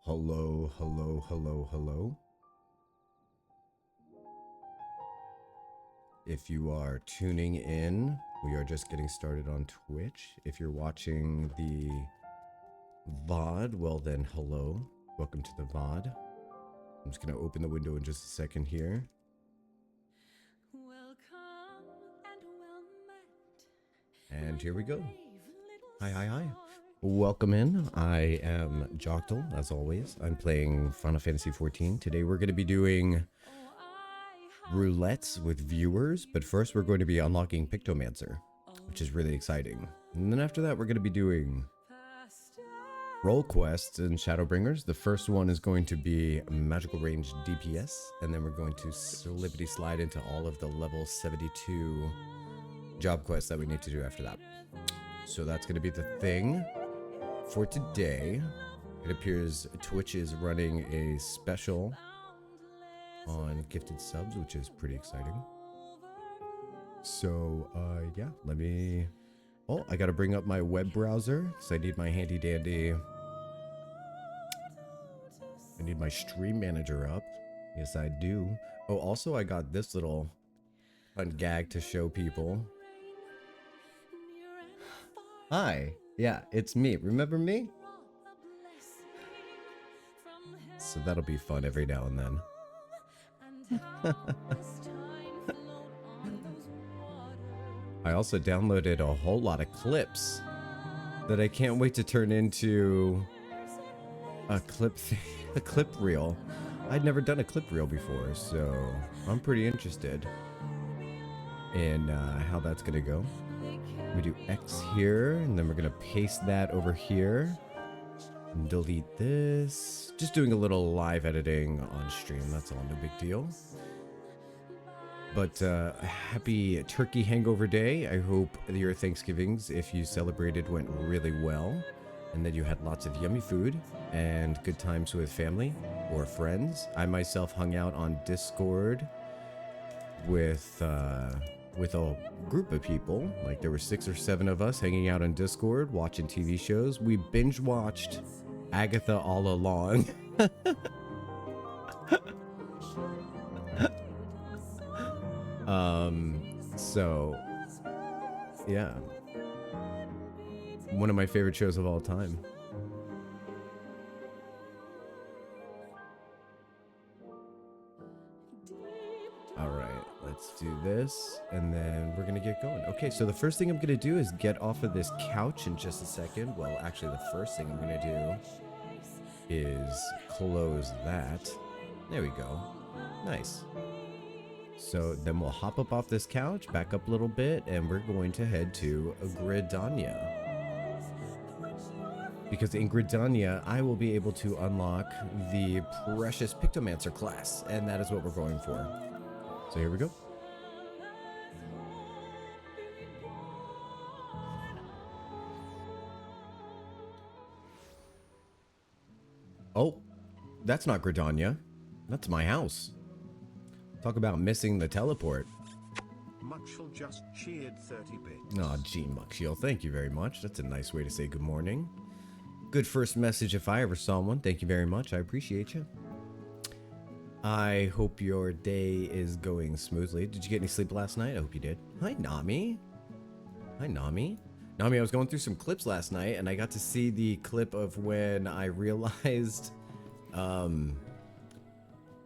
Hello, hello, hello, hello. If you are tuning in, we are just getting started on Twitch. If you're watching the VOD, well then hello. Welcome to the VOD. I'm just going to open the window in just a second here. And here we go. Hi, hi, hi. Welcome in. I am Joctal, as always. I'm playing Final Fantasy XIV. Today we're going to be doing roulettes with viewers, but first we're going to be unlocking Pictomancer, which is really exciting. And then after that we're going to be doing role quests in Shadowbringers. The first one is going to be magical range DPS, and then we're going to slippity slide into all of the level 72 job quests that we need to do after that. So that's going to be the thing for today. It appears Twitch is running a special on gifted subs, which is pretty exciting. So yeah, let me... Oh, I gotta bring up my web browser because I need my handy dandy... I need my stream manager up. Yes, I do. Oh, also I got this little fun gag to show people. Hi. Yeah, it's me. Remember me? So that'll be fun every now and then. I also downloaded a whole lot of clips that I can't wait to turn into a clip reel. I'd never done a clip reel before, so I'm pretty interested in how that's gonna go. We do X here, and then we're gonna paste that over here and delete this. Just doing a little live editing on stream, that's all, no big deal. But happy turkey hangover day. I hope your Thanksgivings, if you celebrated, went really well, and that you had lots of yummy food and good times with family or friends. I myself hung out on Discord with a group of people. Like, there were 6 or 7 of us hanging out on Discord watching TV shows. We binge watched Agatha All Along. So yeah, one of my favorite shows of all time. All right, let's do this, and then we're gonna get going. Okay, so the first thing I'm gonna do is get off of this couch in just a second. Well, actually, the first thing I'm gonna do is close that. There we go. Nice. So then we'll hop up off this couch, back up a little bit, and we're going to head to Gridania. Because in Gridania, I will be able to unlock the precious Pictomancer class, and that is what we're going for. So here we go. Oh, that's not Gridania. That's my house. Talk about missing the teleport. Muxhill just cheered 30 bits. Aw, gee, Muxhill, thank you very much. That's a nice way to say good morning. Good first message if I ever saw one. Thank you very much. I appreciate you. I hope your day is going smoothly. Did you get any sleep last night? I hope you did. Hi, Nami. Hi, Nami. Nami, I was going through some clips last night, and I got to see the clip of when I realized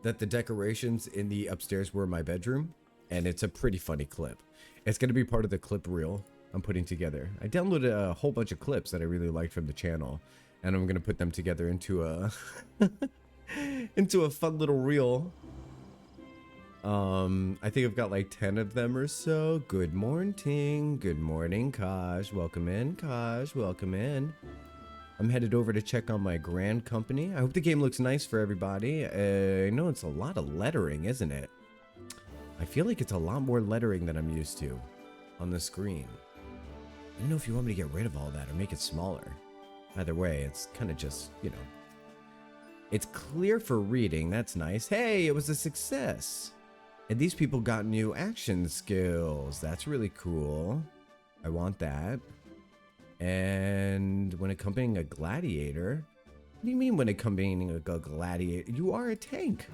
that the decorations in the upstairs were my bedroom, and it's a pretty funny clip. It's going to be part of the clip reel I'm putting together. I downloaded a whole bunch of clips that I really liked from the channel, and I'm going to put them together into a into a fun little reel. I think I've got like 10 of them or so. Good morning. Good morning, Kaj. Welcome in, Kaj. Welcome in. I'm headed over to check on my grand company. I hope the game looks nice for everybody. I know it's a lot of lettering, isn't it? I feel like it's a lot more lettering than I'm used to on the screen. I don't know if you want me to get rid of all that or make it smaller. Either way, it's kind of just, you know. It's clear for reading. That's nice. Hey, it was a success. And these people got new action skills. That's really cool. I want that. And when accompanying a gladiator, What do you mean when accompanying a gladiator? You are a tank.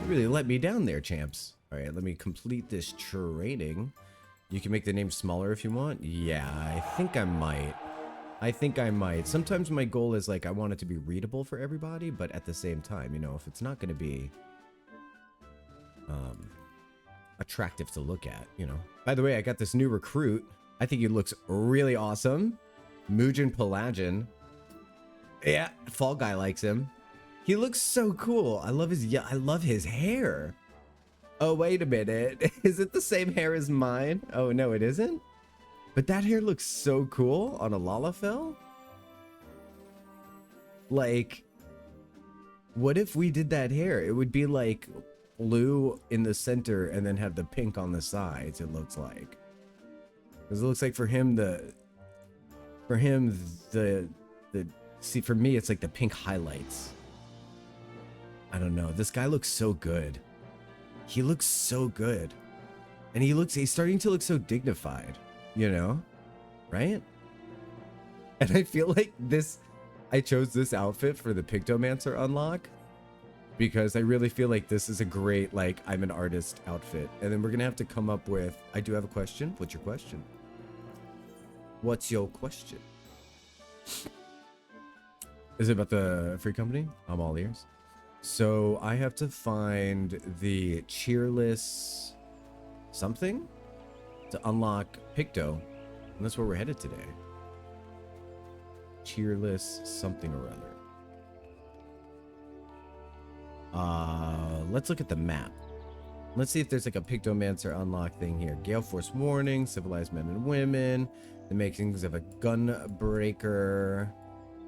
You really let me down there, champs. All right, let me complete this training. You can make the name smaller if you want. Yeah, I think I might. I think I might. Sometimes my goal is like I want it to be readable for everybody, but at the same time, you know, if it's not going to be attractive to look at, you know. By the way, I got this new recruit. I think he looks really awesome. Mugen Pelagian. Yeah, Fall Guy likes him. He looks so cool. I love his hair. Oh, wait a minute. Is it the same hair as mine? Oh, no, it isn't? But that hair looks so cool on a Lalafell. Like, what if we did that hair? It would be like blue in the center and then have the pink on the sides, it looks like. Because it looks like for me, it's like the pink highlights. I don't know. This guy looks so good. He looks so good. And he's starting to look so dignified, you know? Right? And I feel like I chose this outfit for the Pictomancer unlock because I really feel like this is a great, like, I'm an artist outfit. And then we're going to have to come up with, I do have a question. What's your question? What's your question? Is it about the free company? I'm all ears. So I have to find the cheerless something to unlock Picto. And that's where we're headed today. Cheerless something or other. Let's look at the map. Let's see if there's like a Pictomancer unlock thing here. Gale Force Warning, Civilized Men and Women, the makings of a Gunbreaker,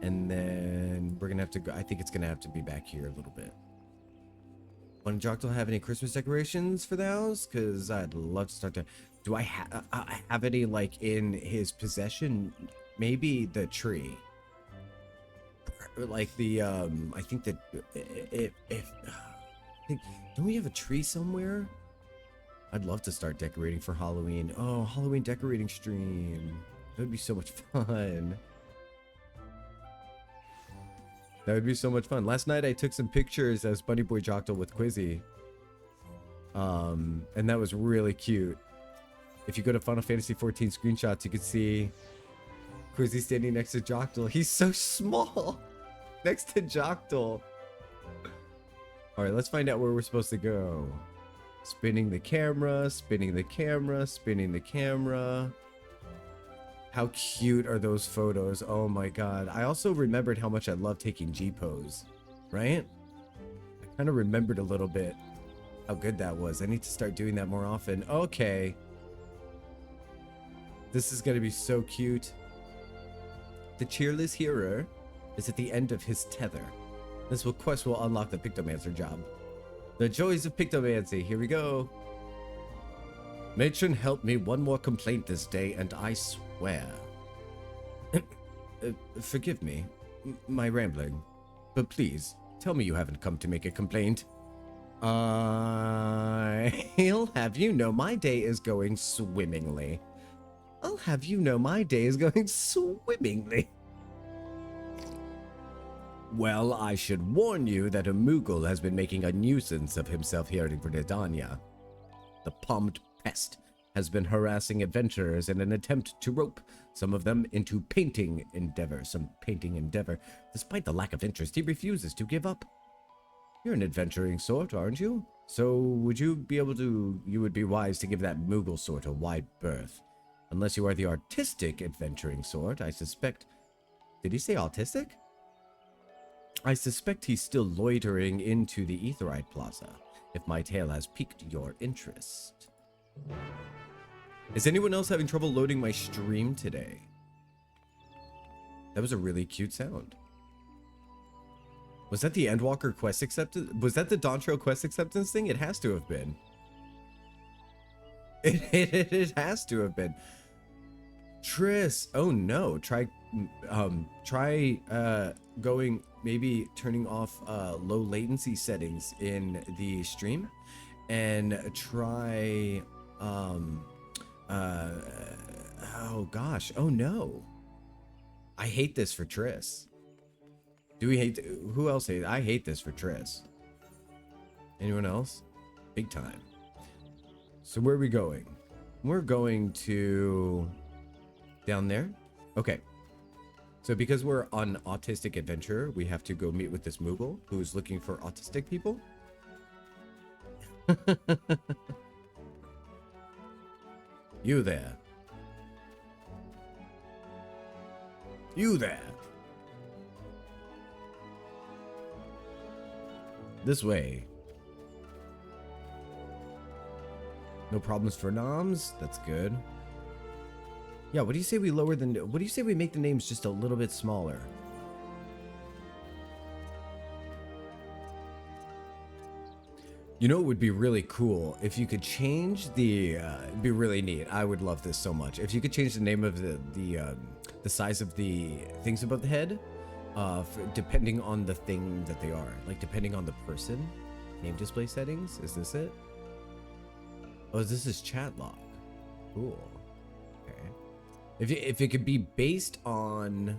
and then we're gonna have to go. I think it's gonna have to be back here a little bit. Want Joctal have any Christmas decorations for the house? Because I'd love to start to. Do I have any like in his possession? Maybe the tree. Like the I think that don't we have a tree somewhere? I'd love to start decorating for Halloween. Oh, Halloween decorating stream. That would be so much fun. That would be so much fun. Last night I took some pictures as Bunny Boy Joctal with Quizzy. And that was really cute. If you go to Final Fantasy XIV screenshots, you can see Quizzy standing next to Joctal. He's so small. Next to Joctal. Alright, let's find out where we're supposed to go. Spinning the camera, spinning the camera, spinning the camera. How cute are those photos? Oh my god. I also remembered how much I love taking G-pose, right? I kind of remembered a little bit how good that was. I need to start doing that more often. Okay. This is going to be so cute. The cheerless hero is at the end of his tether. This quest will unlock the Pictomancer job. The joys of Pictomancy. Here we go. Matron helped me one more complaint this day, and I swear. Forgive me, my rambling, but please tell me you haven't come to make a complaint. I'll have you know my day is going swimmingly. I'll have you know my day is going swimmingly. Well, I should warn you that a Moogle has been making a nuisance of himself here in Grenadania. The pommed pest has been harassing adventurers in an attempt to rope some of them into painting endeavor. Despite the lack of interest, he refuses to give up. You're an adventuring sort, aren't you? So would you would be wise to give that Moogle sort a wide berth. Unless you are the artistic adventuring sort, I suspect... Did he say autistic? I suspect he's still loitering into the Aetheryte Plaza, if my tale has piqued your interest. Is anyone else having trouble loading my stream today? That was a really cute sound. Was that the Endwalker quest acceptance? Was that the Dontrell quest acceptance thing? It has to have been. It has to have been. Triss, oh no, try going, maybe turning off low latency settings in the stream, and try oh gosh, oh no, I hate this for Triss. Do we hate... Who else hates... I hate this for Triss. Anyone else? Big time. So where are we going? We're going to... Down there? Okay. So because we're on autistic adventure, we have to go meet with this Moogle who's looking for autistic people. You there. You there. This way. No problems for noms. That's good. Yeah, what do you say we lower the... What do you say we make the names just a little bit smaller? You know, it would be really cool if you could change the... it'd be really neat. I would love this so much. If you could change the name of the size of the things above the head, depending on the thing that they are. Like, depending on the person. Name display settings? Is this it? Oh, this is chat log. Cool. Okay. If it could be based on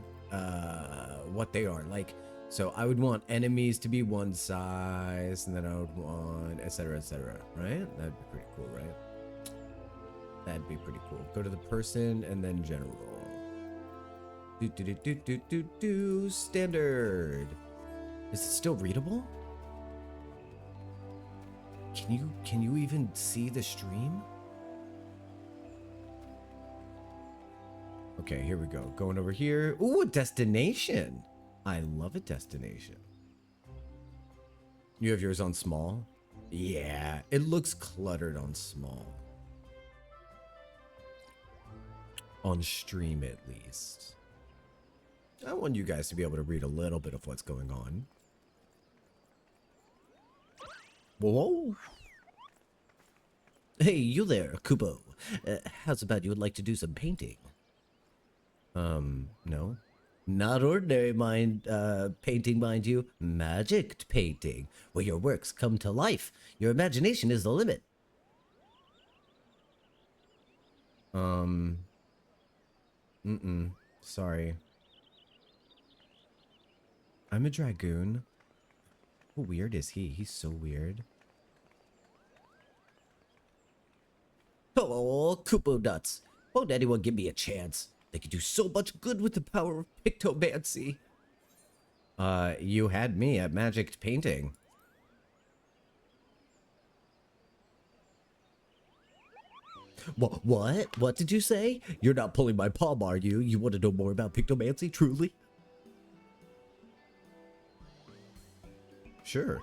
what they are. Like, so I would want enemies to be one size, and then I would want etc, right? That'd be pretty cool, right? That'd be pretty cool. Go to the person and then general. Standard. Is it still readable? Can you even see the stream? Okay, here we go. Going over here. Ooh, a destination. I love a destination. You have yours on small? Yeah, it looks cluttered on small. On stream, at least. I want you guys to be able to read a little bit of what's going on. Whoa. Hey, you there, Kubo. How's about you would like to do some painting? No. Not ordinary painting, mind you. Magic painting, where your works come to life. Your imagination is the limit. Sorry. I'm a dragoon. How weird is he? He's so weird. Oh, Kupo nuts. Won't anyone give me a chance? They could do so much good with the power of Pictomancy. You had me at magic painting. What? What did you say? You're not pulling my palm, are you? You want to know more about Pictomancy, truly? Sure.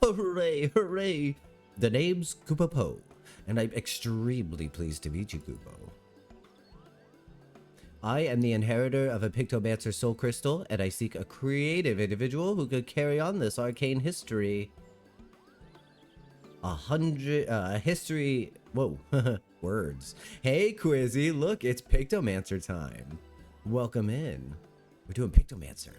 Hooray, hooray! The name's Kupo, and I'm extremely pleased to meet you, Kupo. I am the inheritor of a Pictomancer soul crystal, and I seek a creative individual who could carry on this arcane history. History... Whoa, words. Hey, Quizzy, look, it's Pictomancer time. Welcome in. We're doing Pictomancer.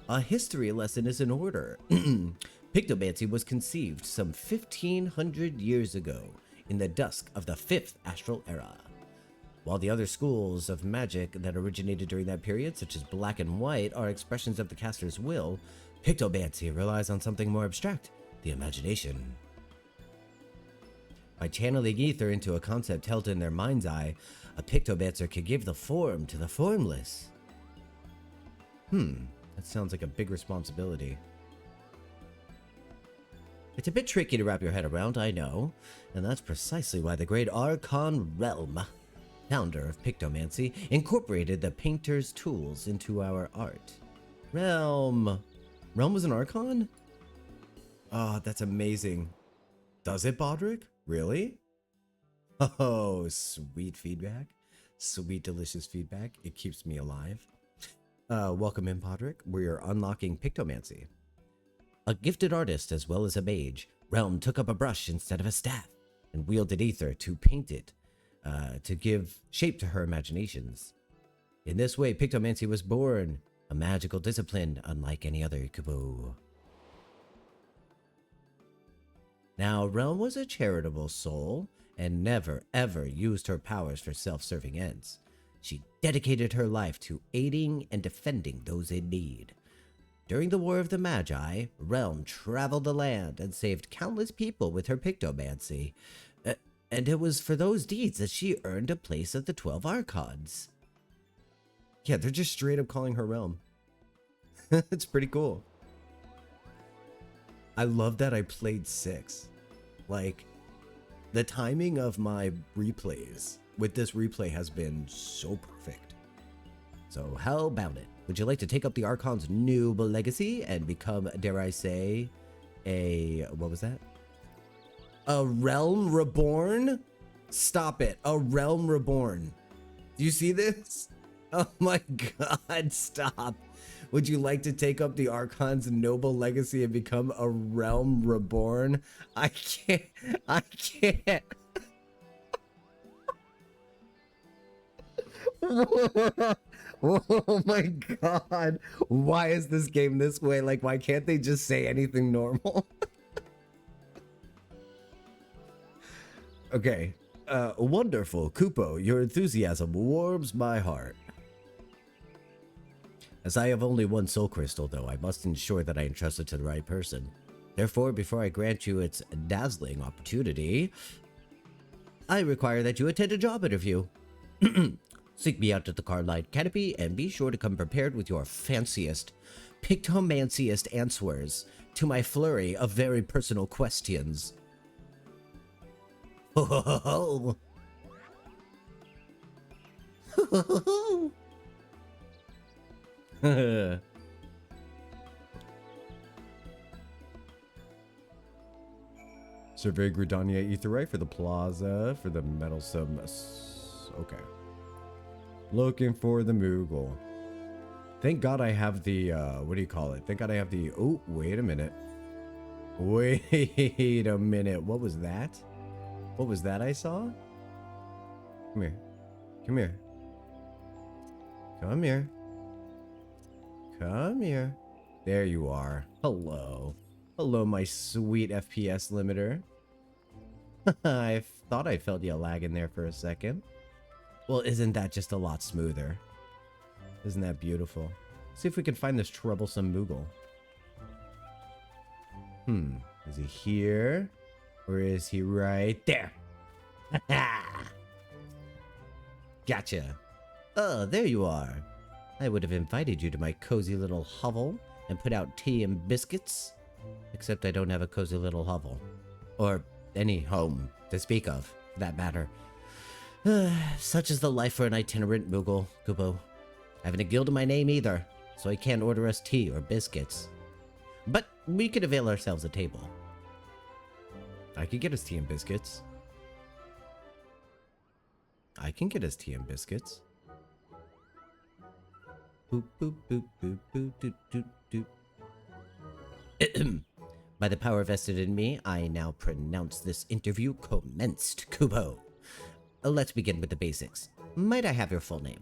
A history lesson is in order. Pictomancy was conceived some 1,500 years ago, in the dusk of the 5th astral era. While the other schools of magic that originated during that period, such as black and white, are expressions of the caster's will, Pictomancy relies on something more abstract, the imagination. By channeling ether into a concept held in their mind's eye, a Pictomancer could give the form to the formless. That sounds like a big responsibility. It's a bit tricky to wrap your head around, I know, and that's precisely why the great Archon Realm, founder of Pictomancy, incorporated the painter's tools into our art. Realm was an Archon? Oh, that's amazing. Does it, Bodrick? Really? Oh, sweet feedback. Sweet, delicious feedback. It keeps me alive. Welcome in, Podrick. We are unlocking Pictomancy. A gifted artist as well as a mage, Realm took up a brush instead of a staff and wielded ether to paint it, to give shape to her imaginations. In this way, Pictomancy was born, a magical discipline unlike any other Kubo. Now, Realm was a charitable soul and never ever used her powers for self-serving ends. She dedicated her life to aiding and defending those in need. During the War of the Magi, Realm traveled the land and saved countless people with her pictomancy. And it was for those deeds that she earned a place at the 12 Archons. Yeah, they're just straight up calling her Realm. It's pretty cool. I love that I played 6. Like, the timing of my replays with this replay has been so perfect. So how about it? Would you like to take up the Archon's noble legacy and become, dare I say, what was that? A Realm Reborn? Stop it. A Realm Reborn. Do you see this? Oh my god, stop. Would you like to take up the Archon's noble legacy and become a Realm Reborn? I can't. Oh my god. Why is this game this way? Like, why can't they just say anything normal? Okay. Wonderful. Kupo, your enthusiasm warms my heart. As I have only one soul crystal, though, I must ensure that I entrust it to the right person. Therefore, before I grant you its dazzling opportunity, I require that you attend a job interview. Seek me out at the Carline Canopy, and be sure to come prepared with your fanciest, pictomanciest answers to my flurry of very personal questions. Ho ho ho ho! Ho ho ho ho! Survey Gridania Aetheryte for the plaza, for the meddlesome... Okay. Looking for the Moogle. Thank God I have the, what do you call it? Thank God I have the... Oh, wait a minute. Wait a minute. What was that? What was that I saw? Come here. Come here. Come here. Come here. There you are. Hello. Hello, my sweet FPS limiter. I thought I felt you lagging there for a second. Well, isn't that just a lot smoother? Isn't that beautiful? See if we can find this troublesome Moogle. Is he here? Or is he right there? Gotcha. Oh, there you are. I would have invited you to my cozy little hovel and put out tea and biscuits. Except I don't have a cozy little hovel. Or any home to speak of, for that matter. Such is the life for an itinerant Moogle, Kupo. I haven't a guild in my name either, so I can't order us tea or biscuits. But we could avail ourselves a table. I could get us tea and biscuits. I can get us tea and biscuits. Boop, boop, boop, boop, boop, doop, doop, doop. By the power vested in me, I now pronounce this interview commenced, Kupo. Let's begin with the basics. Might I have your full name?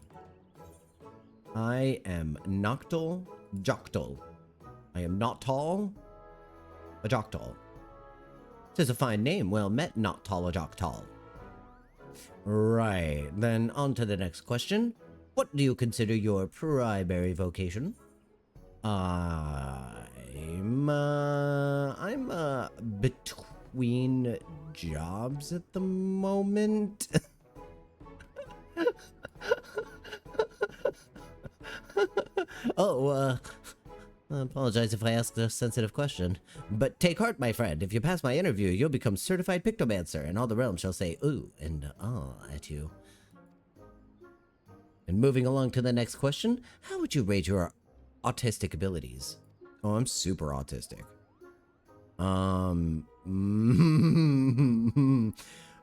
I am Noctal Joctal. I am not tall, a Joctal. 'Tis a fine name, well met, not tall a Joctal. Right, then on to the next question. What do you consider your primary vocation? I'm between jobs at the moment. I apologize if I asked a sensitive question. But take heart, my friend. If you pass my interview, you'll become certified Pictomancer, and all the realm shall say ooh and ah at you. And moving along to the next question, how would you rate your autistic abilities? Oh, I'm super autistic.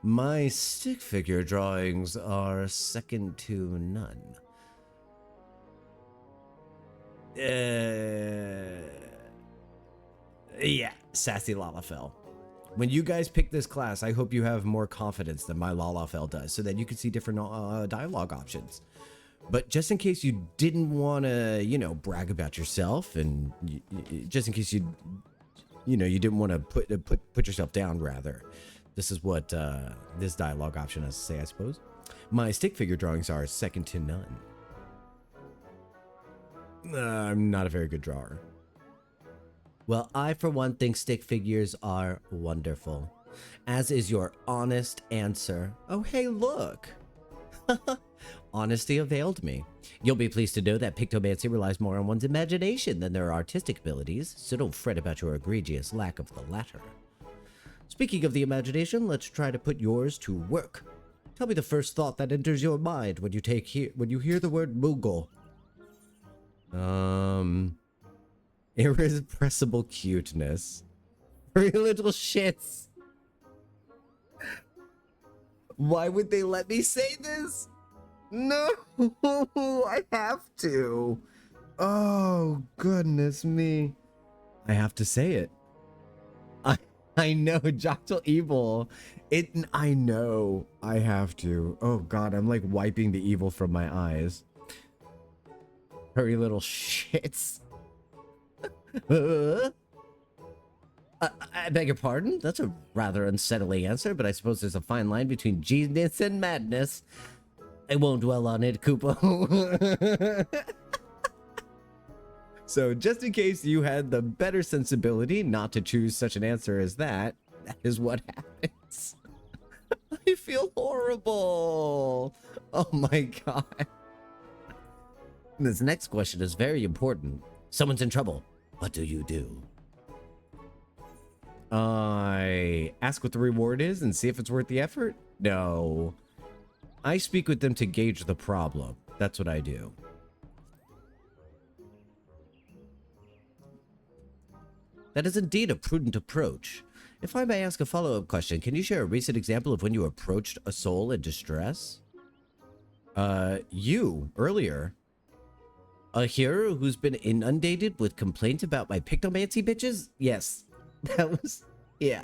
My stick figure drawings are second to none. Yeah, Sassy Lalafell. When you guys pick this class, I hope you have more confidence than my Lalafell does, so that you can see different dialogue options. But just in case you didn't want to, you know, brag about yourself, and just in case you didn't want to put yourself down, rather, This is what this dialogue option has to say, I suppose. My stick figure drawings are second to none. I'm not a very good drawer. Well, I, for one, think stick figures are wonderful, as is your honest answer. Oh, hey, look. Honesty availed me. You'll be pleased to know that Pictomancy relies more on one's imagination than their artistic abilities, so don't fret about your egregious lack of the latter. Speaking of the imagination, let's try to put yours to work. Tell me the first thought that enters your mind when you hear the word Moogle. Irrepressible cuteness. Furry little shits. Why would they let me say this? No, I have to. Oh, goodness me. I have to say it. I know, Joctal Evil. I know. I have to. Oh, God, I'm like wiping the evil from my eyes. Furry little shits. I beg your pardon? That's a rather unsettling answer, but I suppose there's a fine line between genius and madness. I won't dwell on it, Kupo. So, just in case you had the better sensibility not to choose such an answer as that, that is what happens. I feel horrible. Oh my god. This next question is very important. Someone's in trouble. What do you do? I ask what the reward is and see if it's worth the effort? No. I speak with them to gauge the problem. That's what I do. That is indeed a prudent approach. If I may ask a follow-up question, can you share a recent example of when you approached a soul in distress? You, earlier. A hero who's been inundated with complaints about my Pictomancy bitches? Yes. That was... yeah.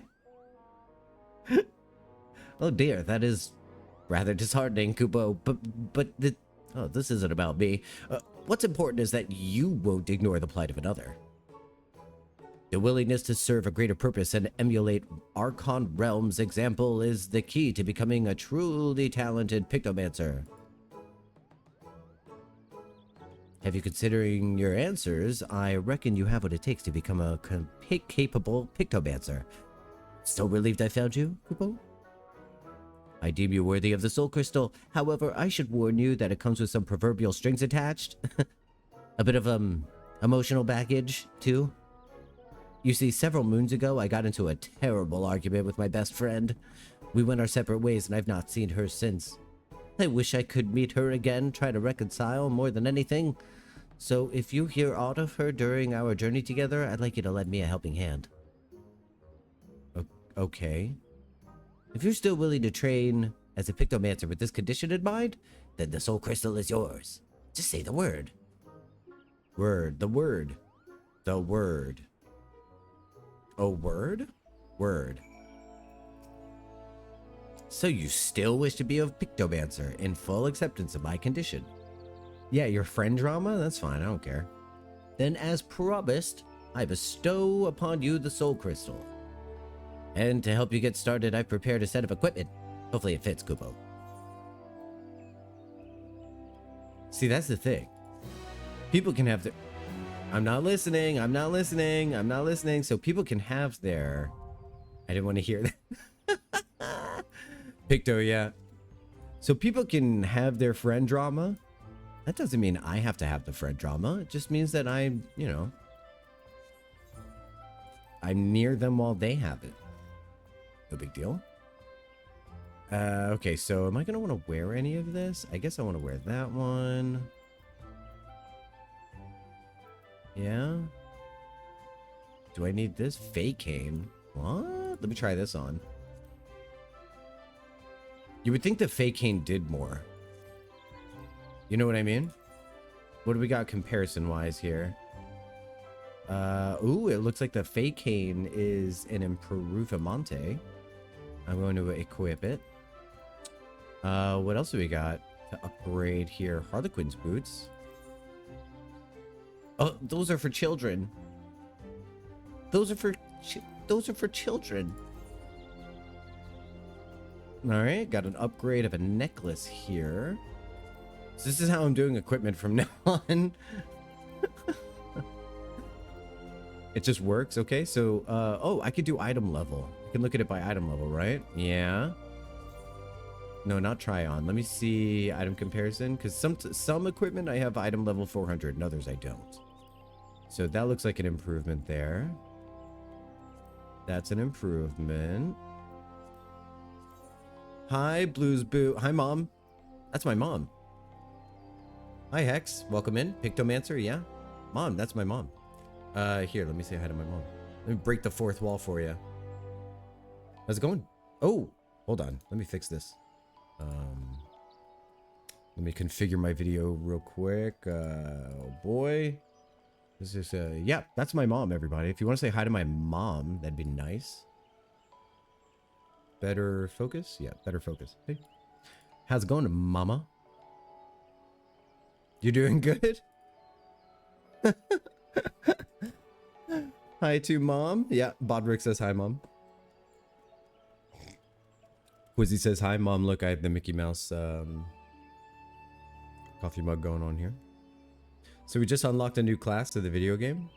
Oh dear, that is rather disheartening, Kupo. Oh, this isn't about me. What's important is that you won't ignore the plight of another. The willingness to serve a greater purpose and emulate Archon Realm's example is the key to becoming a truly talented Pictomancer. Have you considering your answers? I reckon you have what it takes to become a capable Pictomancer. So relieved I found you, Kupo? I deem you worthy of the Soul Crystal. However, I should warn you that it comes with some proverbial strings attached. A bit of emotional baggage, too. You see, several moons ago, I got into a terrible argument with my best friend. We went our separate ways, and I've not seen her since. I wish I could meet her again, try to reconcile more than anything. So if you hear aught of her during our journey together, I'd like you to lend me a helping hand. Okay. If you're still willing to train as a Pictomancer with this condition in mind, then the Soul Crystal is yours. Just say the word. Word. The word. The word. Oh, word? Word. So you still wish to be a Pictomancer in full acceptance of my condition? Yeah, your friend drama? That's fine, I don't care. Then as promised, I bestow upon you the Soul Crystal. And to help you get started, I've prepared a set of equipment. Hopefully it fits, Kupo. See, that's the thing. People can have their... I'm not listening. So people can have their... I didn't want to hear that. Picto, yeah. So people can have their friend drama. That doesn't mean I have to have the friend drama. It just means that I'm, you know... I'm near them while they have it. No big deal. Okay, so am I going to want to wear any of this? I guess I want to wear that one. Yeah. Do I need this? Fake cane. What? Let me try this on. You would think the fake cane did more. You know what I mean? What do we got comparison-wise here? Ooh, it looks like the fake cane is an Improvamante. I'm going to equip it. What else do we got to upgrade here? Harlequin's boots. Oh, those are for children. Those are for children. All right, got an upgrade of a necklace here. So this is how I'm doing equipment from now on. It just works. Okay, so, oh, I could do item level. I can look at it by item level, right? Yeah. No, not try on. Let me see item comparison, because some equipment I have item level 400 and others I don't. So that looks like an improvement there. That's an improvement. Hi, Blues Boo. Hi, Mom. That's my mom. Hi, Hex. Welcome in. Pictomancer, yeah? Mom, that's my mom. Here, let me say hi to my mom. Let me break the fourth wall for you. How's it going? Oh, hold on. Let me fix this. Let me configure my video real quick. Oh boy. This is, yeah, that's my mom, everybody. If you want to say hi to my mom, that'd be nice. Better focus? Yeah, better focus. Hey. How's it going, mama? You doing good? Hi to mom. Yeah, Bodrick says hi, mom. Quizzy says hi, mom. Look, I have the Mickey Mouse coffee mug going on here. So we just unlocked a new class to the video game.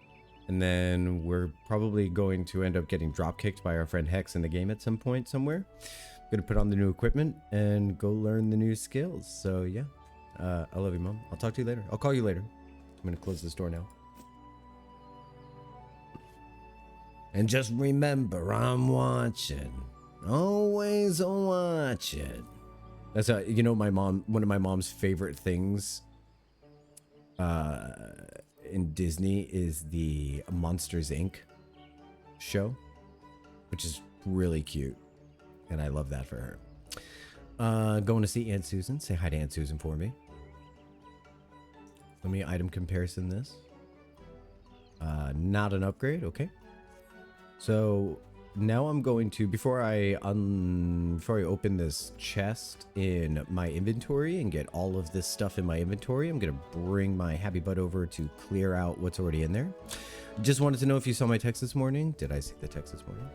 And then we're probably going to end up getting drop kicked by our friend Hex in the game at some point somewhere. Gonna put on the new equipment and go learn the new skills. So yeah, I love you, mom. I'll talk to you later. I'll call you later. I'm gonna close this door now. And just remember, I'm watching. Always watching. That's you know, my mom, one of my mom's favorite things in Disney is the Monsters Inc. show, which is really cute. And I love that for her. Going to see Aunt Susan. Say hi to Aunt Susan for me. Let me item comparison this. Not an upgrade. Okay. So now I'm going to, before I open this chest in my inventory and get all of this stuff in my inventory, I'm going to bring my happy butt over to clear out what's already in there. Just wanted to know if you saw my text this morning. Did I see the text this morning?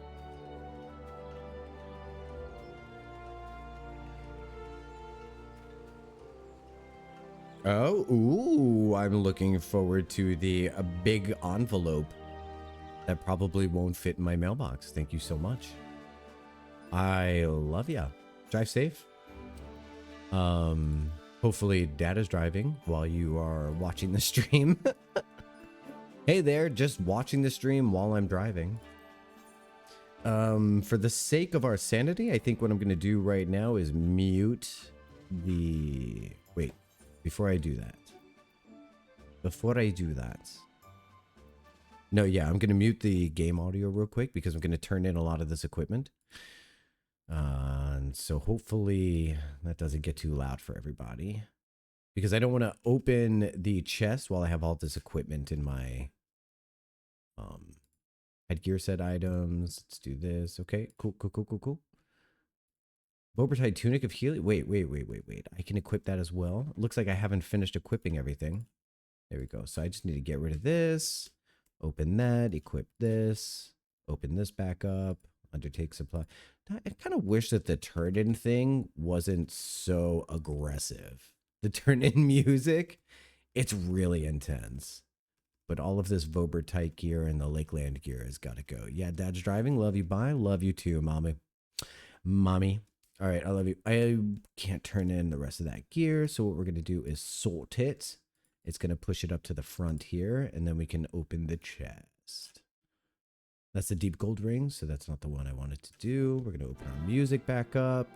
Oh, ooh, I'm looking forward to the big envelope that probably won't fit in my mailbox. Thank you so much. I love ya. Drive safe. Hopefully Dad is driving while you are watching the stream. Hey there, just watching the stream while I'm driving. For the sake of our sanity, I think what I'm going to do right now is mute the... Wait, before I do that. No, yeah, I'm going to mute the game audio real quick because I'm going to turn in a lot of this equipment. And so hopefully that doesn't get too loud for everybody. Because I don't want to open the chest while I have all this equipment in my headgear set items. Let's do this. Okay, cool. Bobertide Tunic of Healing. Wait. I can equip that as well. It looks like I haven't finished equipping everything. There we go. So I just need to get rid of this. Open that, equip this, open this back up, undertake supply. I kind of wish that the turn-in thing wasn't so aggressive. The turn-in music, it's really intense. But all of this Vobertite gear and the Lakeland gear has got to go. Yeah, Dad's driving. Love you, bye. Love you too, mommy. All right, I love you. I can't turn in the rest of that gear, so what we're going to do is sort it. It's going to push it up to the front here, and then we can open the chest. That's the deep gold ring, so that's not the one I wanted to do. We're going to open our music back up.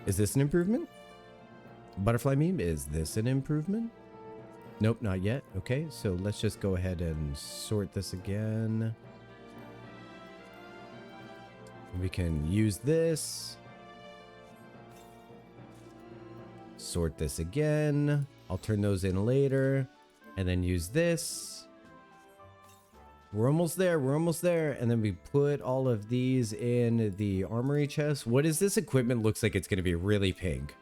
Is this an improvement? Butterfly meme, is this an improvement? Nope, not yet. Okay, so let's just go ahead and sort this again. We can use this. Sort this again. I'll turn those in later. And then use this. We're almost there. And then we put all of these in the armory chest. What is this equipment? Looks like it's going to be really pink.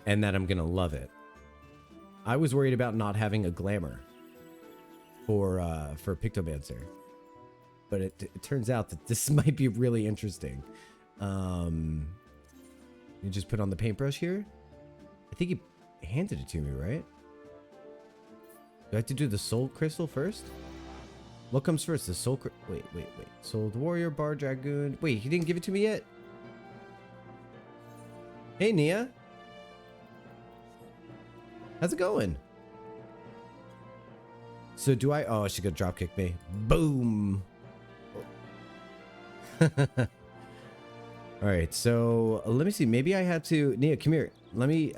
And that I'm going to love it. I was worried about not having a glamour for Pictomancer. but it turns out that this might be really interesting. You just put on the paintbrush here. I think he handed it to me, right? Do I have to do the soul crystal first? What comes first? The soul wait. Souled warrior, bar dragoon. Wait, he didn't give it to me yet? Hey, Nia. How's it going? So do I... Oh, she could drop kick me. Boom. All right, so let me see. Maybe I had to... Nia, come here. Let me...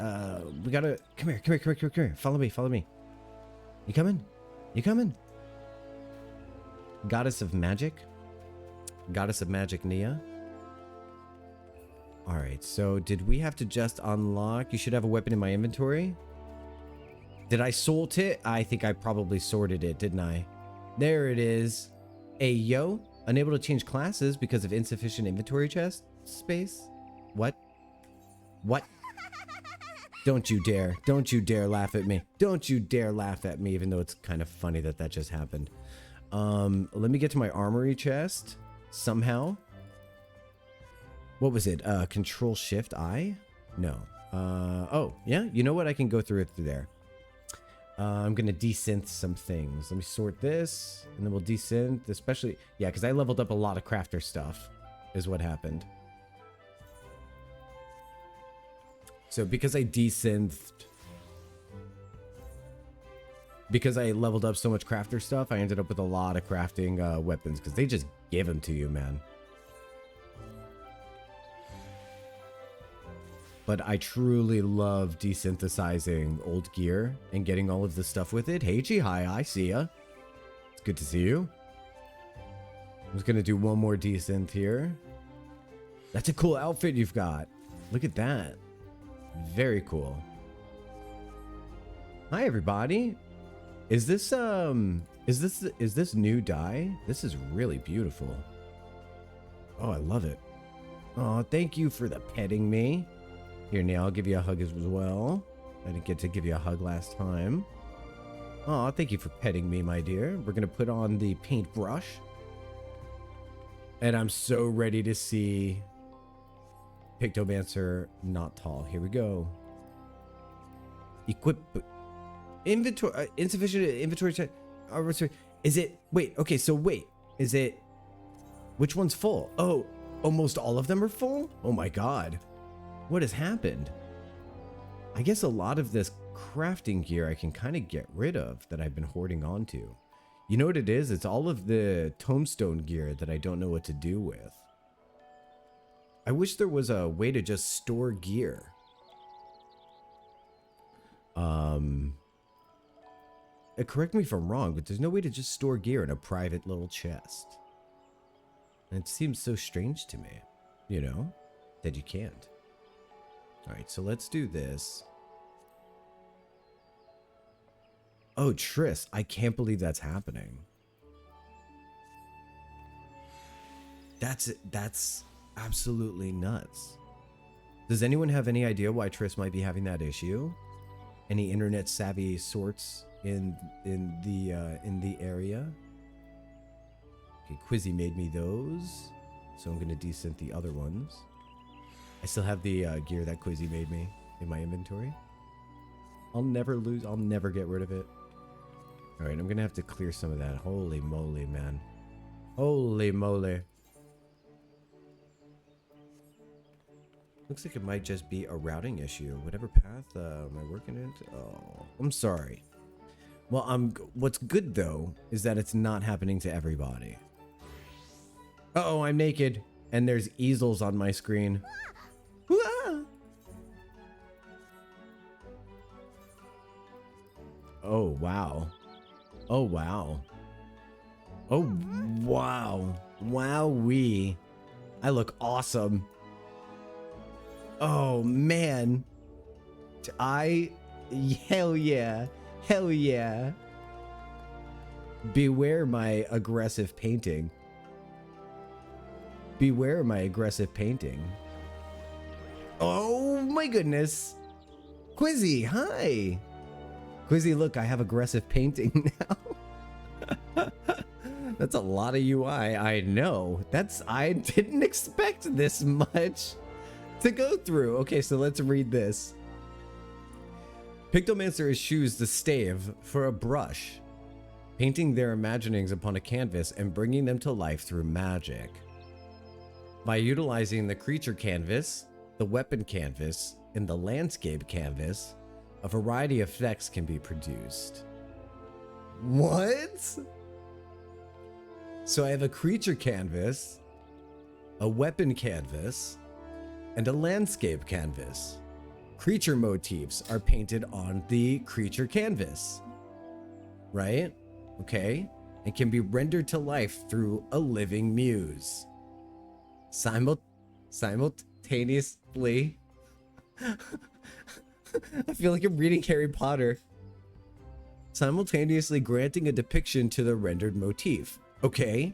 we gotta... Come here. Follow me. You coming? Goddess of magic, Nia. All right, so did we have to just unlock? You should have a weapon in my inventory. Did I sort it? I think I probably sorted it, didn't I? There it is. Ayo, unable to change classes because of insufficient inventory chest space. What? Don't you dare laugh at me. Don't you dare laugh at me, even though it's kind of funny that just happened. Let me get to my armory chest somehow. What was it? Control Shift I? No. Oh, yeah. You know what? I can go through there. I'm going to desynth some things. Let me sort this, and then we'll desynth, especially... Yeah, because I leveled up a lot of crafter stuff, is what happened. So because I desynthed... Because I leveled up so much crafter stuff, I ended up with a lot of crafting weapons, because they just give them to you, man. But I truly love desynthesizing old gear and getting all of the stuff with it. Hey, Chi, I see ya. It's good to see you. I'm just going to do one more desynth here. That's a cool outfit you've got. Look at that. Very cool. Hi, everybody. Is this new dye? This is really beautiful. Oh, I love it. Oh, thank you for the petting me. Here, Nia, I'll give you a hug as well. I didn't get to give you a hug last time. Oh, thank you for petting me, my dear. We're gonna put on the paintbrush. And I'm so ready to see Pictomancer not tall. Here we go. Equip... Inventory... insufficient inventory check... Is it... Wait, okay, so wait. Is it... Which one's full? Oh, almost all of them are full? Oh my god. What has happened? I guess a lot of this crafting gear I can kind of get rid of that I've been hoarding on to. You know what it is? It's all of the tombstone gear that I don't know what to do with. I wish there was a way to just store gear. Correct me if I'm wrong, but there's no way to just store gear in a private little chest. And it seems so strange to me, you know, that you can't. All right, so let's do this. Oh, Triss, I can't believe that's happening. That's absolutely nuts. Does anyone have any idea why Triss might be having that issue? Any internet savvy sorts in the area? Okay, Quizzy made me those, so I'm gonna desynth the other ones. I still have the gear that Quizzy made me in my inventory. I'll never get rid of it. All right, I'm gonna have to clear some of that. Holy moly, man. Holy moly. Looks like it might just be a routing issue. Whatever path am I working into? Oh, I'm sorry. Well, what's good though is that it's not happening to everybody. Uh-oh, I'm naked and there's easels on my screen. Oh, wow. Oh, wow. Oh, wow. Wowee. I look awesome. Oh, man. Hell yeah. Hell yeah. Beware my aggressive painting. Beware my aggressive painting. Oh, my goodness. Quizzy, hi. Quizzy, look, I have aggressive painting now. That's a lot of UI. I know. I didn't expect this much to go through. Okay, so let's read this. Pictomancer eschews the stave for a brush, painting their imaginings upon a canvas and bringing them to life through magic. By utilizing the creature canvas, the weapon canvas, and the landscape canvas, a variety of effects can be produced. What? So I have a creature canvas, a weapon canvas, and a landscape canvas. Creature motifs are painted on the creature canvas, right? Okay, and can be rendered to life through a living muse. Simultaneously. I feel like I'm reading Harry Potter. Simultaneously granting a depiction to the rendered motif. Okay.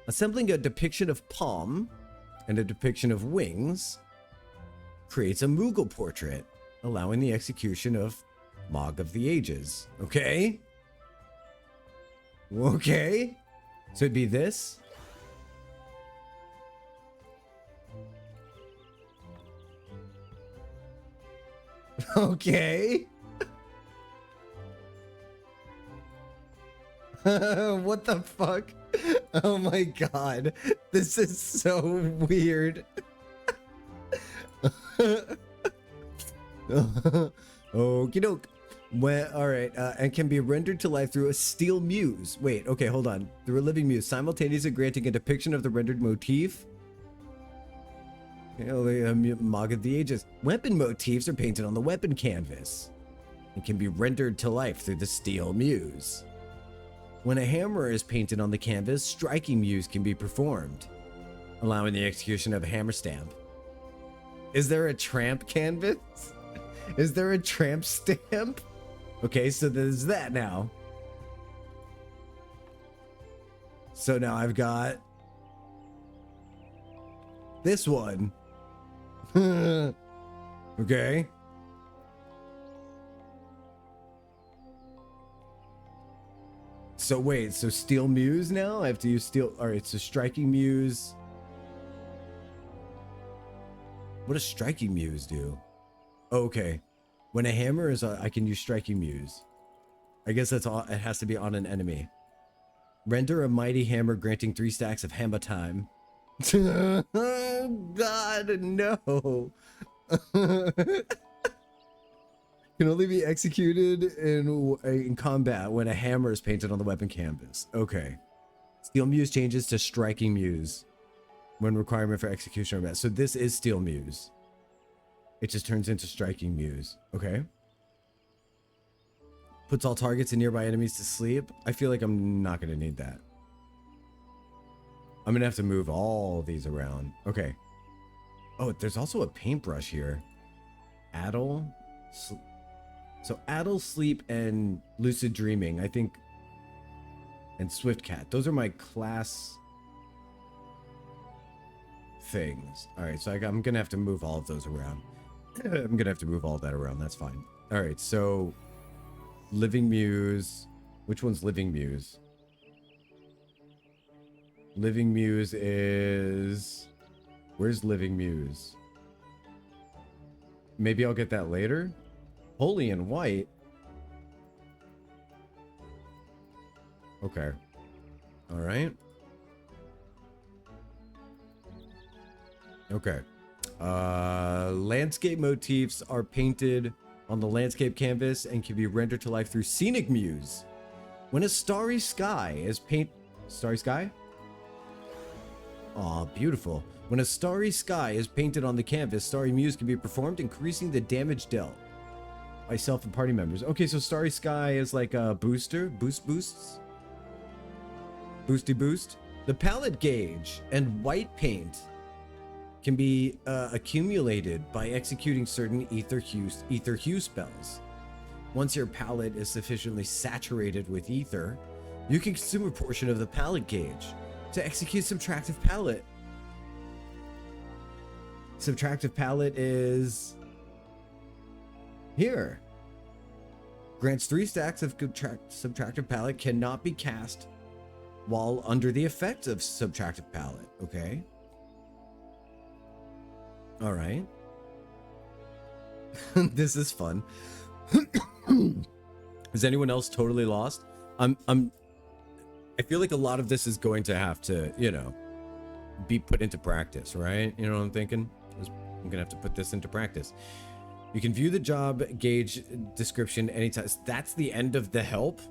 Assembling a depiction of palm and a depiction of wings creates a Moogle portrait, allowing the execution of Mog of the Ages. Okay. Okay. So it'd be this. Okay. What the fuck? Oh my god. This is so weird. Okie doke. Well, alright, and can be rendered to life through a steel muse. Wait, okay, hold on. Through a living muse, simultaneously granting a depiction of the rendered motif. Mog of the Ages. Weapon motifs are painted on the weapon canvas and can be rendered to life through the steel muse. When a hammer is painted on the canvas, striking muse can be performed, allowing the execution of a hammer stamp. Is there a tramp canvas? Is there a tramp stamp? Okay, so there's that now. So now I've got this one. Okay. So wait, so steel muse now? I have to use steel. All right, so striking muse. What does striking muse do? Oh, okay. When a hammer is I can use striking muse. I guess that's all. It has to be on an enemy. Render a mighty hammer granting 3 stacks of hammer time. Oh god, no. Can only be executed in combat when a hammer is painted on the weapon canvas. Okay. Steel muse changes to striking muse when requirement for execution or combat. So this is steel muse. It just turns into striking muse. Okay. Puts all targets and nearby enemies to sleep. I feel like I'm not going to need that. I'm going to have to move all these around. Okay. Oh, there's also a paintbrush here. Addle. So Addle, Sleep, and Lucid Dreaming, I think. And Swift Cat. Those are my class things. All right, so I'm going to have to move all of those around. I'm going to have to move all that around. That's fine. All right, so Living Muse. Which one's Living Muse? Living Muse is... Where's Living Muse? Maybe I'll get that later. Holy and White. Okay. All right. Okay. Landscape motifs are painted on the landscape canvas and can be rendered to life through Scenic Muse. When a starry sky is Starry sky? Aw, beautiful. When a starry sky is painted on the canvas, Starry Muse can be performed, increasing the damage dealt by self and party members. Okay, so Starry Sky is like a booster. Boosts? Boosty boost. The palette gauge and white paint can be accumulated by executing certain ether hue spells. Once your palette is sufficiently saturated with ether, you can consume a portion of the palette gauge to execute Subtractive Palette. Subtractive Palette is here. Grants 3 stacks of Subtractive Palette, cannot be cast while under the effect of subtractive palette. Okay. All right. This is fun. Is anyone else totally lost? I feel like a lot of this is going to have to, you know, be put into practice, right? You know what I'm thinking? I'm gonna have to put this into practice. You can view the job gauge description anytime. That's the end of the help.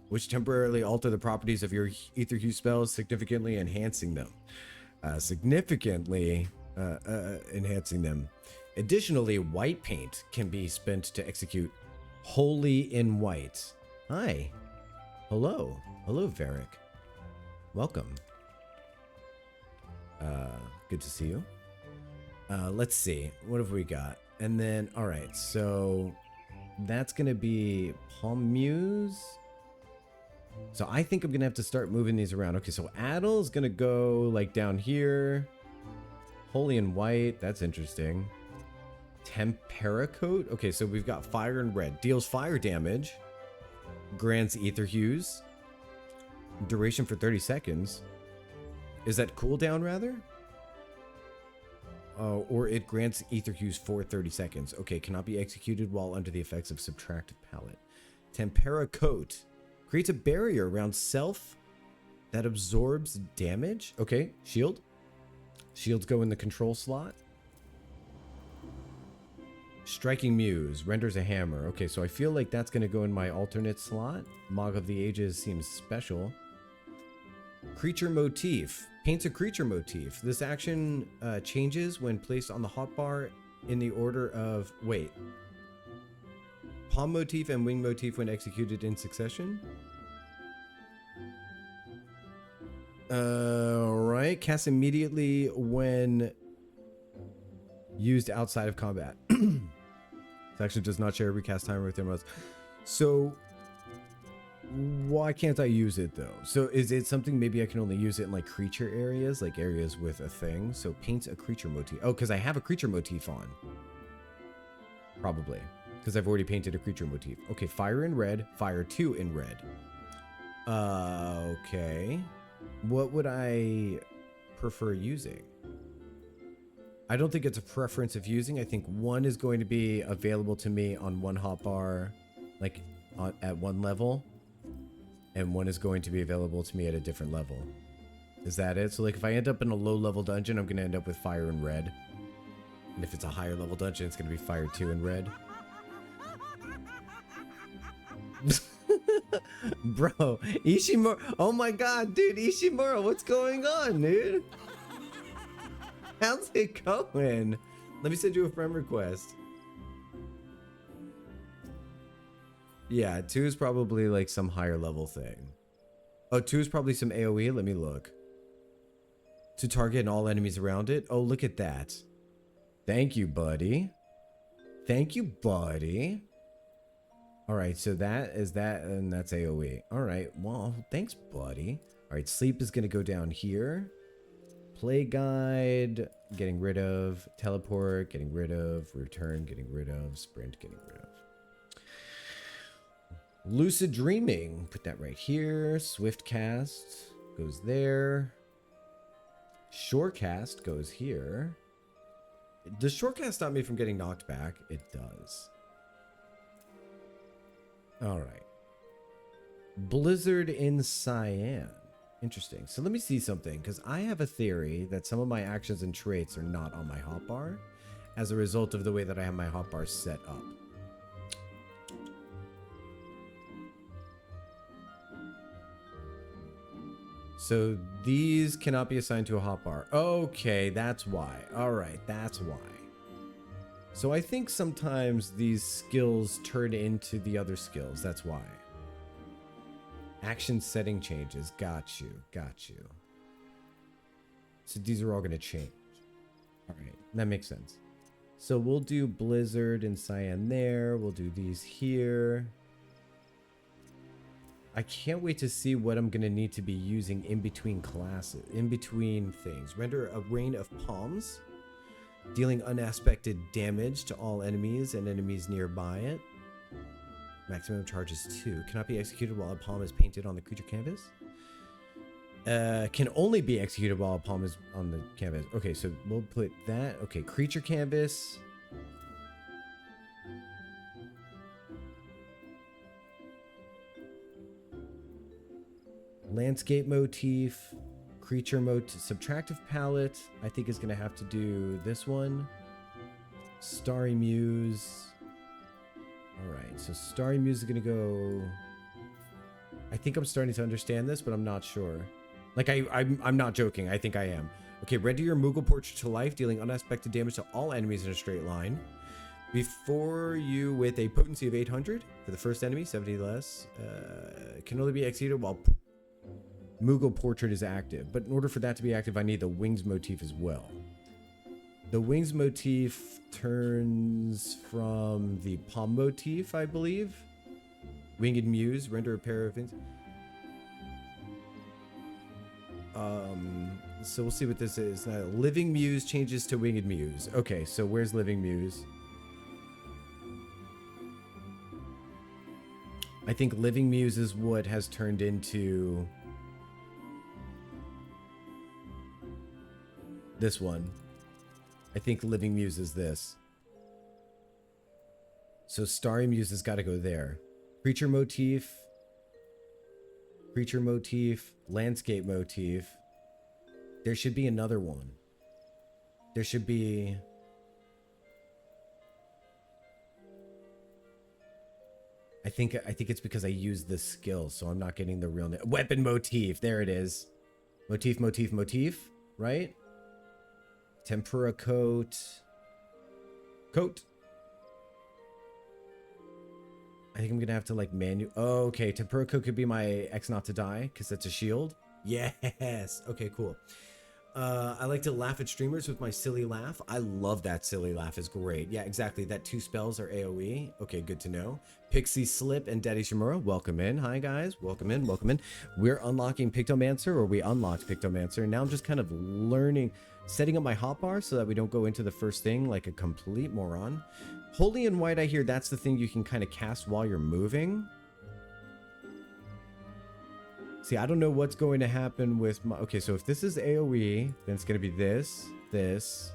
Which temporarily alter the properties of your ether hue spells, significantly enhancing them. Enhancing them. Additionally, white paint can be spent to execute Holy in White. Hi. Hello. Hello, Varric. Welcome. Good to see you. Let's see. What have we got? And then, all right. So that's going to be Palm Muse. So I think I'm going to have to start moving these around. Okay, so Adel is going to go like down here. Holy in White. That's interesting. Temperacoat. Okay, so we've got fire and red. Deals fire damage. Grants ether hues. Duration for 30 seconds. Is that cooldown rather? Or it grants ether hues for 30 seconds. Okay, cannot be executed while under the effects of subtractive palette. Temperacoat. Creates a barrier around self that absorbs damage. Okay, shield. Shields go in the control slot. Striking Muse renders a hammer. Okay, so I feel like that's going to go in my alternate slot. Mog of the Ages seems special. Creature motif. Paints a creature motif. This action changes when placed on the hotbar in the order of... Wait. Palm motif and wing motif when executed in succession. Alright. Cast immediately when used outside of combat. This action does not share recast timer with anyone else. So, why can't I use it though? So, is it something maybe I can only use it in like creature areas, like areas with a thing? So, paints a creature motif. Oh, because I have a creature motif on. Probably. Because I've already painted a creature motif. Okay, fire in red, fire 2 in red. Okay. What would I prefer using? I don't think it's a preference of using. I think one is going to be available to me on one hotbar, like at one level, and one is going to be available to me at a different level. Is that it? So like if I end up in a low level dungeon, I'm going to end up with fire and red. And if it's a higher level dungeon, it's going to be fire 2 and red. Bro, Ishimura. Oh my god, dude, Ishimura, what's going on, dude? How's it going? Let me send you a friend request. Yeah, 2 is probably like some higher level thing. Oh, 2 is probably some AoE. Let me look. To target all enemies around it. Oh, look at that. Thank you, buddy. Thank you, buddy. All right, so that is that, and that's AoE. All right, well, thanks, buddy. All right, sleep is going to go down here. Play guide, getting rid of. Teleport, getting rid of. Return, getting rid of. Sprint, getting rid of. Lucid dreaming, put that right here. Swift cast goes there. Shorecast goes here. Does Shorecast stop me from getting knocked back? It does. All right. Blizzard in Cyan. Interesting. So let me see something, because I have a theory that some of my actions and traits are not on my hotbar as a result of the way that I have my hotbar set up. So these cannot be assigned to a hotbar. Okay, that's why. All right, that's why. So I think sometimes these skills turn into the other skills. That's why. Action setting changes. Got you. Got you. So these are all going to change. All right. That makes sense. So we'll do Blizzard and Cyan there. We'll do these here. I can't wait to see what I'm going to need to be using in between classes, in between things. Render a rain of palms, dealing unaspected damage to all enemies and enemies nearby it. Maximum charge is 2. Cannot be executed while a palm is painted on the creature canvas. Can only be executed while a palm is on the canvas. Okay, so we'll put that. Okay, creature canvas. Landscape motif. Creature motif. Subtractive palette. I think is going to have to do this one. Starry Muse. Alright, so Starry Muse is going to go... I think I'm starting to understand this, but I'm not sure. Like, I'm not joking. I think I am. Okay, render your Moogle portrait to life, dealing unexpected damage to all enemies in a straight line. Before you with a potency of 800 for the first enemy, 70 less. Can only be executed while Moogle portrait is active. But in order for that to be active, I need the wings motif as well. The wings motif turns from the palm motif, I believe. Winged Muse, render a pair of things. So we'll see what this is. Living Muse changes to Winged Muse. Okay, so where's Living Muse? I think Living Muse is what has turned into this one. I think Living Muse is this. So Starry Muse has got to go there. Creature motif. Creature motif. Landscape motif. There should be another one. There should be... I think it's because I used this skill, so I'm not getting the real name. Weapon motif. There it is. Motif, motif, motif. Right? Tempura coat. Coat. I think I'm gonna have to like Oh, okay. Tempura coat could be my X not to die because that's a shield. Yes. Okay, cool. I like to laugh at streamers with my silly laugh. I love that silly laugh. Is great. Yeah, exactly. That 2 spells are AoE. Okay, good to know. Pixie Slip and Daddy Shimura, welcome in. Hi guys, welcome in, welcome in. We're unlocking Pictomancer, or we unlocked Pictomancer. Now I'm just kind of learning, setting up my hotbar so that we don't go into the first thing like a complete moron. Holy and White, I hear that's the thing you can kind of cast while you're moving. See, I don't know what's going to happen with my... Okay, so if this is AoE, then it's going to be this, this.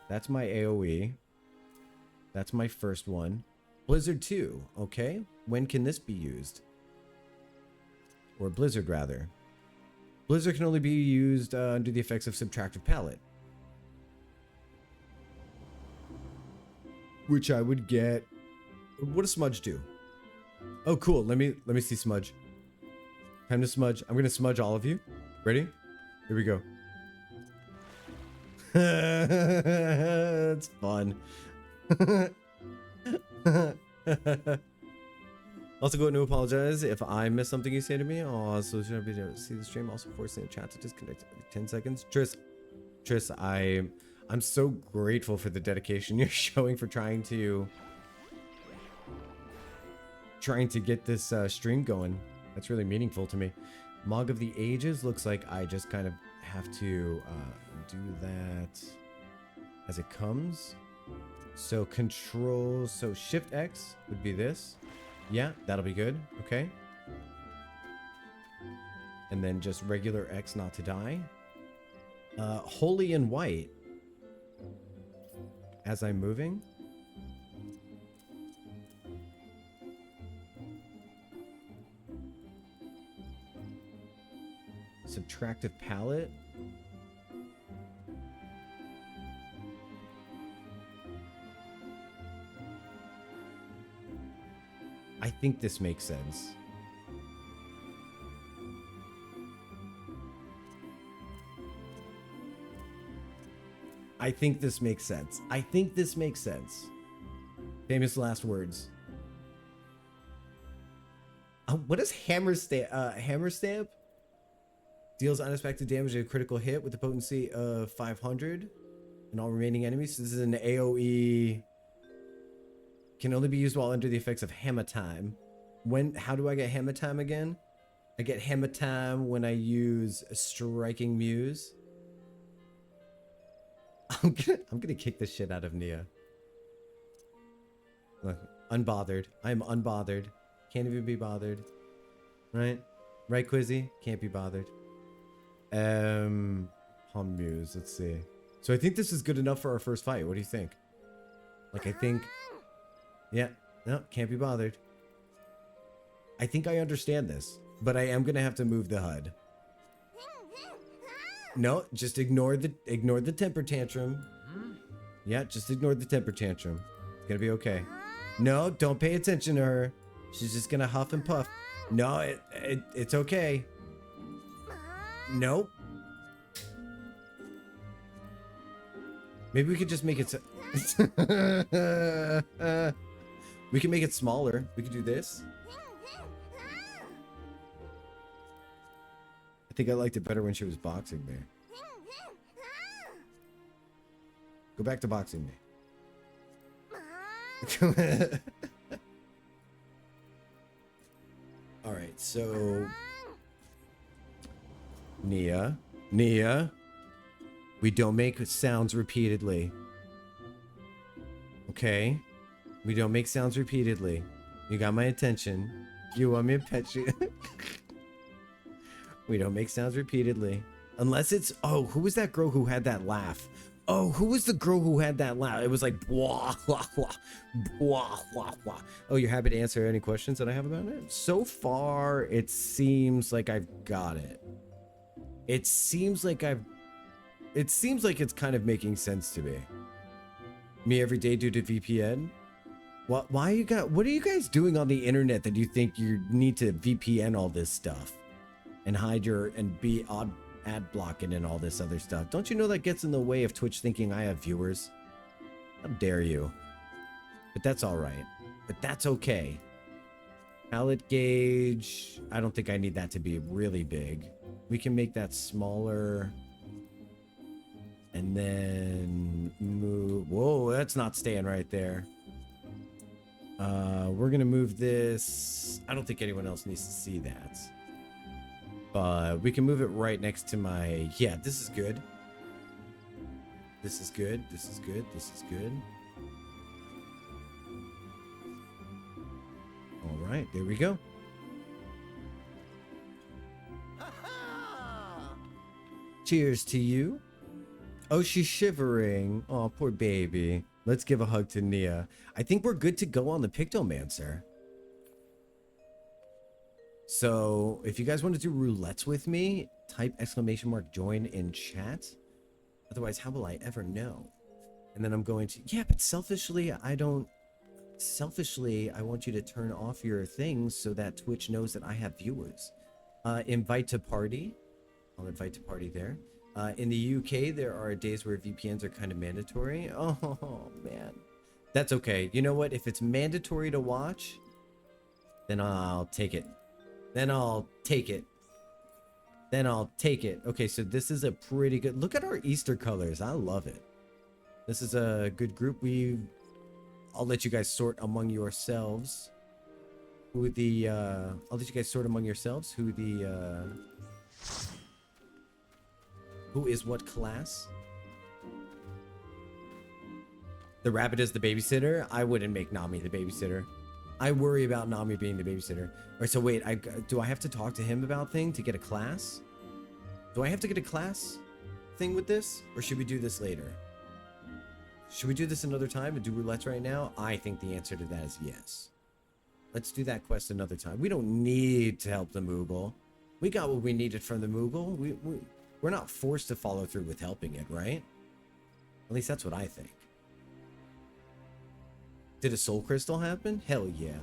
That's my AoE. That's my first one. Blizzard 2, okay. When can this be used? Or Blizzard, rather. Blizzard can only be used under the effects of Subtractive Palette. Which I would get... What does Smudge do? Oh, cool. Let me see Smudge. Time to smudge. I'm gonna smudge all of you. Ready? Here we go. It's fun. Also, going to apologize if I missed something you say to me. Oh, so should I be able to see the stream? Also, forcing the chat to disconnect every 10 seconds. Tris, I'm so grateful for the dedication you're showing for trying to get this stream going. That's really meaningful to me. Mog of the Ages looks like I just kind of have to do that as it comes. So Shift X would be this. Yeah, that'll be good. Okay. And then just regular X not to die. Holy and White. As I'm moving. Subtractive Palette. I think this makes sense. I think this makes sense. I think this makes sense. Famous last words. What is Hammer Stamp? Deals unexpected damage at a critical hit with a potency of 500 and all remaining enemies. This is an AoE. Can only be used while under the effects of Hammer Time. How do I get Hammer Time again? I get Hammer Time when I use Striking Muse. I'm gonna kick the shit out of Nia. Look, unbothered. I'm unbothered. Can't even be bothered. Right? Right, Quizzy? Can't be bothered. Palm Muse. Let's see. So I think this is good enough for our first fight. What do you think? Like, I think... Yeah. No, can't be bothered. I think I understand this, but I am going to have to move the HUD. No, just ignore the temper tantrum. Yeah, just ignore the temper tantrum. It's going to be okay. No, don't pay attention to her. She's just going to huff and puff. No, it's okay. Nope. Maybe we could just make it so we can make it smaller. We could do this. I think I liked it better when she was boxing me. Go back to boxing me. All right, so Nia, we don't make sounds repeatedly. Okay? We don't make sounds repeatedly. You got my attention. You want me to pet you? We don't make sounds repeatedly. Unless it's... Oh, who was that girl who had that laugh? Oh, who was the girl who had that laugh? It was like... Blah, blah, blah, blah, blah, blah. Oh, you're happy to answer any questions that I have about it? So far, it seems like I've got it. It seems like it's kind of making sense to me. Me every day due to VPN? What are you guys doing on the internet that you think you need to VPN all this stuff? And hide and be ad blocking and all this other stuff. Don't you know that gets in the way of Twitch thinking I have viewers? How dare you? But that's all right. But that's okay. Palette gauge. I don't think I need that to be really big. We can make that smaller. And then move. Whoa, that's not staying right there. We're gonna move this. I don't think anyone else needs to see that. But we can move it right next to my... Yeah, this is good. This is good. This is good. This is good. All right, there we go. Cheers to you. Oh, she's shivering. Oh, poor baby. Let's give a hug to Nia. I think we're good to go on the Pictomancer. So, if you guys want to do roulettes with me, type !join in chat. Otherwise, how will I ever know? And then I'm going to... Yeah, but selfishly, I don't... Selfishly, I want you to turn off your things so that Twitch knows that I have viewers. Invite to party. I'll invite to party there. In the UK, there are days where VPNs are kind of mandatory. Oh, man. That's okay. You know what? If it's mandatory to watch, then I'll take it. Then I'll take it. Then I'll take it. Okay, so this is a pretty good... Look at our Easter colors. I love it. This is a good group. I'll let you guys sort among yourselves who the... I'll let you guys sort among yourselves who the... Who is what class? The rabbit is the babysitter? I wouldn't make Nami the babysitter. I worry about Nami being the babysitter. All right, so wait, do I have to talk to him about thing to get a class? Do I have to get a class thing with this? Or should we do this later? Should we do this another time and do roulettes right now? I think the answer to that is yes. Let's do that quest another time. We don't need to help the Moogle. We got what we needed from the Moogle. We're not forced to follow through with helping it, right? At least that's what I think. Did a soul crystal happen? Hell yeah.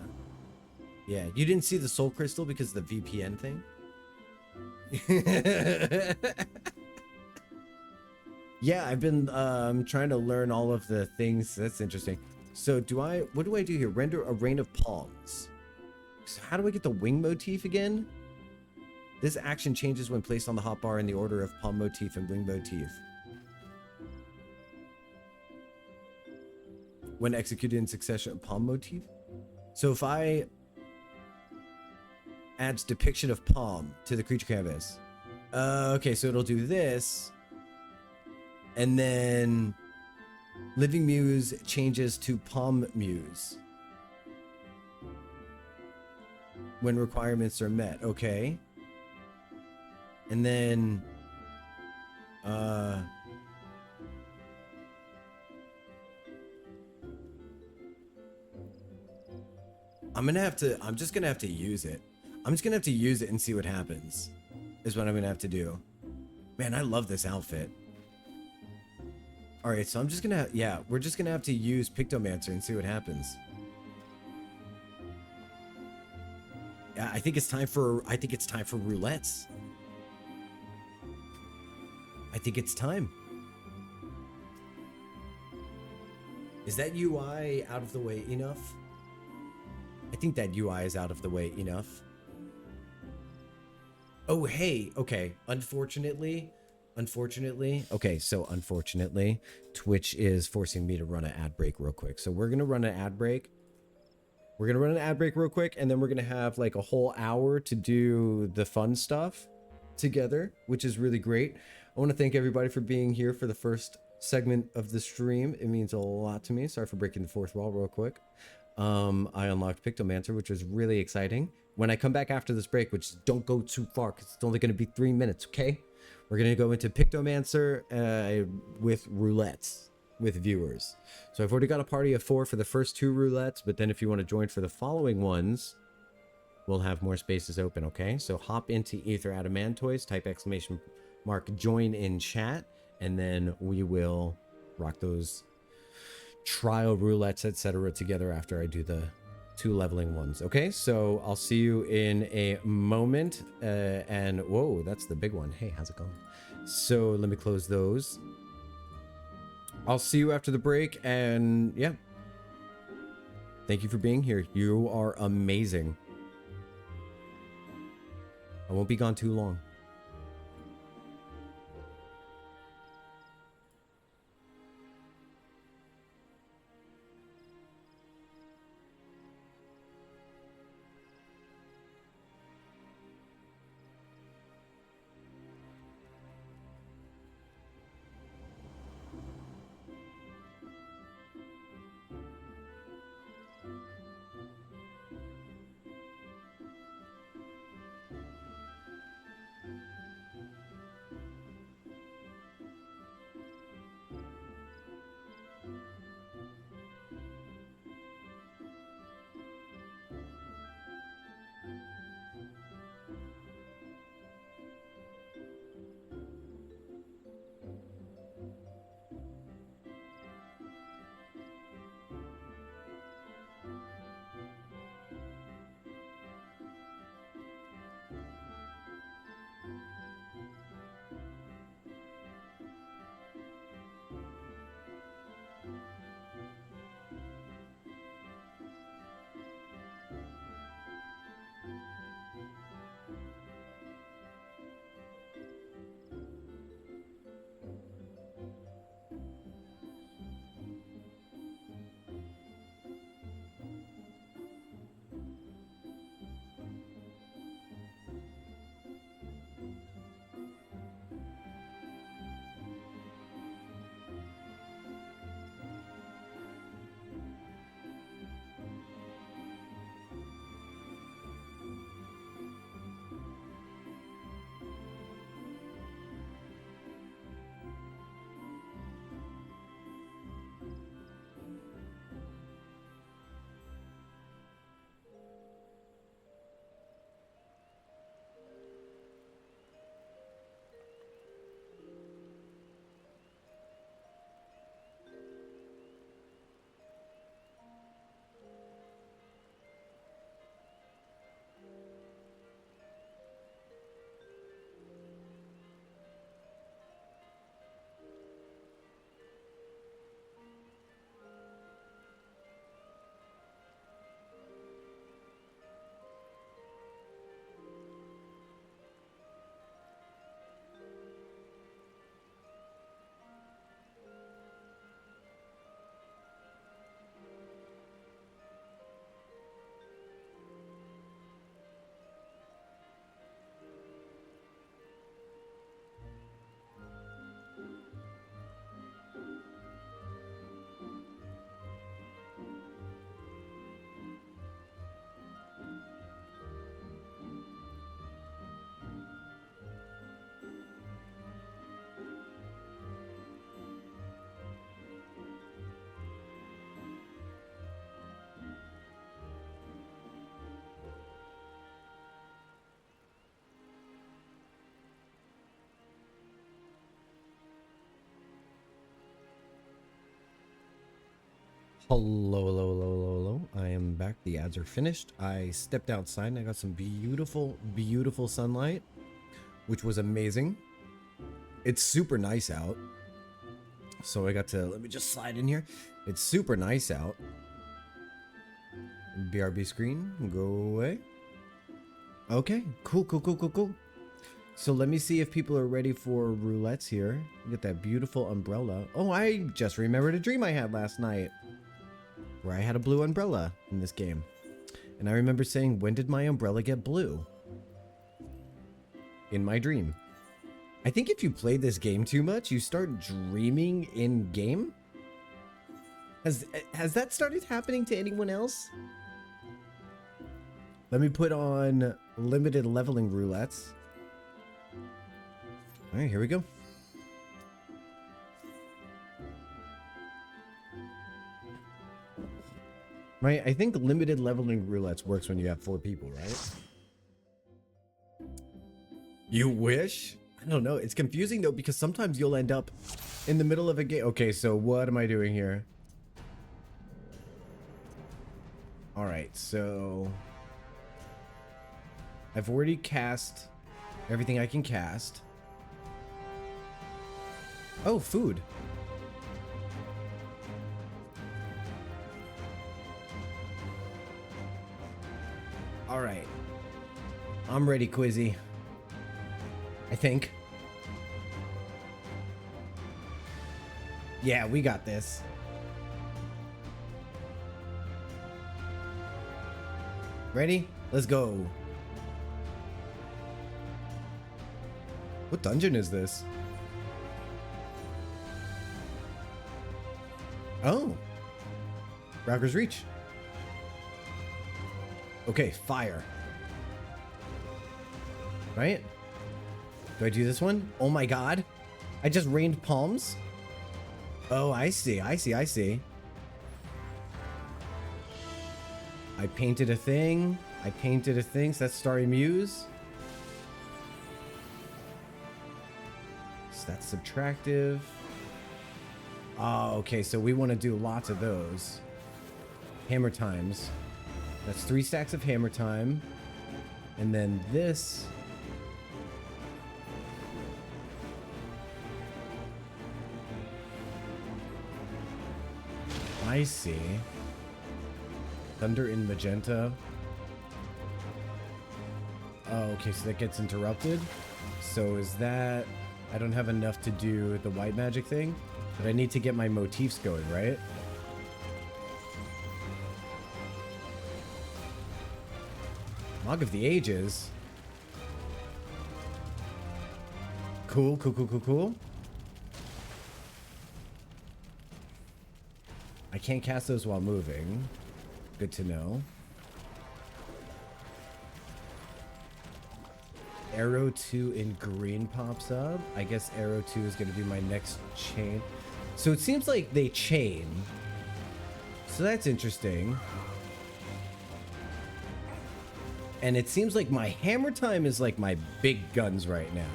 Yeah, you didn't see the soul crystal because of the VPN thing? Yeah, I've been trying to learn all of the things. That's interesting. So what do I do here? Render a rain of palms. So how do I get the wing motif again? This action changes when placed on the hotbar in the order of palm motif and wing motif. When executed in succession, palm motif. So if I adds depiction of palm to the creature canvas. Okay, so it'll do this. And then Living Muse changes to Palm Muse. when requirements are met. Okay. And then I'm just gonna have to use it. I'm just gonna have to use it and see what happens, is what I'm gonna have to do. Man, I love this outfit. All right, so I'm just gonna, yeah, we're just gonna have to use Pictomancer and see what happens. Yeah, I think it's time for roulettes. I think it's time. Is that UI out of the way enough? I think that UI is out of the way enough. Oh, hey, okay. Unfortunately, okay, so unfortunately, Twitch is forcing me to run an ad break real quick. So we're gonna run an ad break. We're gonna run an ad break real quick, and then we're gonna have like a whole hour to do the fun stuff together, which is really great. I want to thank everybody for being here for the first segment of the stream. It means a lot to me. Sorry for breaking the fourth wall real quick. I unlocked Pictomancer, which was really exciting. When I come back after this break, which don't go too far because it's only going to be 3 minutes, okay? We're going to go into Pictomancer with roulettes with viewers. So I've already got a party of 4 for the first 2 roulettes, but then if you want to join for the following ones, we'll have more spaces open, okay? So hop into Ether Adamantoise, type !! join in chat, and then we will rock those trial roulettes, etc. together after I do the 2 leveling ones. Okay, so I'll see you in a moment. And whoa, that's the big one. Hey, how's it going? So let me close those. I'll see you after the break, and yeah, thank you for being here. You are amazing. I won't be gone too long. Hello, hello, hello, hello, hello. I am back. The ads are finished. I stepped outside and I got some beautiful, beautiful sunlight, which was amazing. It's super nice out. So I got to, let me just slide in here. It's super nice out. BRB screen, go away. Okay, cool, cool, cool, cool, cool. So let me see if people are ready for roulettes here. Get that beautiful umbrella. Oh, I just remembered a dream I had last night, where I had a blue umbrella in this game. And I remember saying, when did my umbrella get blue? In my dream. I think if you play this game too much, you start dreaming in game. Has that started happening to anyone else? Let me put on limited leveling roulettes. All right, here we go. Right, I think limited leveling roulettes works when you have 4 people, right? You wish? I don't know. It's confusing though, because sometimes you'll end up in the middle of a game. Okay, so what am I doing here? All right, so I've already cast everything I can cast. Oh, food. All right. I'm ready, Quizzy. I think. Yeah, we got this. Ready? Let's go. What dungeon is this? Oh. Rauger's Reach. Okay, fire. Right? Do I do this one? Oh my god. I just rained palms? Oh, I see, I see, I see. I painted a thing. I painted a thing, so that's Starry Muse. So that's subtractive. Oh, okay, so we want to do lots of those. Hammer times. That's 3 stacks of hammer time. And then this. I see. Thunder in magenta. Oh, okay, so that gets interrupted. So is that... I don't have enough to do the white magic thing, but I need to get my motifs going, right? Log of the Ages. Cool, cool, cool, cool, cool. I can't cast those while moving. Good to know. Arrow 2 in green pops up. I guess Arrow 2 is going to be my next chain. So it seems like they chain. So that's interesting. And it seems like my hammer time is like my big guns right now.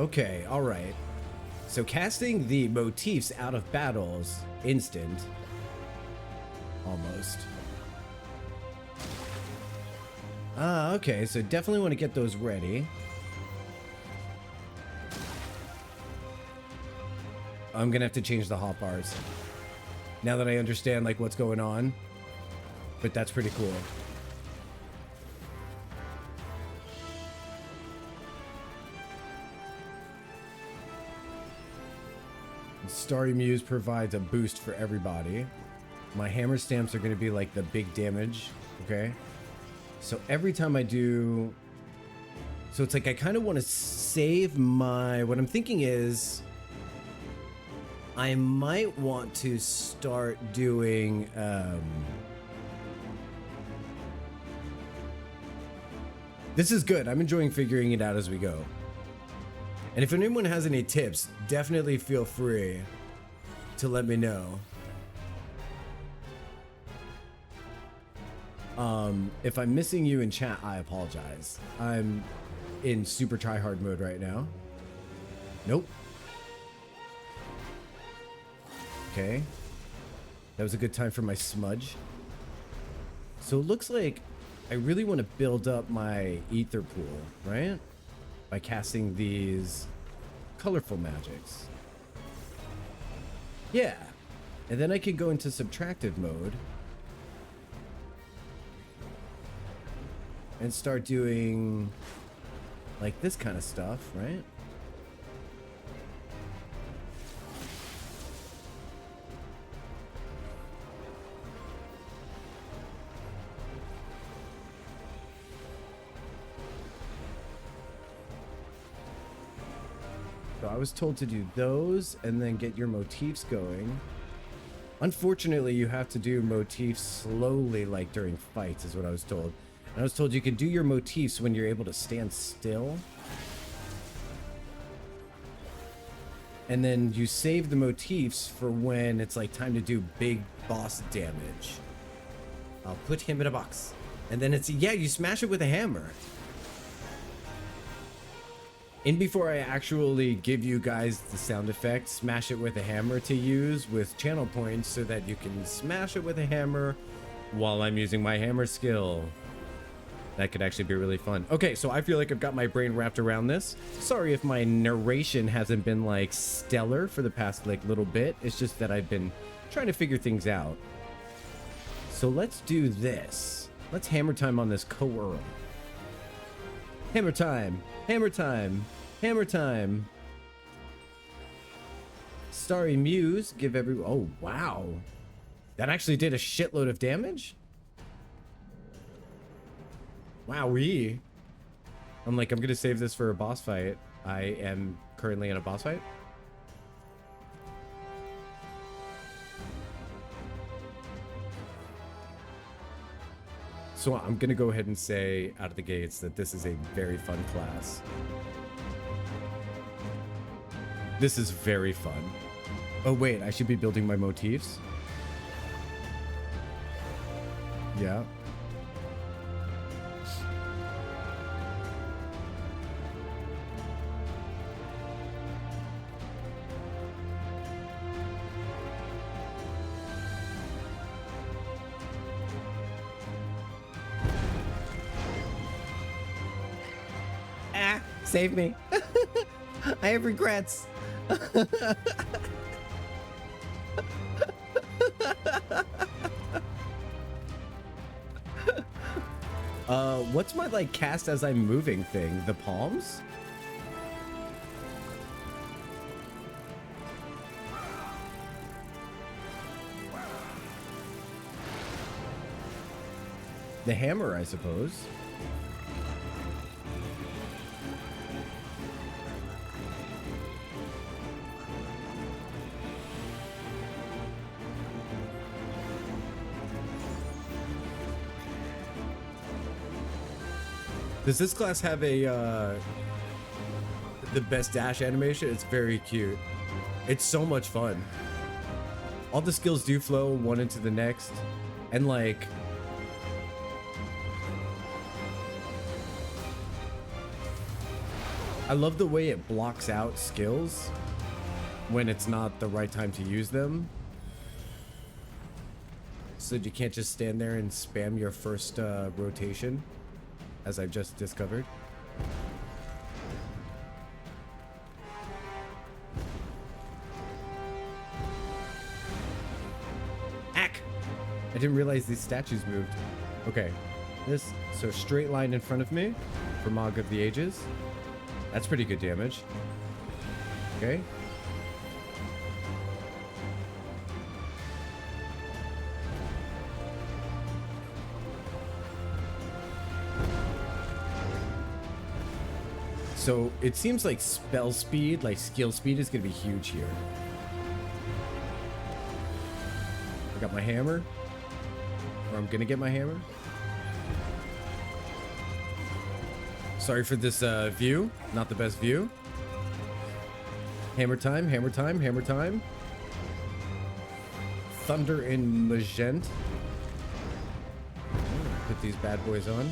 Okay, all right. So casting the motifs out of battles, instant. Almost. Okay, so definitely want to get those ready. I'm gonna have to change the hotbars now that I understand like what's going on, but that's pretty cool. Starry Muse provides a boost for everybody. My hammer stamps are going to be like the big damage. Okay. So every time I do... So it's like I kind of want to save my... What I'm thinking is... I might want to start doing... This is good. I'm enjoying figuring it out as we go. And if anyone has any tips, definitely feel free to let me know. If I'm missing you in chat, I apologize. I'm in super try hard mode right now. Nope. Okay. That was a good time for my smudge. So it looks like I really want to build up my ether pool, right? By casting these colorful magics. Yeah. And then I can go into subtractive mode and start doing like this kind of stuff, right? So I was told to do those and then get your motifs going. Unfortunately, you have to do motifs slowly, like during fights, is what I was told. And I was told you can do your motifs when you're able to stand still. And then you save the motifs for when it's like time to do big boss damage. I'll put him in a box. And then it's, yeah, you smash it with a hammer. And before I actually give you guys the sound effect, smash it with a hammer to use with channel points so that you can smash it with a hammer while I'm using my hammer skill. That could actually be really fun. Okay, so I feel like I've got my brain wrapped around this. Sorry if my narration hasn't been like stellar for the past like little bit. It's just that I've been trying to figure things out. So let's do this. Let's hammer time on this co-earl. Hammer time. Hammer time. Hammer time. Starry Muse. Give every... Oh, wow. That actually did a shitload of damage? Wowee. I'm like, I'm going to save this for a boss fight. I am currently in a boss fight. So I'm going to go ahead and say out of the gates that this is a very fun class. This is very fun. Oh, wait, I should be building my motifs. Yeah. Save me. I have regrets. What's my like cast as I'm moving thing? The palms? The hammer, I suppose. Does this class have a the best dash animation? It's very cute. It's so much fun. All the skills do flow one into the next, and like I love the way it blocks out skills when it's not the right time to use them. So you can't just stand there and spam your first rotation. As I've just discovered. Ack! I didn't realize these statues moved. Okay. This, so straight line in front of me for Mog of the Ages. That's pretty good damage. Okay. So it seems like spell speed, like skill speed, is going to be huge here. I got my hammer. Or I'm going to get my hammer. Sorry for this view. Not the best view. Hammer time, hammer time, hammer time. Thunder in magenta. put these bad boys on.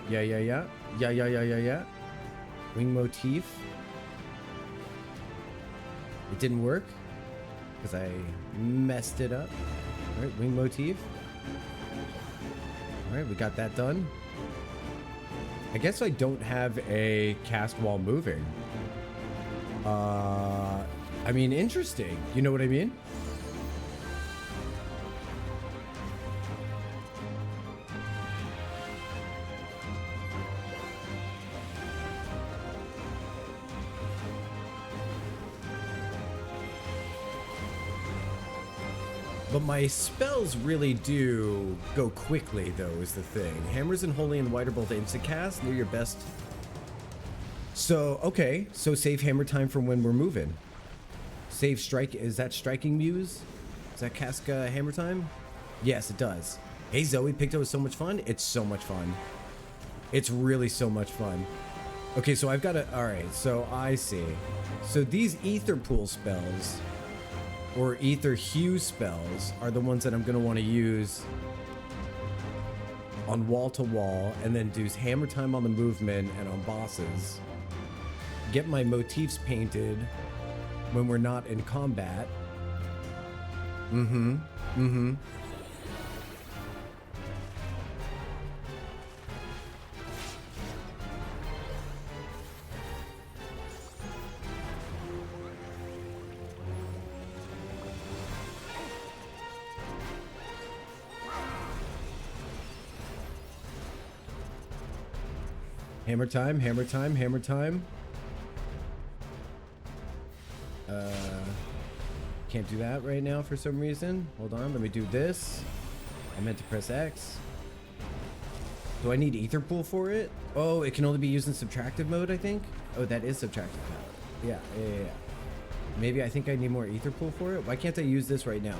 Yeah, yeah, yeah. Yeah, yeah, yeah, yeah, yeah. Wing motif. It didn't work because I messed it up. All right, wing motif. All right, we got that done. I guess I don't have a cast while moving. I mean, interesting. You know what I mean? But my spells really do go quickly, though, is the thing. Hammers and Holy and White are both instant cast. They're your best. So, okay. So save hammer time from when we're moving. Save strike. Is that striking muse? Does that cast hammer time? Yes, it does. Hey, Zoe, Picto is so much fun. It's so much fun. It's really so much fun. Okay, so I've got to... All right, so I see. So these ether pool spells... or ether hue spells are the ones that I'm going to want to use on wall to wall, and then do hammer time on the movement and on bosses. Get my motifs painted when we're not in combat. Hammer time, hammer time, hammer time. Can't do that right now for some reason. Hold on, let me do this. I meant to press X. Do I need ether pool for it? Oh, it can only be used in subtractive mode, I think. Oh, that is subtractive mode. Yeah. Maybe I think I need more ether pool for it. Why can't I use this right now?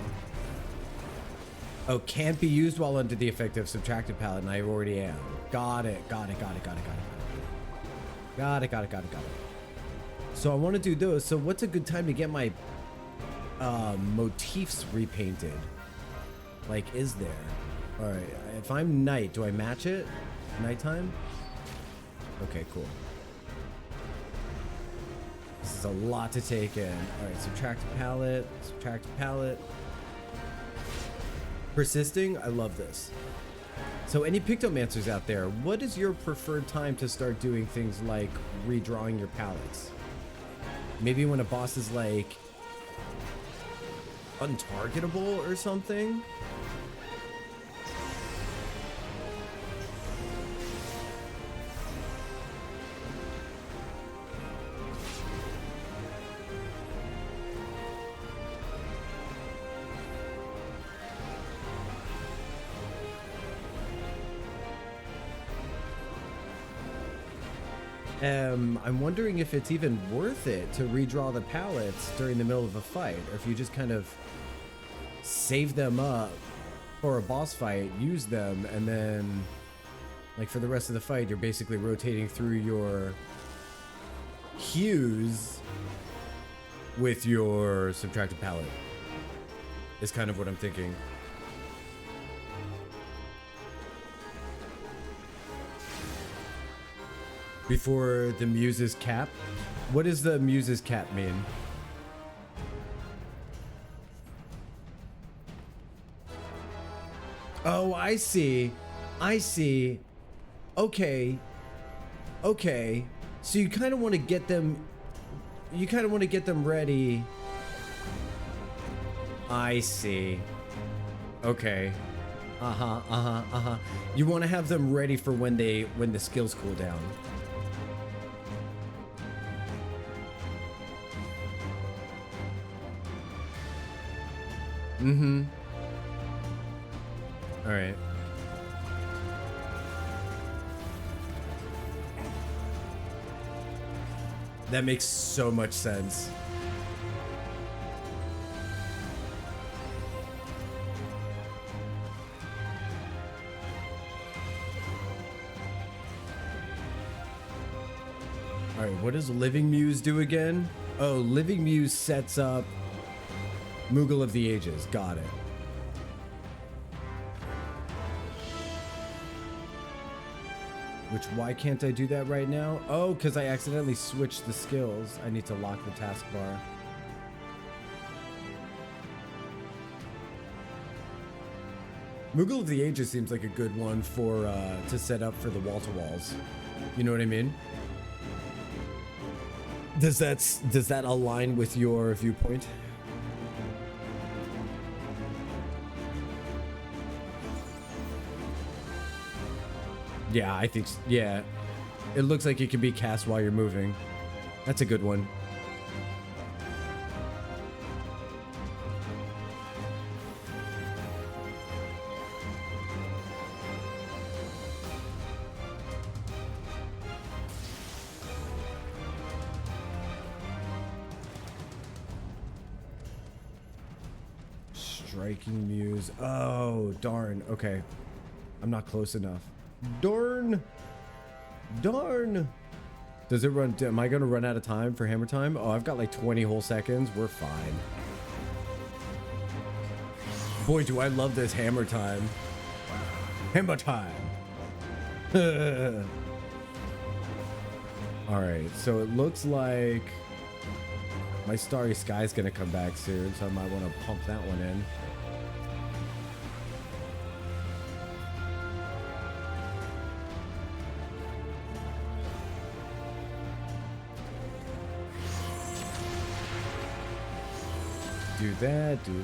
Oh, can't be used while under the effect of subtractive palette, and I already am. Got it. Got it. So I want to do those. So what's a good time to get my motifs repainted? Like, is there? All right. If I'm night, do I match it? Nighttime? Okay, cool. This is a lot to take in. All right, subtractive palette. Persisting. I love this. So any Pictomancers out there, what is your preferred time to start doing things like redrawing your palettes? Maybe when a boss is like untargetable or something? I'm wondering if it's even worth it to redraw the palettes during the middle of a fight, or if you just kind of save them up for a boss fight, use them, and then, like, for the rest of the fight, you're basically rotating through your hues with your subtractive palette. Is kind of what I'm thinking. Before the Muse's cap? What does the Muse's cap mean? Oh, I see. Okay. So you kind of want to get them... ready. I see. Okay. You want to have them ready for when the skills cool down. All right. That makes so much sense. All right, what does Living Muse do again? Oh, Living Muse sets up Moogle of the Ages. Got it. Which, why can't I do that right now? Oh, because I accidentally switched the skills. I need to lock the taskbar. Moogle of the Ages seems like a good one for to set up for the wall-to-walls. You know what I mean? Does that align with your viewpoint? Yeah, I think yeah. It looks like it can be cast while you're moving. That's a good one. Striking Muse. Oh, darn. Okay. I'm not close enough. Darn. Darn. Does it run? Am I going to run out of time for hammer time? Oh, I've got like 20 whole seconds. We're fine. Boy, do I love this hammer time. Hammer time. All right. So it looks like my Starry Sky is going to come back soon. So I might want to pump that one in. Do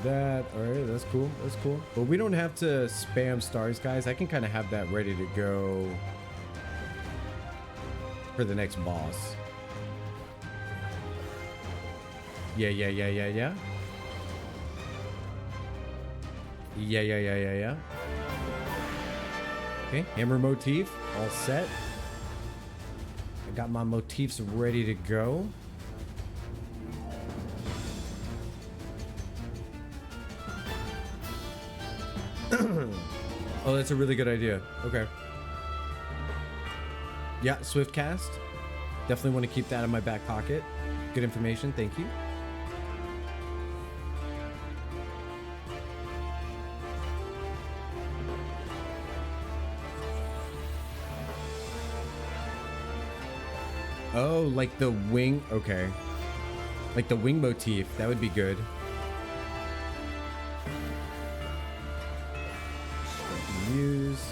that. All right, that's cool. That's cool. But we don't have to spam stars, guys. I can kind of have that ready to go for the next boss. Yeah. Yeah. Okay, hammer motif, all set. I got my motifs ready to go. Oh, that's a really good idea. Okay. Yeah, swift cast. Definitely want to keep that in my back pocket. Good information. Thank you. Oh, like the wing. Okay. Like the wing motif. That would be good. Use.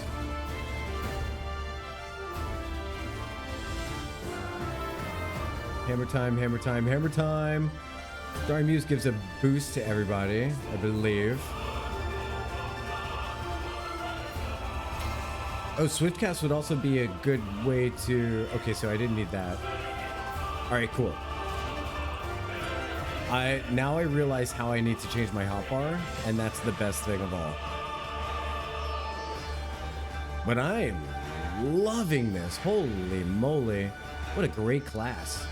Hammer time, hammer time, hammer time. Starry Muse gives a boost to everybody, I believe. Oh, Swiftcast would also be a good way to... Okay, so I didn't need that. All right, cool. Now I realize how I need to change my hotbar, and that's the best thing of all. But I'm loving this. Holy moly. What a great class.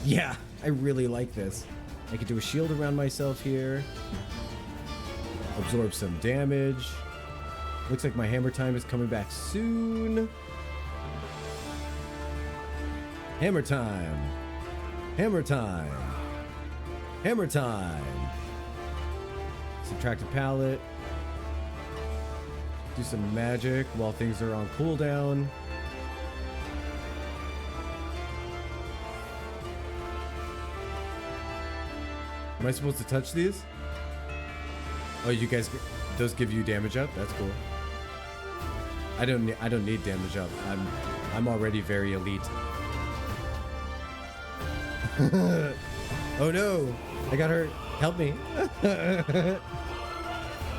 Yeah, I really like this. I could do a shield around myself here. Absorb some damage. Looks like my hammer time is coming back soon. Hammer time. Hammer time. Hammer time. Subtract a pallet. Do some magic while things are on cooldown. Am I supposed to touch these? Oh, you guys, those give you damage up? That's cool. I don't need damage up. I'm already very elite. Oh no, I got hurt. Help me.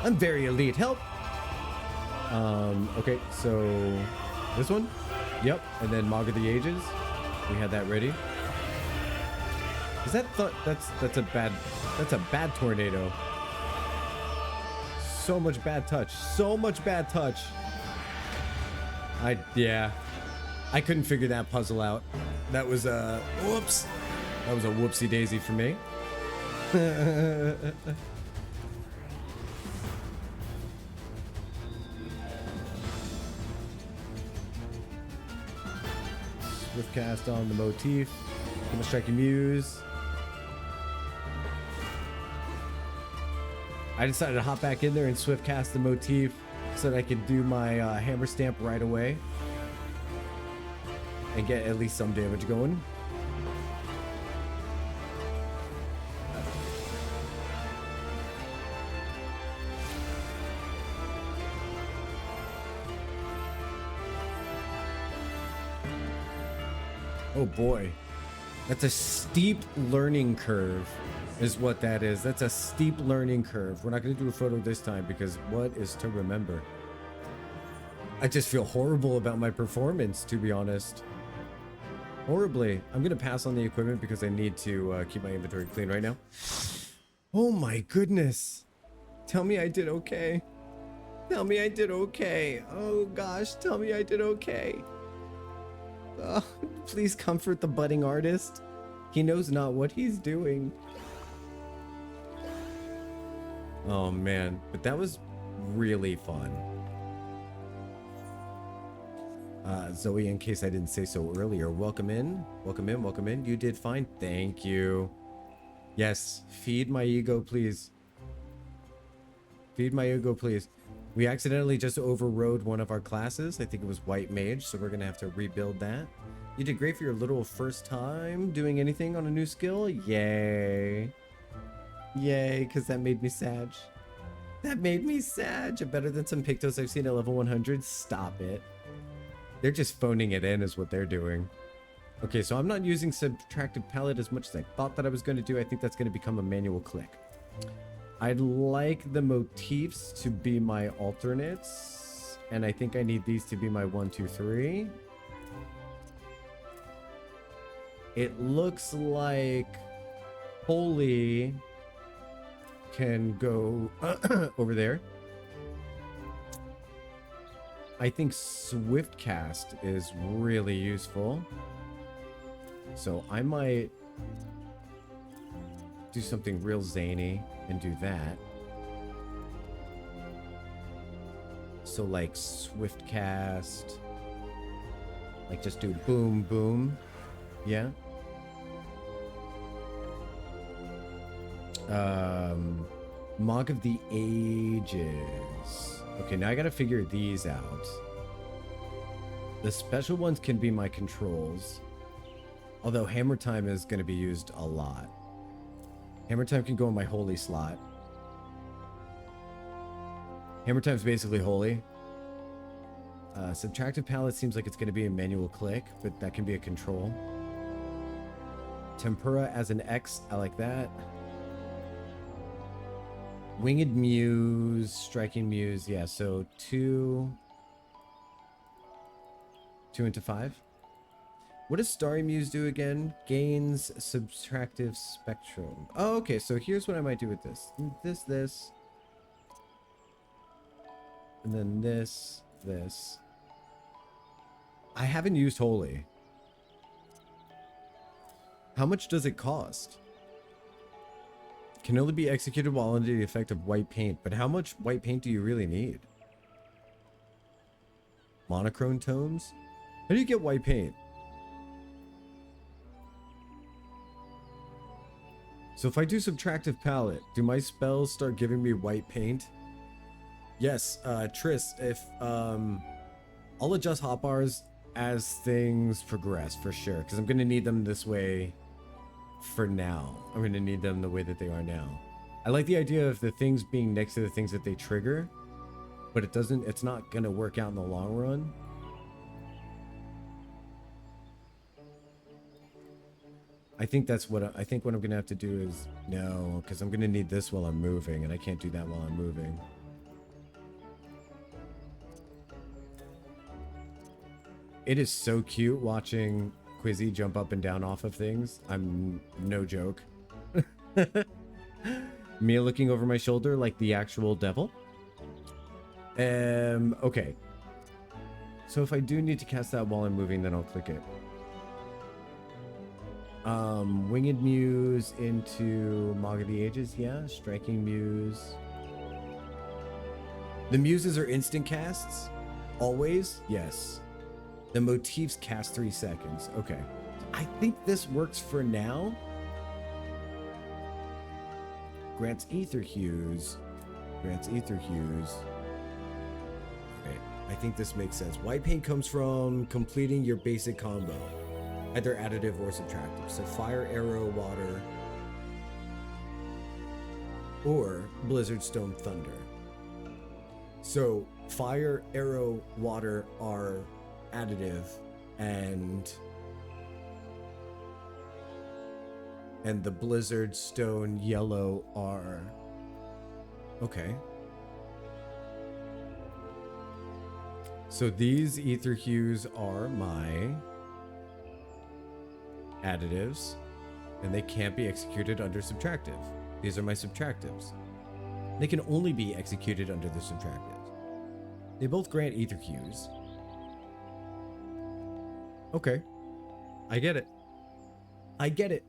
I'm very elite. Help. Okay, so this one? Yep, and then Mog of the Ages. We had that ready. Is that that's a bad tornado. So much bad touch. So much bad touch. Yeah. I couldn't figure that puzzle out. That was a whoops. That was a whoopsie daisy for me. Swift cast on the motif. Gonna striking muse. I decided to hop back in there and swift cast the motif so that I could do my hammer stamp right away and get at least some damage going. Oh boy, that's a steep learning curve is what that is. That's a steep learning curve. We're not going to do a photo this time because what is to remember? I just feel horrible about my performance, to be honest. Horribly. I'm going to pass on the equipment because I need to keep my inventory clean right now. Oh my goodness. Tell me I did okay. Tell me I did okay. Oh gosh, tell me I did okay. Oh, please comfort the budding artist. He knows not what he's doing. Oh man, but that was really fun. Zoe, in case I didn't say so earlier, welcome in. Welcome in, welcome in. You did fine. Thank you. Yes, feed my ego, please. Feed my ego, please. We accidentally just overrode one of our classes. I think it was White Mage, so we're going to have to rebuild that. You did great for your literal first time doing anything on a new skill. Yay. Yay, because that made me sad. That made me sad. Better than some Pictos I've seen at level 100. Stop it. They're just phoning it in is what they're doing. Okay, so I'm not using subtractive palette as much as I thought that I was going to do. I think that's going to become a manual click. I'd like the motifs to be my alternates. And I think I need these to be my 1, 2, 3. It looks like Holy can go over there. I think Swift Cast is really useful. So I might do something real zany and do that. So like Swift Cast. Like just do boom, boom. Yeah. Mog of the Ages. Okay, now I gotta figure these out. The special ones can be my controls. Although Hammer Time is gonna be used a lot. Hammer Time can go in my Holy slot. Hammer Time's basically Holy. Subtractive Palette seems like it's gonna be a manual click, but that can be a control. Tempura as an X, I like that. Winged Muse, Striking Muse, yeah, so 2 into 5. What does Starry Muse do again? Gains subtractive spectrum. Oh, okay, so here's what I might do with this. This. And then this. I haven't used Holy. How much does it cost? Can only be executed while under the effect of white paint, but how much white paint do you really need? Monochrome tones? How do you get white paint? So if I do subtractive palette, do my spells start giving me white paint? Yes, Tris, if I'll adjust hotbars as things progress for sure, because I'm gonna need them this way. For now, I'm going to need them the way that they are now. I like the idea of the things being next to the things that they trigger, but it's not going to work out in the long run. I think what I'm going to have to do is no, because I'm going to need this while I'm moving, and I can't do that while I'm moving. It is so cute watching Quizzy jump up and down off of things. I'm no joke. Mia looking over my shoulder like the actual devil. Okay. So if I do need to cast that while I'm moving, then I'll click it. Winged Muse into Mog of the Ages, yeah. Striking Muse. The Muses are instant casts? Always? Yes. The motifs cast 3 seconds. Okay. I think this works for now. Grants ether hues. Grants ether hues. Okay. I think this makes sense. White paint comes from completing your basic combo. Either additive or subtractive. So fire, arrow, water. Or blizzard, stone, thunder. So fire, arrow, water are additive, and the blizzard, stone, yellow are okay. So these ether hues are my additives, and they can't be executed under subtractive. These are my subtractives. They can only be executed under the subtractives. They both grant ether hues. Okay. I get it. I get it.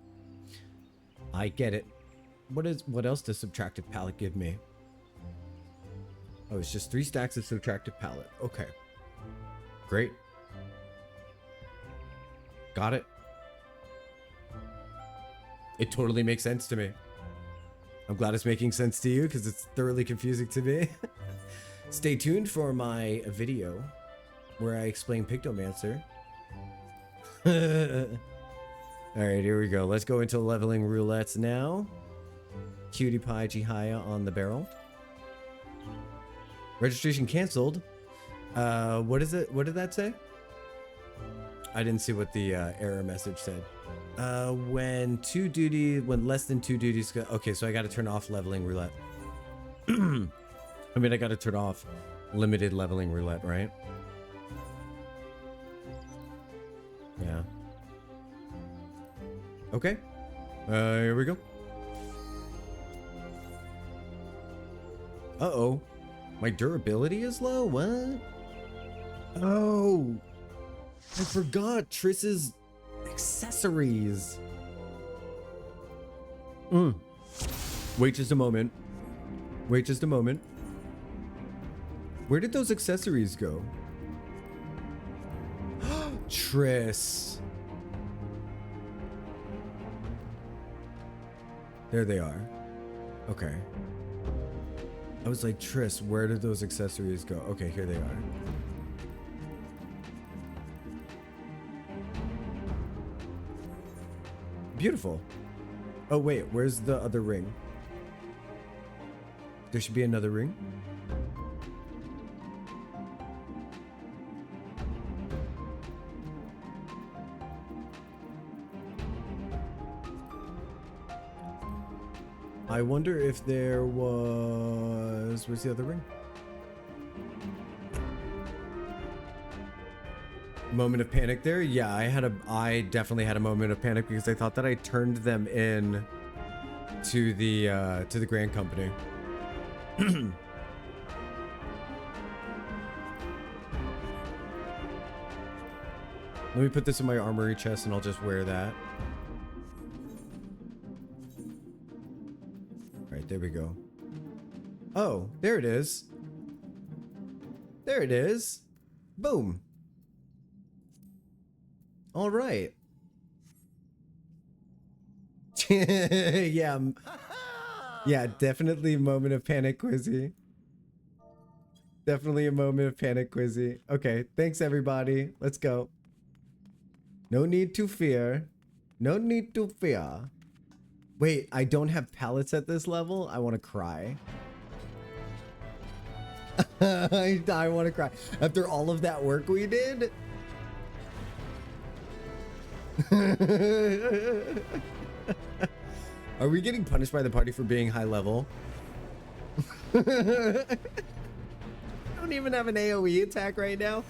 I get it. What else does subtractive palette give me? Oh, it's just 3 stacks of subtractive palette. Okay. Great. Got it. It totally makes sense to me. I'm glad it's making sense to you because it's thoroughly confusing to me. Stay tuned for my video where I explain Pictomancer. Alright, here we go. Let's go into leveling roulettes now. Cutie Pie Jihaya on the barrel. Registration canceled. What is it? What did that say? I didn't see what the error message said. When less than 2 duties go. Okay, so I got to turn off leveling roulette. I mean, I got to turn off limited leveling roulette, right? Yeah. Okay. Here we go. Uh-oh. My durability is low? What? Oh. I forgot Triss's accessories. Wait just a moment. Wait just a moment. Where did those accessories go? Triss. There they are. Okay. I was like, Triss, where did those accessories go? Okay, here they are. Beautiful. Oh, wait, where's the other ring? There should be another ring. I wonder if there was... Where's the other ring? Moment of panic there. Yeah, I definitely had a moment of panic because I thought that I turned them in to the Grand Company. Let me put this in my armory chest and I'll just wear that. Alright, there we go. Oh, there it is. There it is. Boom. All right. Yeah. Yeah, definitely a moment of panic, Quizzy. Definitely a moment of panic, Quizzy. Okay, thanks everybody. Let's go. No need to fear. No need to fear. Wait, I don't have pallets at this level? I want to cry. I want to cry. After all of that work we did? Are we getting punished by the party for being high level? I don't even have an AoE attack right now.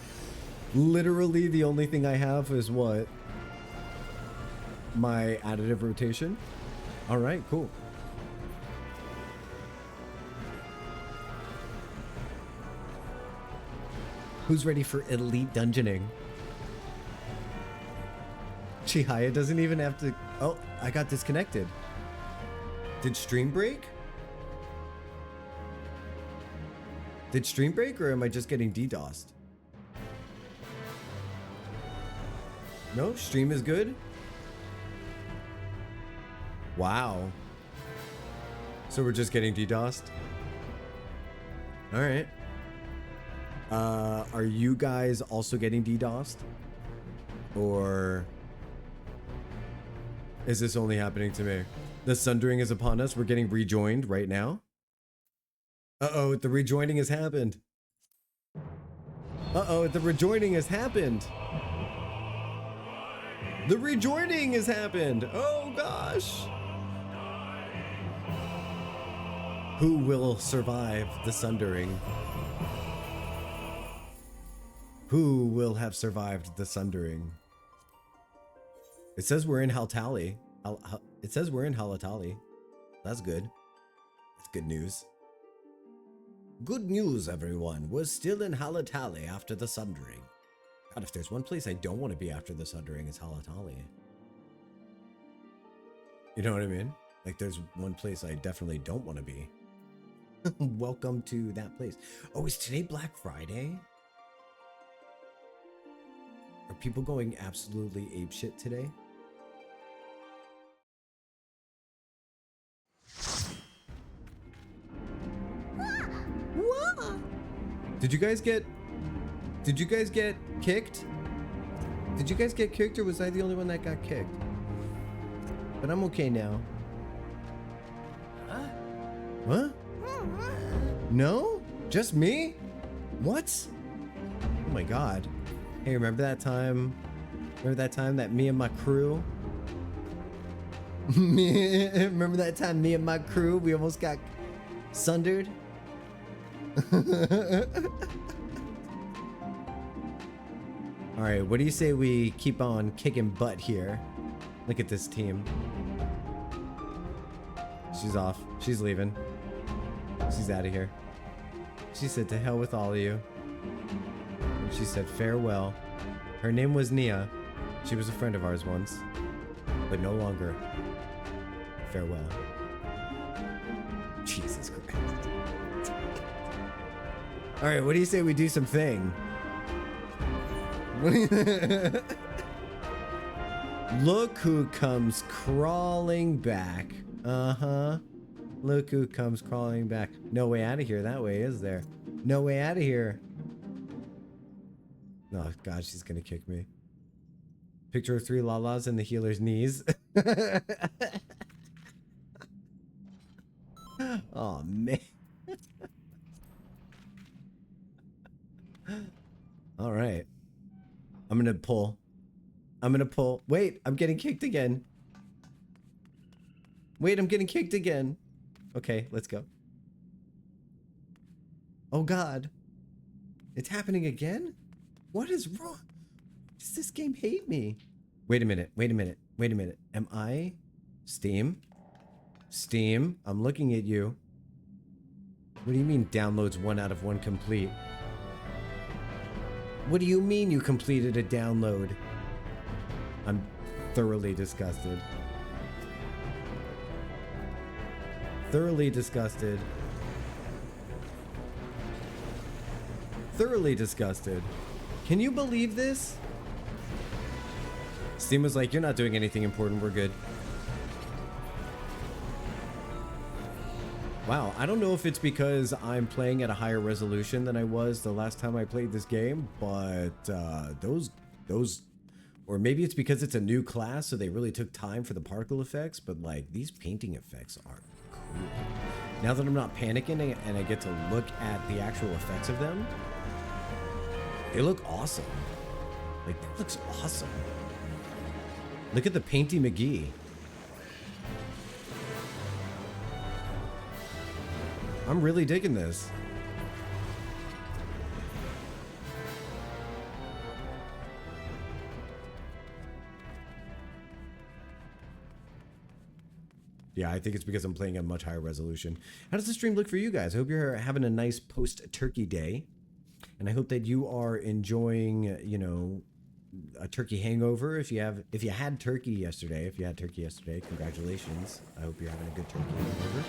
Literally the only thing I have is what? My additive rotation. All right, cool. Who's ready for elite dungeoning? Chihaya doesn't even have to... Oh, I got disconnected. Did stream break? Did stream break or am I just getting DDoSed? No, stream is good. Wow. So we're just getting DDoSed? Alright. Are you guys also getting DDoSed? Or is this only happening to me? The sundering is upon us. We're getting rejoined right now. Uh-oh, the rejoining has happened. Uh-oh, the rejoining has happened. The rejoining has happened. Oh, gosh. Who will survive the sundering? Who will have survived the sundering? It says we're in Haltali. It says we're in Halatali. That's good. That's good news. Good news, everyone. We're still in Halatali after the sundering. God, if there's one place I don't want to be after the sundering, it's Halatali. You know what I mean? Like, there's one place I definitely don't want to be. Welcome to that place. Oh, is today Black Friday? Are people going absolutely apeshit today? Did you guys get kicked? Did you guys get kicked, or was I the only one that got kicked? But I'm okay now. Huh? No? Just me? What? Oh my god. Hey, remember that time? Remember that time that me and my crew? Remember that time me and my crew, we almost got sundered? Alright, what do you say we keep on kicking butt here? Look at this team. She's off. She's leaving. She's out of here. She said to hell with all of you. And she said farewell. Her name was Nia. She was a friend of ours once. But no longer. Farewell. Jesus Christ. Alright, what do you say we do some thing? Look who comes crawling back. Uh-huh. Look who comes crawling back. No way out of here that way, is there? No way out of here. Oh, God, she's gonna kick me. Picture of 3 lalas in the healer's knees. Oh, man. All right. I'm gonna pull. I'm gonna pull. Wait, I'm getting kicked again. Wait, I'm getting kicked again. Okay, let's go. Oh God. It's happening again? What is wrong? Does this game hate me? Wait a minute, wait a minute, wait a minute. Am I? Steam? Steam, I'm looking at you. What do you mean downloads 1 out of 1 complete? What do you mean you completed a download? I'm thoroughly disgusted. Thoroughly disgusted. Thoroughly disgusted. Can you believe this? Steam was like, you're not doing anything important, we're good. Wow, I don't know if it's because I'm playing at a higher resolution than I was the last time I played this game, but those, or maybe it's because it's a new class, so they really took time for the particle effects, but like, these painting effects are cool. Now that I'm not panicking and I get to look at the actual effects of them, they look awesome. Like, that looks awesome. Look at the Painty McGee. I'm really digging this. Yeah, I think it's because I'm playing at a much higher resolution. How does the stream look for you guys? I hope you're having a nice post-turkey day. And I hope that you are enjoying, you know, a turkey hangover. If you had turkey yesterday, congratulations. I hope you're having a good turkey hangover.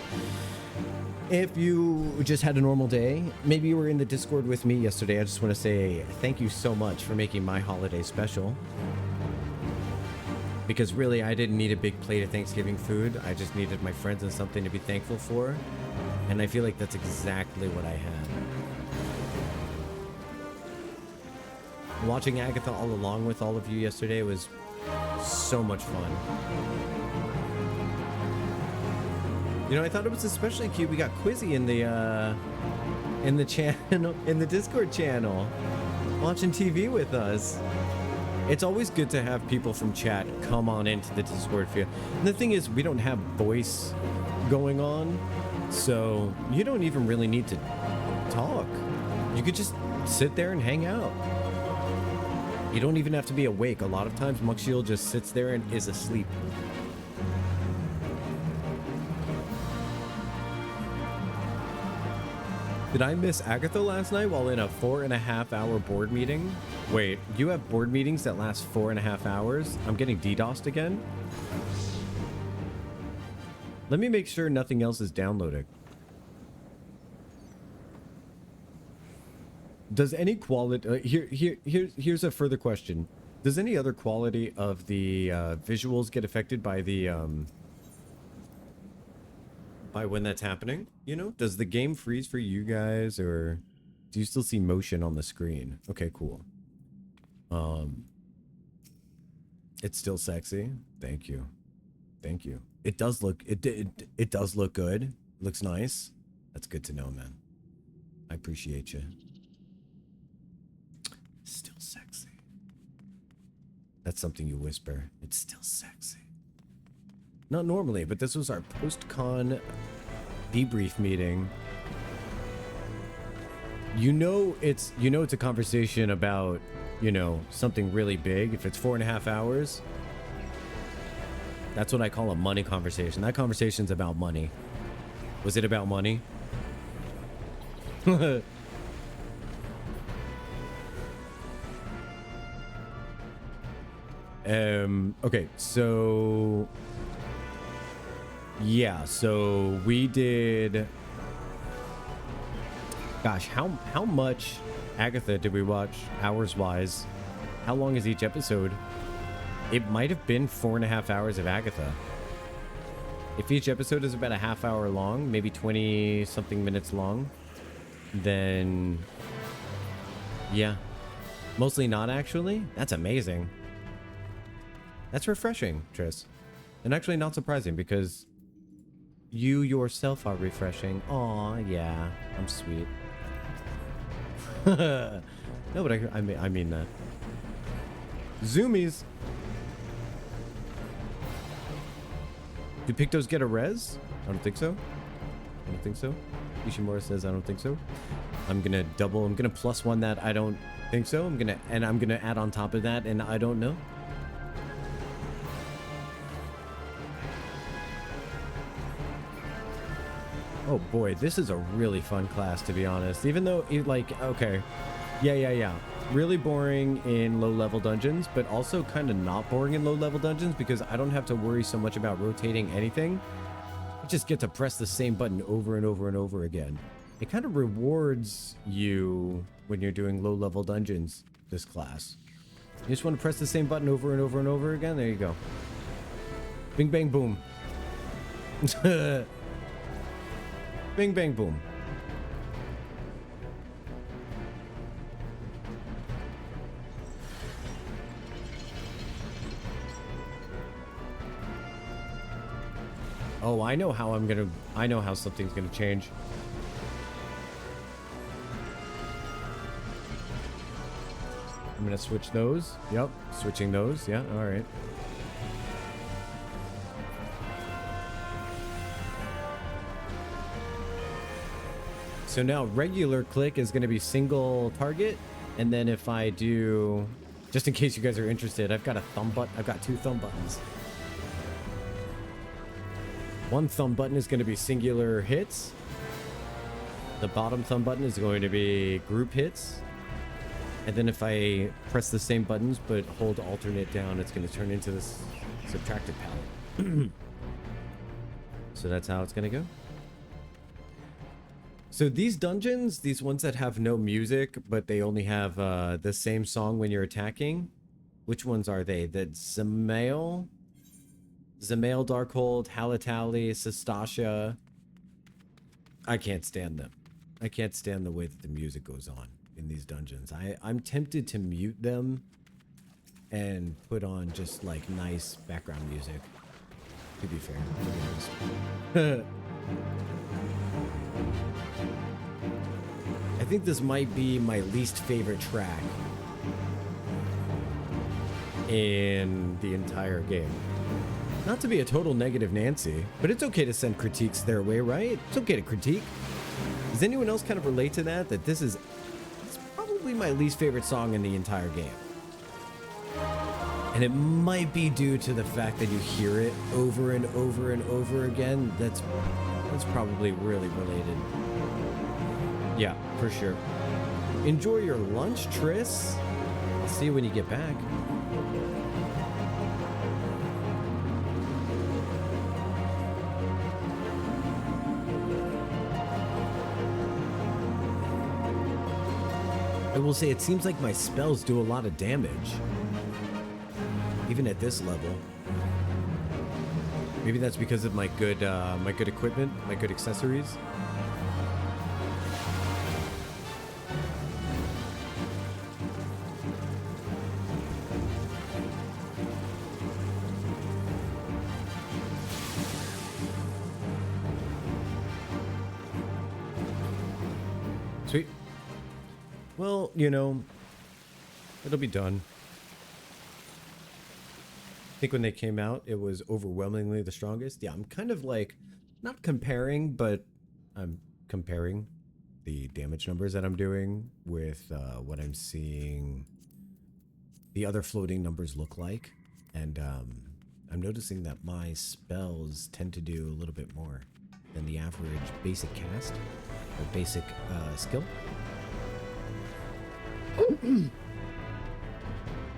If you just had a normal day, maybe you were in the Discord with me yesterday, I just want to say thank you so much for making my holiday special. Because really, I didn't need a big plate of Thanksgiving food. I just needed my friends and something to be thankful for. And I feel like that's exactly what I had. Watching Agatha all along with all of you yesterday was so much fun. You know, I thought it was especially cute. We got Quizzy in the channel, in the Discord channel, watching TV with us. It's always good to have people from chat come on into the Discord field. And the thing is, we don't have voice going on, so you don't even really need to talk. You could just sit there and hang out. You don't even have to be awake. A lot of times, Muckshield just sits there and is asleep. Did I miss Agatha last night while in a 4.5-hour board meeting? Wait, you have board meetings that last 4.5 hours? I'm getting DDoSed again? Let me make sure nothing else is downloading. Does any quality... here's a further question. Does any other quality of the visuals get affected by the... by when that's happening? You know, does the game freeze for you guys, or do you still see motion on the screen? Okay, cool. It's still sexy. Thank you. Thank you. It does look, it does look good. It looks nice. That's good to know, man. I appreciate you. Still sexy. That's something you whisper. It's still sexy. Not normally, but this was our post-con debrief meeting. You know it's a conversation about, you know, something really big. If it's 4.5 hours, that's what I call a money conversation. That conversation's about money. Was it about money? Okay, so yeah, so we did, gosh, how much Agatha did we watch hours wise? How long is each episode? It might have been 4.5 hours of Agatha. If each episode is about a half hour long, maybe 20 something minutes long, then yeah, mostly not actually. That's amazing. That's refreshing, Triss. And actually not surprising because you yourself are refreshing. Aw, yeah, I'm sweet. No, but I mean that. Zoomies. Do Pictos get a res? I don't think so. I don't think so. Ishimura says I don't think so. I'm gonna plus one that I don't think so. I'm gonna add on top of that and I don't know. Oh boy, this is a really fun class, to be honest. Even though, okay. Yeah. Really boring in low-level dungeons, but also kind of not boring in low-level dungeons because I don't have to worry so much about rotating anything. I just get to press the same button over and over and over again. It kind of rewards you when you're doing low-level dungeons, this class. You just want to press the same button over and over and over again. There you go. Bing, bang, boom. Bing, bang, boom. Oh, I know how something's gonna change. I'm gonna switch those. Yep, switching those. Yeah, all right. So now regular click is going to be single target. And then if I do, just in case you guys are interested, I've got a thumb button. I've got 2 thumb buttons. One thumb button is going to be singular hits. The bottom thumb button is going to be group hits. And then if I press the same buttons but hold alternate down, it's going to turn into this subtracted palette. So that's how it's going to go. So these dungeons, these ones that have no music, but they only have the same song when you're attacking, which ones are they? The Zamail Zamail, Darkhold, Halatali, Sestasha. I can't stand them. I can't stand the way that the music goes on in these dungeons. I'm tempted to mute them and put on just like nice background music. To be fair, to be honest. I think this might be my least favorite track in the entire game. Not to be a total negative Nancy, but it's okay to send critiques their way, right? It's okay to critique. Does anyone else kind of relate to that? That this is it's probably my least favorite song in the entire game. And it might be due to the fact that you hear it over and over and over again. That's probably really related. Yeah, for sure. Enjoy your lunch, Triss. I'll see you when you get back. I will say it seems like my spells do a lot of damage. Even at this level. Maybe that's because of my good equipment, my good accessories. Sweet. Well, you know, it'll be done. I think when they came out, it was overwhelmingly the strongest. Yeah, I'm kind of like, not comparing, but I'm comparing the damage numbers that I'm doing with what I'm seeing the other floating numbers look like. And I'm noticing that my spells tend to do a little bit more than the average basic cast or basic skill.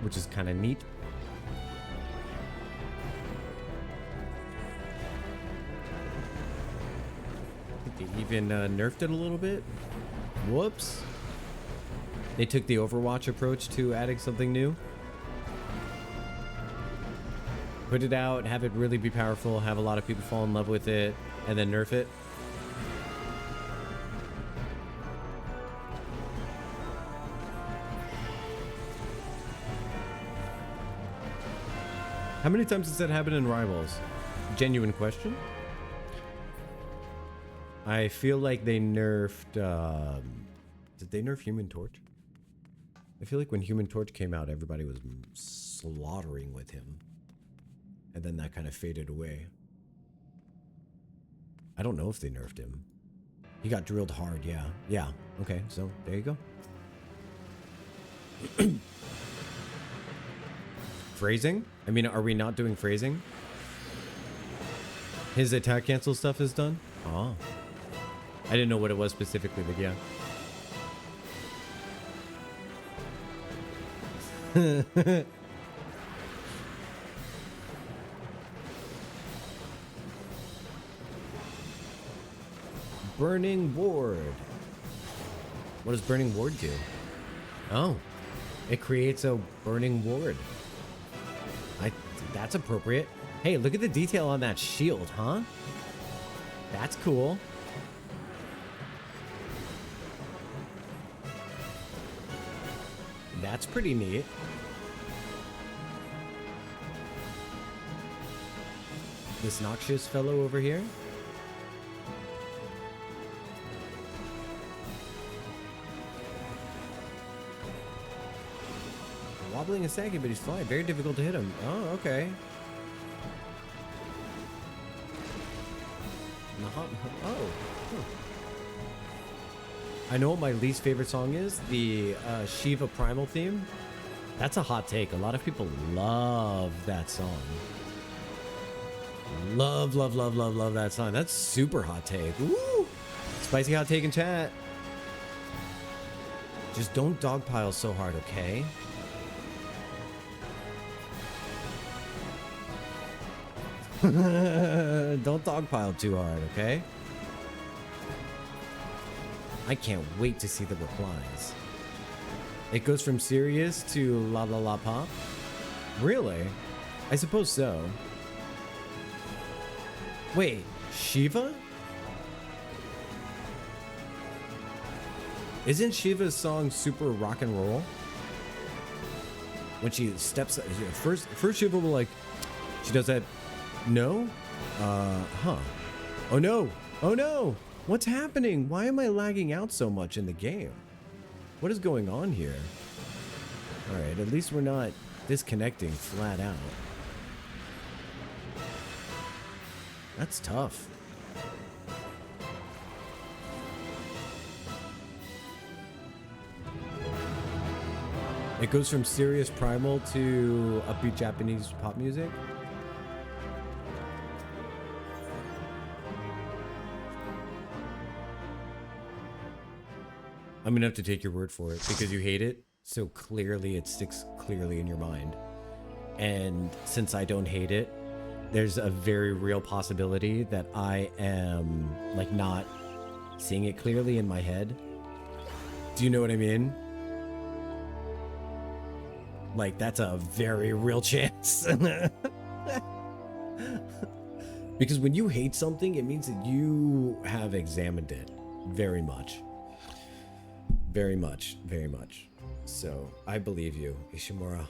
Which is kind of neat. They even nerfed it a little bit. Whoops. They took the Overwatch approach to adding something new. Put it out, have it really be powerful, have a lot of people fall in love with it, and then nerf it. How many times has that happened in Rivals? Genuine question. I feel like they nerfed, did they nerf Human Torch? I feel like when Human Torch came out, everybody was slaughtering with him. And then that kind of faded away. I don't know if they nerfed him. He got drilled hard, yeah. Yeah, okay, so there you go. Phrasing? I mean, are we not doing phrasing? His attack cancel stuff is done? Oh. I didn't know what it was specifically, but yeah. Burning Ward. What does Burning Ward do? Oh. It creates a Burning Ward. That's appropriate. Hey, look at the detail on that shield, huh? That's cool. That's pretty neat. This noxious fellow over here. Wobbling and sagging, but he's flying. Very difficult to hit him. Oh, okay. Oh. I know what my least favorite song is. The Shiva Primal theme. That's a hot take. A lot of people love that song. Love, love, love, love, love that song. That's super hot take. Woo! Spicy hot take in chat. Just don't dogpile so hard, okay? Don't dogpile too hard, okay? I can't wait to see the replies. It goes from serious to la la la pop? Really? I suppose so. Wait, Shiva? Isn't Shiva's song super rock and roll? When she steps, first Shiva will like, she does that. No? Huh. Oh no. Oh no. What's happening? Why am I lagging out so much in the game? What is going on here? All right, at least we're not disconnecting flat out. That's tough. It goes from serious primal to upbeat Japanese pop music. I'm gonna have to take your word for it because you hate it so clearly. It sticks clearly in your mind, and since I don't hate it, there's a very real possibility that I am like not seeing it clearly in my head. Do you know what I mean? Like, that's a very real chance. Because when you hate something, it means that you have examined it very much. Very much, very much. So, I believe you, Ishimura.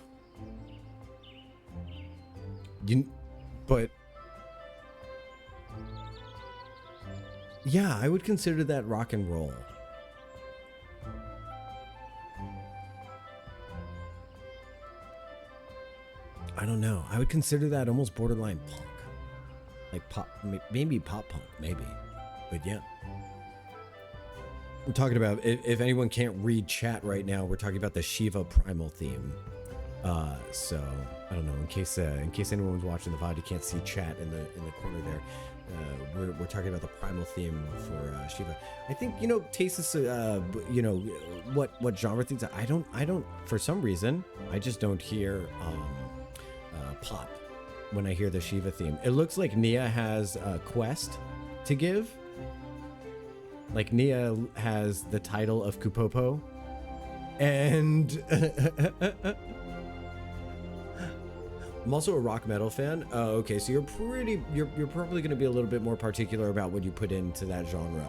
But yeah, I would consider that rock and roll. I don't know. I would consider that almost borderline punk. Like pop, maybe pop punk, maybe. But yeah. We're talking about, if anyone can't read chat right now, we're talking about the Shiva Primal theme. So I don't know, in case anyone's watching the VOD, you can't see chat in the corner there. We're talking about the primal theme for Shiva. I think, you know, tastes, you know, what genre things. I don't, for some reason, I just don't hear pop when I hear the Shiva theme. It looks like Nia has a quest to give. Like Nia has the title of Kupopo, and I'm also a rock metal fan. Oh, okay, so you're probably going to be a little bit more particular about what you put into that genre.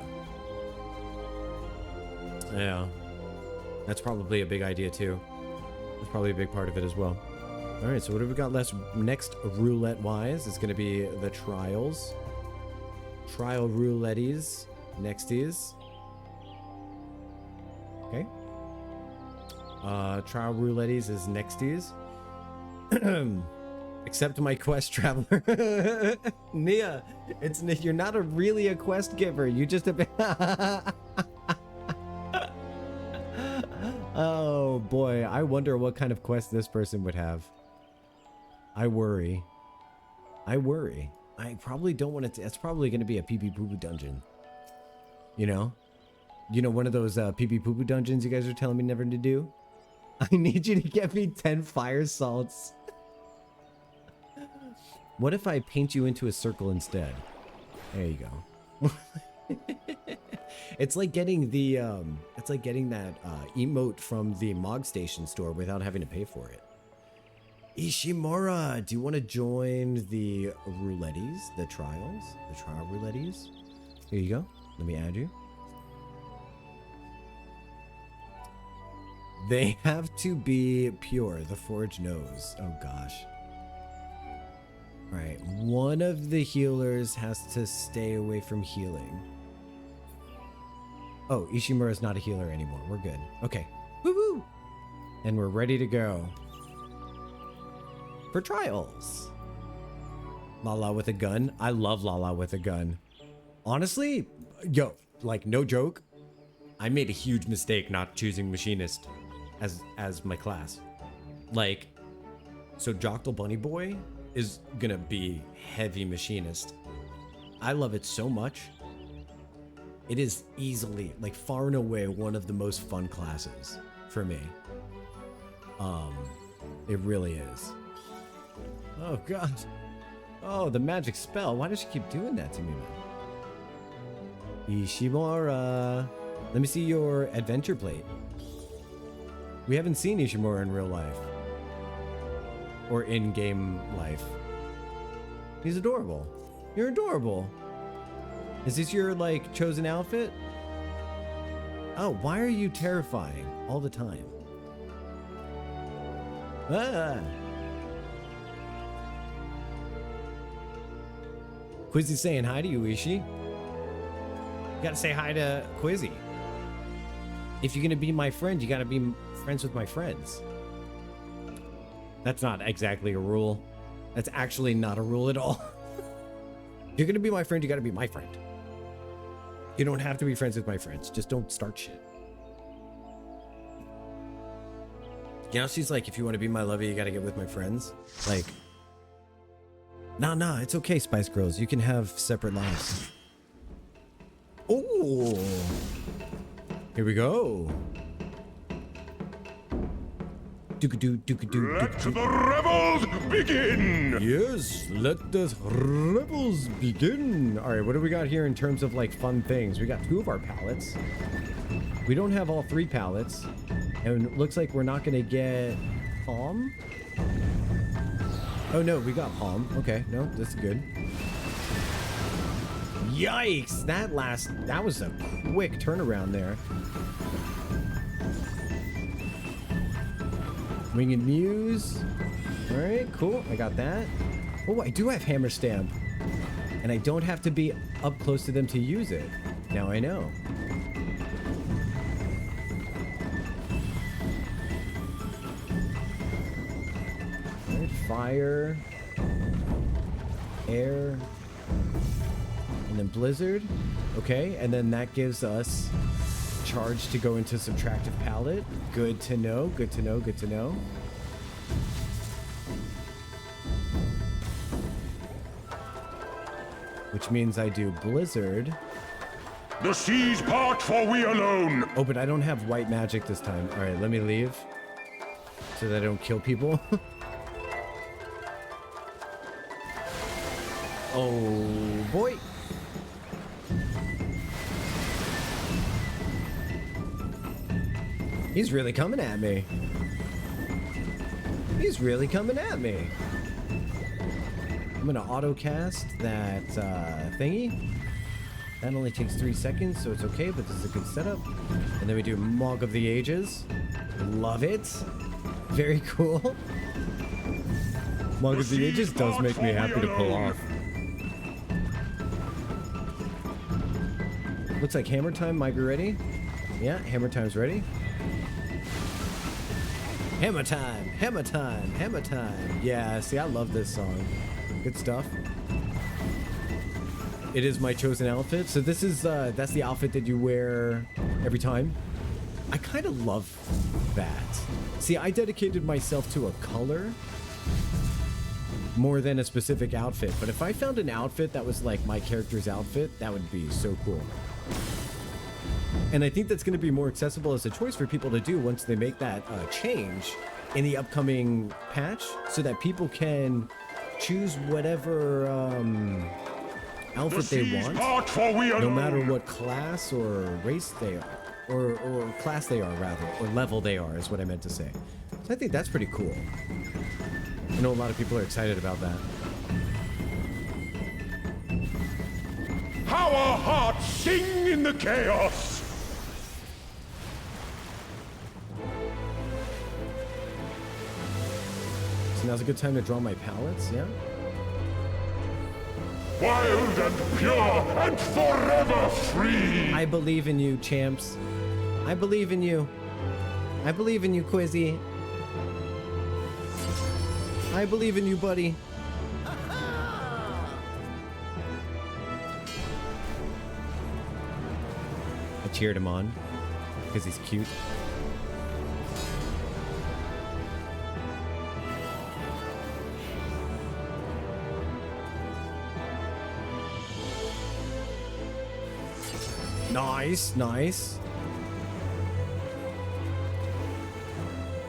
Yeah, that's probably a big idea too. That's probably a big part of it as well. All right, so what have we got next roulette-wise? It's going to be the trials. Trial rouletties. Nexties. Okay. Trial rouletties is nexties. Except my quest traveler. Nia, you're not really a quest giver. You just Oh boy, I wonder what kind of quest this person would have. I worry. I probably don't want to. It's probably going to be a pee-pee poo-poo dungeon. You know, one of those pee-pee poo-poo dungeons you guys are telling me never to do. I need you to get me 10 fire salts. What if I paint you into a circle instead? There you go. It's like getting the that emote from the Mog Station store without having to pay for it. Ishimura, do you want to join the rouletties, the trial rouletties? Here you go. Let me add you. They have to be pure. The Forge knows. Oh gosh. All right, one of the healers has to stay away from healing. Oh, Ishimura's not a healer anymore. We're good. Okay. Woo-hoo! And we're ready to go. For trials. Lala with a gun. I love Lala with a gun. Honestly, yo, like no joke, I made a huge mistake not choosing Machinist as my class. Like, so Joctal Bunny Boy is gonna be heavy Machinist. I love it so much. It is easily, like far and away, one of the most fun classes for me. It really is. Oh god. Oh, the magic spell. Why does she keep doing that to me, man? Ishimura. Let me see your adventure plate. We haven't seen Ishimura in real life. Or in-game life. He's adorable. You're adorable. Is this your, like, chosen outfit? Oh, why are you terrifying all the time? Ah. Quizzy's saying hi to you, Ishi. You gotta say hi to Quizzy. If you're gonna be my friend, you gotta be friends with my friends. That's not exactly a rule. That's actually not a rule at all. If you're gonna be my friend, you gotta be my friend. You don't have to be friends with my friends. Just don't start shit. You know, she's like, if you want to be my lover, you gotta get with my friends. Like, nah, it's okay, Spice Girls. You can have separate lives. Oh, here we go. Let the rebels begin! Yes, let the rebels begin. All right, what do we got here in terms of like fun things? We got 2 of our palettes. We don't have all 3 palettes. And it looks like we're not going to get palm. Oh, no, we got palm. Okay, no, that's good. Yikes, that was a quick turnaround there. Winged Muse. All right, cool. I got that. Oh, I do have Hammer Stamp. And I don't have to be up close to them to use it. Now I know. All right, fire. Air. And then Blizzard. Okay, and then that gives us charge to go into subtractive palette. Good to know, good to know, good to know. Which means I do Blizzard. The seas part for we alone! Oh, but I don't have white magic this time. All right, let me leave so that I don't kill people. Oh, boy. He's really coming at me. He's really coming at me. I'm gonna auto cast that thingy. That only takes 3 seconds, so it's okay, but this is a good setup. And then we do Mog of the Ages. Love it. Very cool. Mog of the Ages does make me happy to pull off. Looks like Hammer Time might be ready. Yeah, Hammer Time's ready. Hammer time, hammer time, hammer time. Yeah, see, I love this song. Good stuff. It is my chosen outfit. So this is, that's the outfit that you wear every time. I kind of love that. See, I dedicated myself to a color more than a specific outfit. But if I found an outfit that was like my character's outfit, that would be so cool. And I think that's going to be more accessible as a choice for people to do once they make that change in the upcoming patch, so that people can choose whatever outfit they want, no matter what class or race they are, or class they are rather, or level they are, is what I meant to say. So I think that's pretty cool. I know a lot of people are excited about that. How our hearts sing in the chaos! So now's a good time to draw my palettes, yeah? Wild and pure and forever free! I believe in you, champs. I believe in you. I believe in you, Quizzy. I believe in you, buddy. I cheered him on because he's cute. Nice, nice.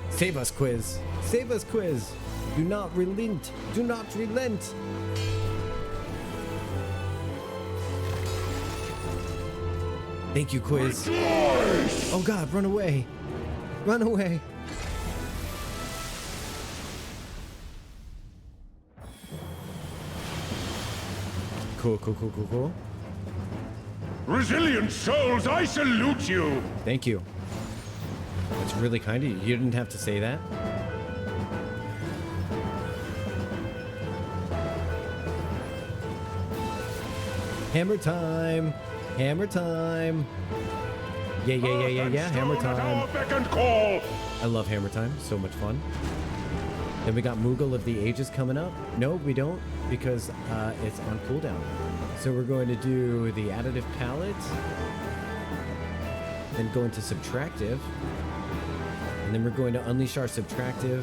Save us, Quiz. Save us, Quiz. Do not relent. Do not relent. Thank you, Quiz. Oh God, run away. Run away. Cool, cool, cool, cool, cool. Resilient souls, I salute you! Thank you. That's really kind of you. You didn't have to say that. Hammer time! Hammer time! Yeah, yeah, yeah, yeah, yeah. Hammer time. Beck and call. I love hammer time. So much fun. Then we got Moogle of the Ages coming up. No, we don't, because it's on cooldown. So we're going to do the additive palette, then go into subtractive, and then we're going to unleash our subtractive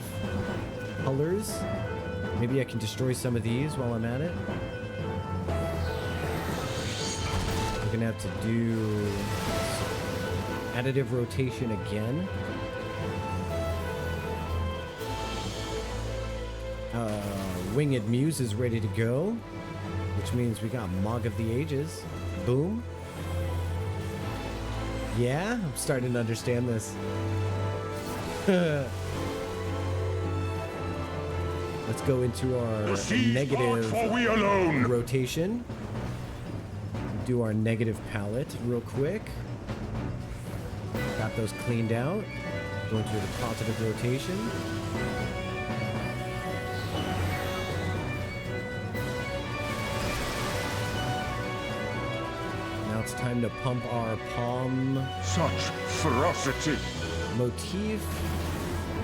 colors. Maybe I can destroy some of these while I'm at it. We're gonna have to do additive rotation again. Winged Muse is ready to go, which means we got Mog of the Ages. Boom. Yeah, I'm starting to understand this. Let's go into our negative rotation. Do our negative palette real quick. Got those cleaned out. Go into the positive rotation. Now it's time to pump our palm. Such ferocity. Motif.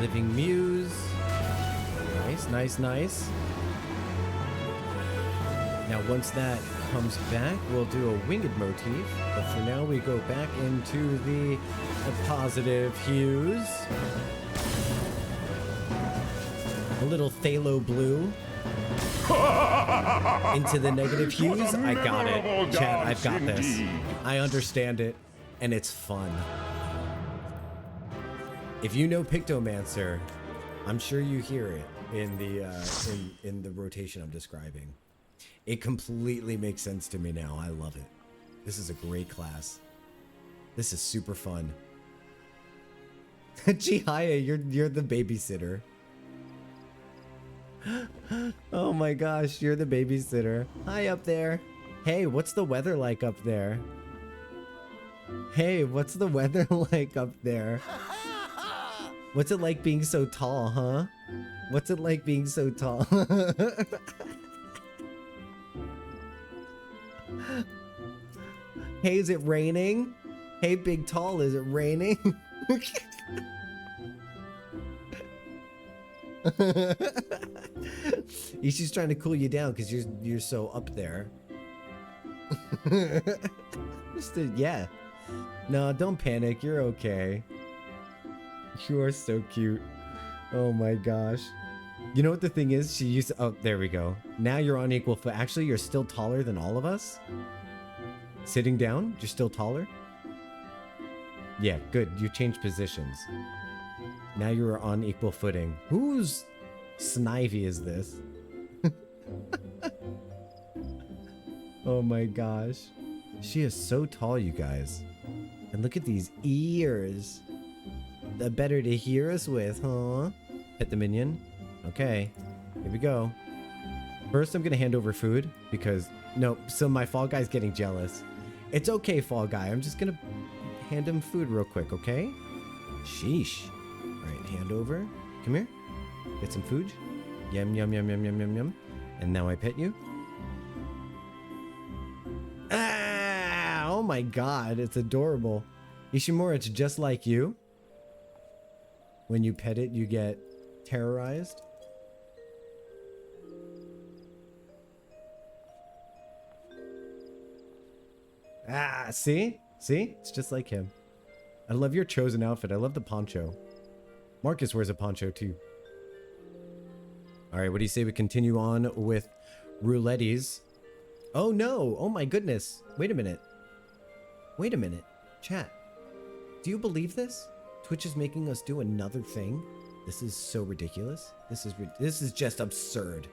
Living Muse. Nice, nice, nice. Now once that comes back, we'll do a winged motif. But for now, we go back into the positive hues. A little phthalo blue. Into the negative hues. I got it. Chat, I've got this. I understand it, and it's fun. If you know Pictomancer, I'm sure you hear it in the rotation I'm describing. It completely makes sense to me now. I love it. This is a great class. This is super fun. Chihaya, you're the babysitter. Oh my gosh, you're the babysitter. Hi up there. Hey, what's the weather like up there? Hey, what's the weather like up there? What's it like being so tall, huh? What's it like being so tall? Hey, is it raining? Hey, Big Tall, is it raining? Ishi's trying to cool you down because you're so up there. Yeah. No, don't panic. You're okay. You are so cute. Oh my gosh. You know what the thing is? She used to, oh, there we go. Now you're on equal foot. Actually, you're still taller than all of us. Sitting down, you're still taller. Yeah, good. You changed positions. Now you are on equal footing. Whose Snivy is this? Oh my gosh. She is so tall, you guys. And look at these ears. The better to hear us with, huh? Hit the minion. Okay, here we go. First, I'm gonna hand over food because no, so my Fall Guy's getting jealous. It's okay, Fall Guy. I'm just gonna hand him food real quick, okay? Sheesh. All right, hand over. Come here. Get some food. Yum, yum, yum, yum, yum, yum, yum. And now I pet you. Ah! Oh my god, it's adorable. Ishimura, it's just like you. When you pet it, you get terrorized. Ah, see? See? It's just like him. I love your chosen outfit. I love the poncho. Marcus wears a poncho too. All right, what do you say we continue on with Roulettes? Oh no! Oh my goodness! Wait a minute. Wait a minute. Chat. Do you believe this? Twitch is making us do another thing? This is so ridiculous. This is just absurd.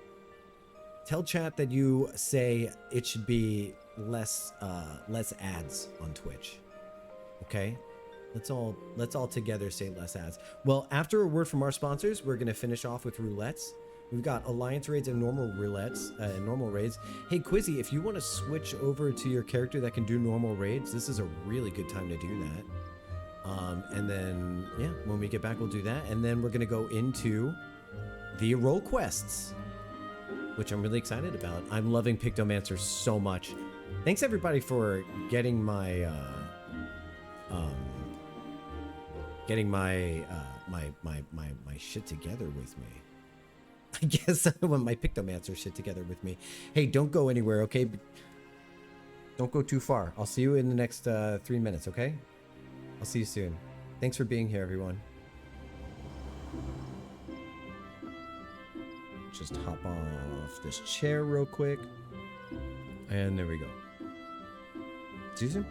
Tell chat that you say it should be less ads on Twitch. Okay? Let's all together say less ads. Well, after a word from our sponsors, we're gonna finish off with Roulettes. We've got alliance raids and normal roulettes, normal raids. Hey, Quizzy, if you want to switch over to your character that can do normal raids, this is a really good time to do that. And then, yeah, when we get back, we'll do that. And then we're going to go into the role quests, which I'm really excited about. I'm loving Pictomancer so much. Thanks, everybody, for getting my, my shit together with me. I guess I want my Pictomancer shit together with me. Hey, don't go anywhere, okay? Don't go too far. I'll see you in the next 3 minutes, okay? I'll see you soon. Thanks for being here, everyone. Just hop off this chair real quick. And there we go. See you soon.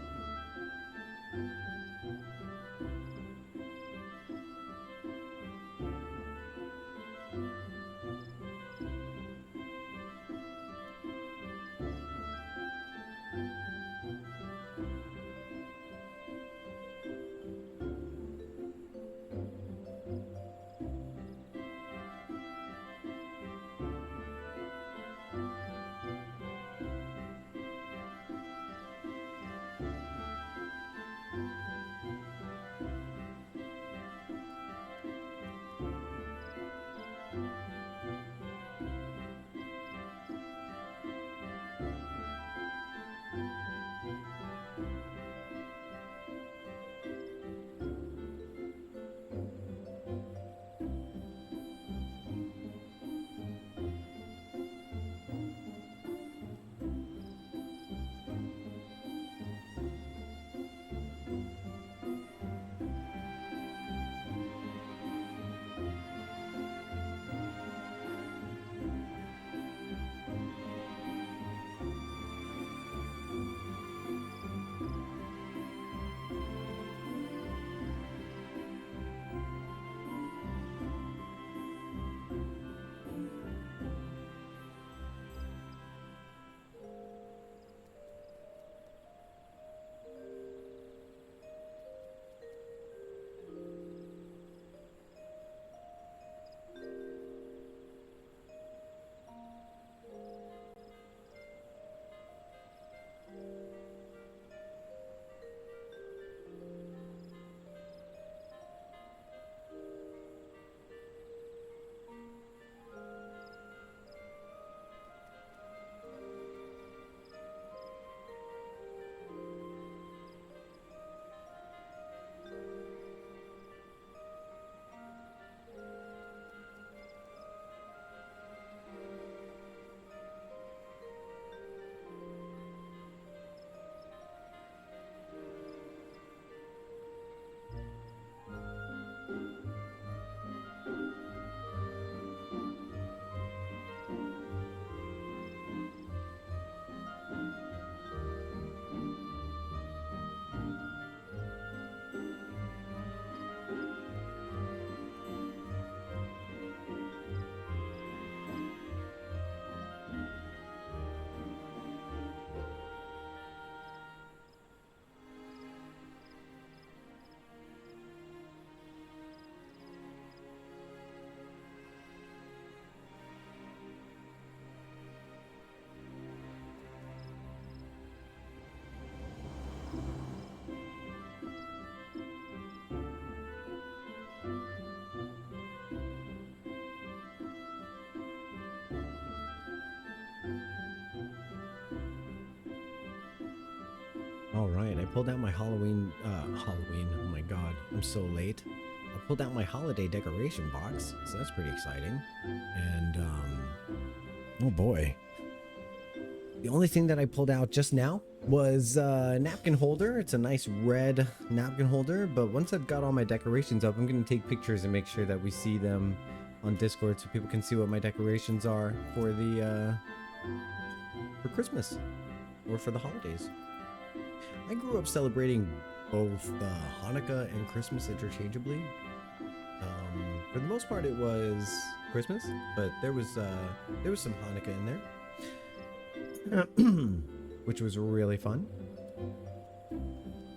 All right, I pulled out my Halloween, oh my god, I'm so late. I pulled out my holiday decoration box, so that's pretty exciting. And, oh boy. The only thing that I pulled out just now was a napkin holder. It's a nice red napkin holder, but once I've got all my decorations up, I'm going to take pictures and make sure that we see them on Discord so people can see what my decorations are for the, for Christmas or for the holidays. I grew up celebrating both Hanukkah and Christmas interchangeably. For the most part, it was Christmas, but there was some Hanukkah in there, which was really fun.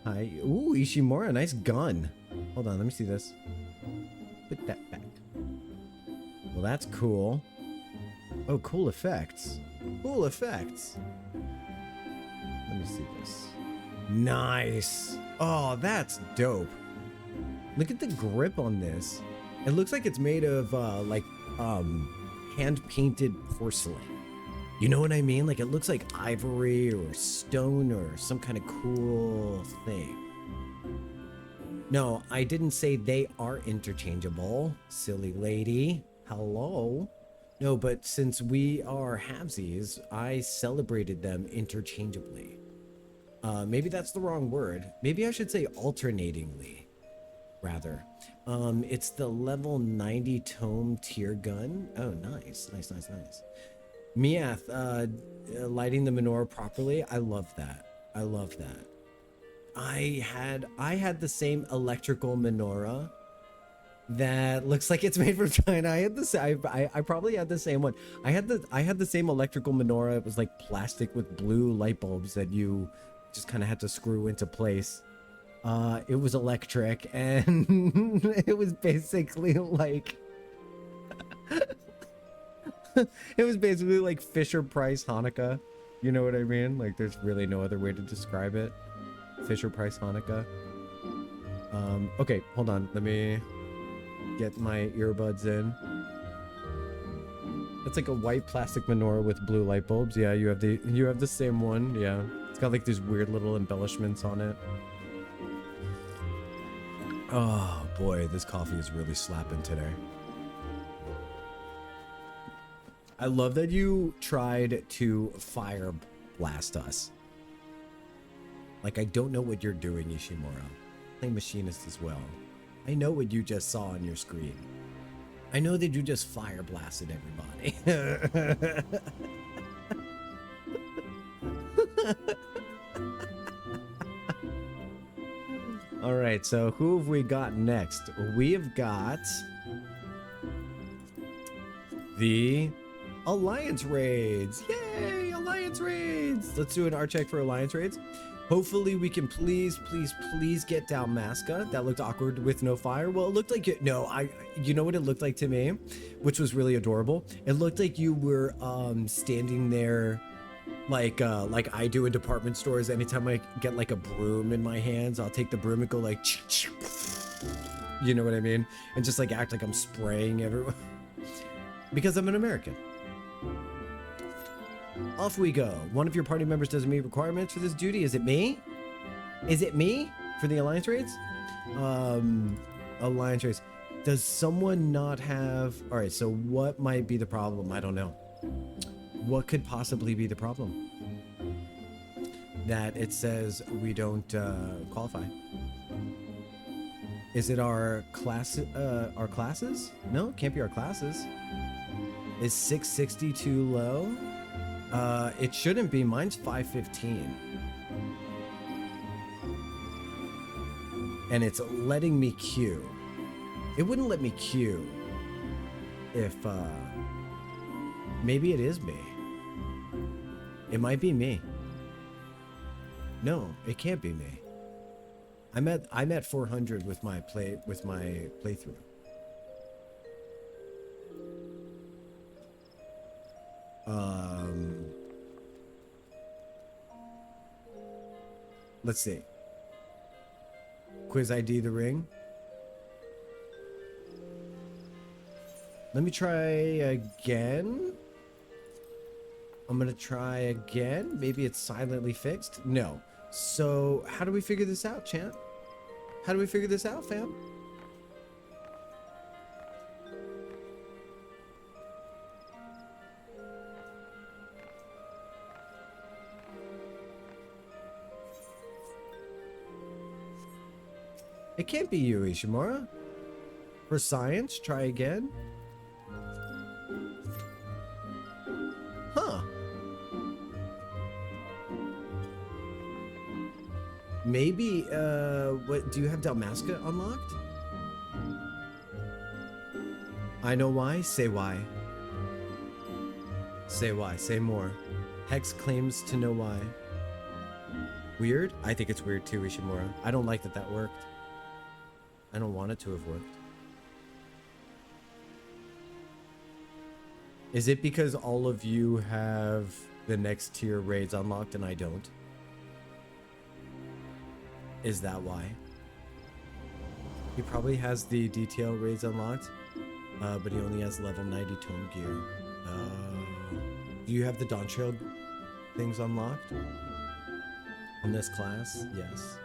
Hi, ooh, Ishimura, nice gun. Hold on, let me see this. Put that back. Well, that's cool. Oh, cool effects. Cool effects. Let me see this. Nice. Oh, that's dope. Look at the grip on this. It looks like it's made of hand-painted porcelain. You know what I mean? Like it looks like ivory or stone or some kind of cool thing. No, I didn't say they are interchangeable, silly lady. Hello? No, but since we are halvesies, I celebrated them interchangeably. Maybe that's the wrong word. Maybe I should say alternatingly, rather. It's the level 90 tome tier gun. Oh, nice, nice, nice, nice. Miath, lighting the menorah properly. I love that. I love that. I had the same electrical menorah that looks like it's made from China. I probably had the same one. I had the same electrical menorah. It was like plastic with blue light bulbs that you just kind of had to screw into place. It was electric, and it was basically like it was basically like Fisher Price Hanukkah. You know what I mean? Like there's really no other way to describe it. Fisher Price Hanukkah. Okay, hold on. Let me get my earbuds in. It's like a white plastic menorah with blue light bulbs. Yeah, you have the same one. Yeah. It's got like these weird little embellishments on it. Oh boy, this coffee is really slapping today. I love that you tried to fire blast us. Like, I don't know what you're doing, Ishimura. Play machinist as well. I know what you just saw on your screen. I know that you just fire blasted everybody. All right, so who have we got next? We have got the Alliance Raids. Yay, Alliance Raids. Let's do an art check for Alliance Raids. Hopefully we can please get Dalmasca. That looked awkward with no fire. Well, it looked like you know what it looked like to me, which was really adorable. It looked like you were standing there like I do in department stores. Anytime I get like a broom in my hands, I'll take the broom and go like, you know what I mean? And just like act like I'm spraying everyone because I'm an American. Off we go. One of your party members doesn't meet requirements for this duty. Is it me? Is it me for the Alliance Raids? Alliance Raids. Does someone not have... All right, so what might be the problem? I don't know. What could possibly be the problem? That it says we don't qualify. Is it our classes? No, it can't be our classes. Is 660 too low? It shouldn't be. Mine's 515. And it's letting me queue. It wouldn't let me queue if, maybe it is me. It might be me. No, it can't be me. I'm at 400 with my playthrough. Let's see. Quiz ID the ring. Let me try again. I'm gonna try again. Maybe it's silently fixed. No. So how do we figure this out, chat? How do we figure this out, fam? It can't be you, Ishimura. For science, try again. Huh. Maybe, what, do you have Dalmasca unlocked? I know why. Say why. Say why. Say more. Hex claims to know why. Weird? I think it's weird too, Ishimura. I don't like that worked. I don't want it to have worked. Is it because all of you have the next tier raids unlocked and I don't? Is that why? He probably has the detail raids unlocked, but he only has level 90 tome gear. Do you have the Dawn Trail things unlocked? On this class? Yes.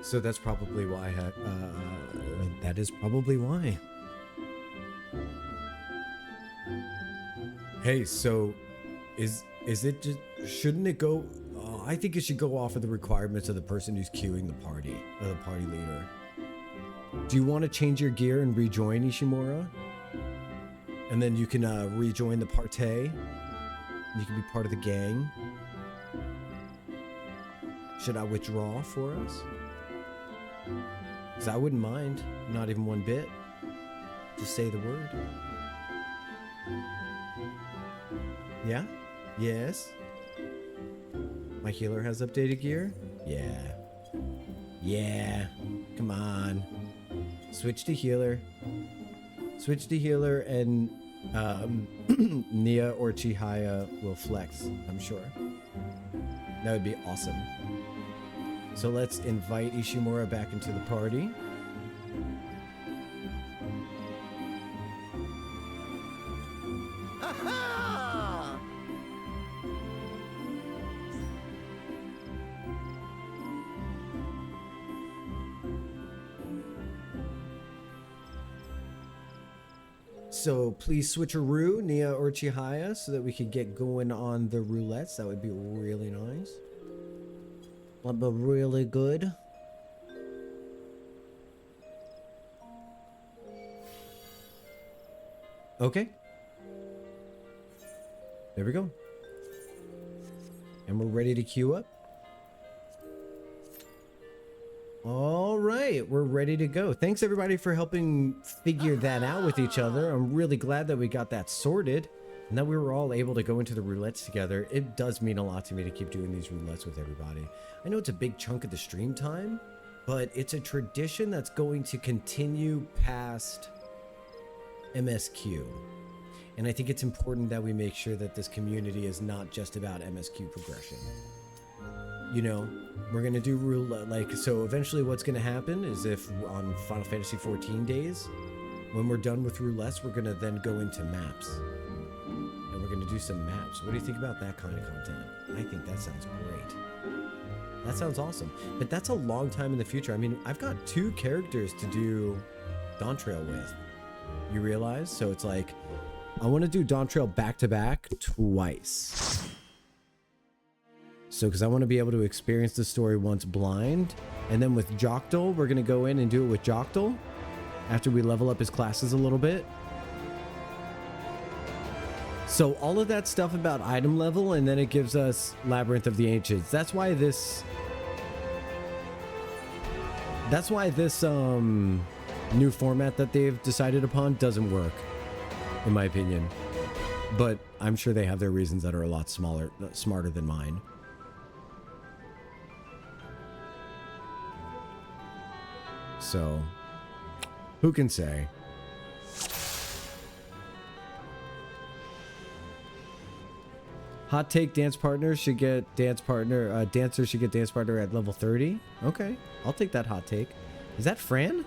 So that's probably why. That is probably why. Hey, so is it just, shouldn't it go? I think it should go off of the requirements of the person who's queuing the party, or the party leader. Do you want to change your gear and rejoin Ishimura? And then you can rejoin the party. You can be part of the gang. Should I withdraw for us? Because I wouldn't mind. Not even one bit. Just say the word. Yeah? Yes? My healer has updated gear? Yeah. Yeah. Come on. Switch to healer. Switch to healer and Nia or Chihaya will flex, I'm sure. That would be awesome. So let's invite Ishimura back into the party. So please switcheroo Nia or Chihaya so that we could get going on the roulettes. That would be really nice. That'd be really good. Okay. There we go. And we're ready to queue up. All right, we're ready to go. Thanks everybody for helping figure that out with each other. I'm really glad that we got that sorted and that we were all able to go into the roulettes together. It does mean a lot to me to keep doing these roulettes with everybody. I know it's a big chunk of the stream time, but it's a tradition that's going to continue past MSQ. And I think it's important that we make sure that this community is not just about MSQ progression. You know, we're going to do roulette, like, so eventually what's going to happen is if on Final Fantasy 14 days, when we're done with roulettes, we're going to then go into maps. And we're going to do some maps. What do you think about that kind of content? I think that sounds great. That sounds awesome. But that's a long time in the future. I mean, I've got 2 characters to do Dawn Trail with. You realize? So it's like, I want to do Dawn Trail back to back twice. So, because I want to be able to experience the story once blind. And then with Jokdal, we're going to go in and do it with Jokdal after we level up his classes a little bit. So all of that stuff about item level, and then it gives us Labyrinth of the Ancients. That's why this new format that they've decided upon doesn't work, in my opinion. But I'm sure they have their reasons that are a lot smarter than mine. So, who can say? Hot take: dance partners should get dance partner. Dancers should get dance partner at level 30. Okay, I'll take that hot take. Is that Fran?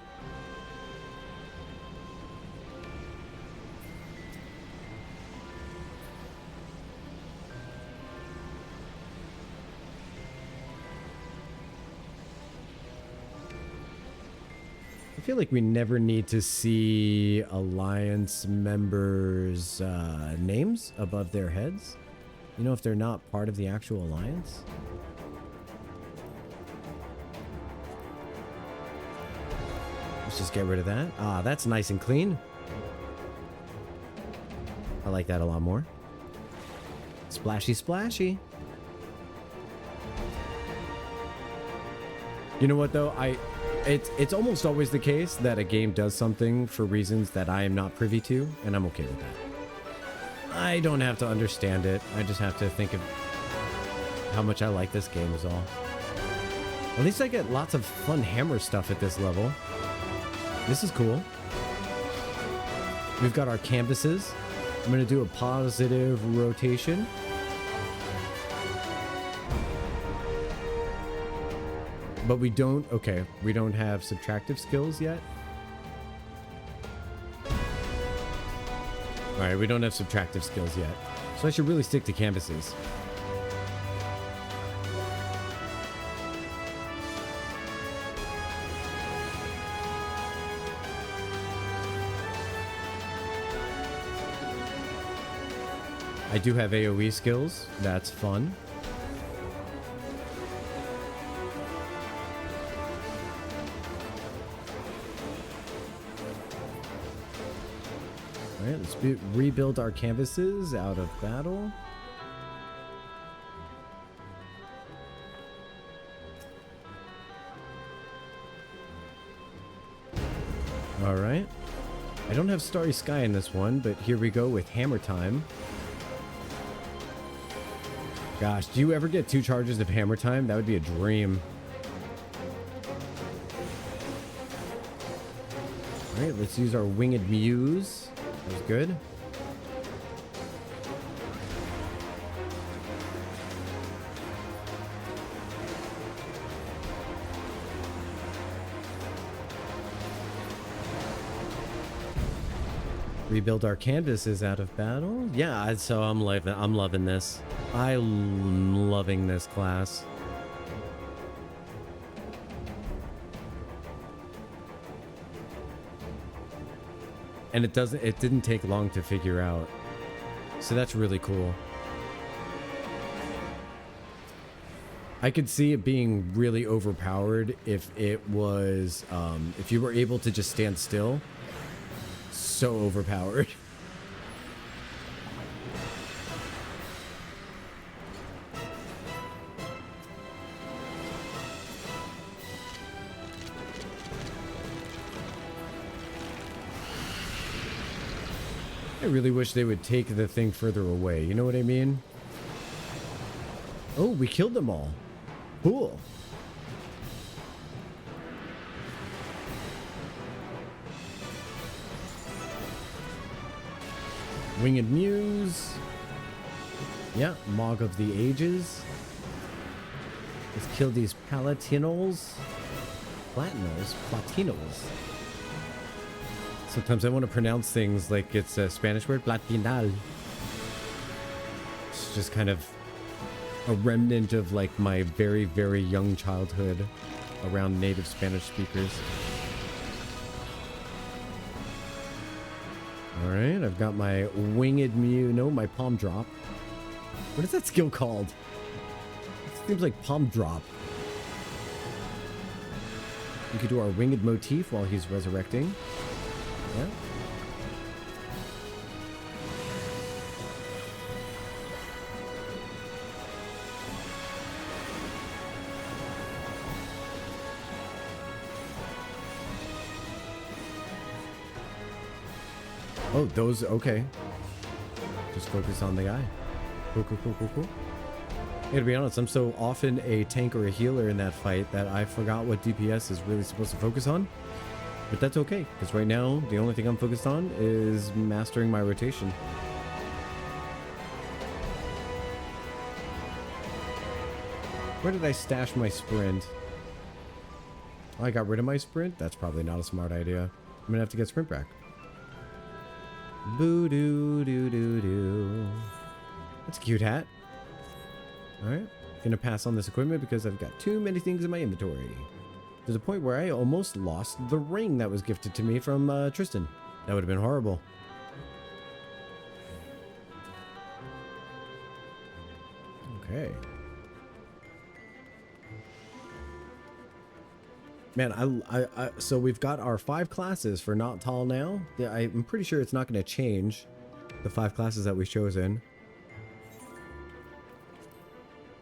I feel like we never need to see Alliance members' names above their heads. You know, if they're not part of the actual Alliance. Let's just get rid of that. Ah, that's nice and clean. I like that a lot more. Splashy, splashy. You know what, though? It's almost always the case that a game does something for reasons that I am not privy to, and I'm okay with that. I don't have to understand it. I just have to think of how much I like this game is all. At least I get lots of fun hammer stuff at this level. This is cool. We've got our canvases. I'm going to do a positive rotation. But we don't, okay, we don't have subtractive skills yet. All right, we don't have subtractive skills yet. So I should really stick to canvases. I do have AoE skills. That's fun. All right, let's rebuild our canvases out of battle. All right. I don't have Starry Sky in this one, but here we go with Hammer Time. Gosh, do you ever get 2 charges of Hammer Time? That would be a dream. All right, let's use our Winged Muse. That was good. Rebuild our canvases out of battle. Yeah, so I'm loving this. I'm loving this class. And it didn't take long to figure out. So that's really cool. I could see it being really overpowered if it was, if you were able to just stand still. So overpowered. I really wish they would take the thing further away. You know what I mean? Oh, we killed them all. Cool. Winged Muse. Yeah, Mog of the Ages. Let's kill these Palatinos. Platinos. Sometimes I want to pronounce things like it's a Spanish word, platinal. It's just kind of a remnant of like my very, very young childhood around native Spanish speakers. All right, I've got my Winged Mew. No, my Palm Drop. What is that skill called? It seems like Palm Drop. We could do our Winged Motif while he's resurrecting. Yeah. Oh, those, okay. Just focus on the guy. Cool. Yeah, to be honest, I'm so often a tank or a healer in that fight that I forgot what DPS is really supposed to focus on. But that's okay, because right now, the only thing I'm focused on is mastering my rotation. Where did I stash my sprint? Oh, I got rid of my sprint? That's probably not a smart idea. I'm gonna have to get sprint back. Boo doo doo doo doo. That's a cute hat. Alright. Gonna pass on this equipment because I've got too many things in my inventory. There's a point where I almost lost the ring that was gifted to me from Tristan. That would have been horrible. Okay. Man, so we've got our 5 classes for Not Tall now. Yeah, I'm pretty sure it's not going to change the 5 classes that we've chosen.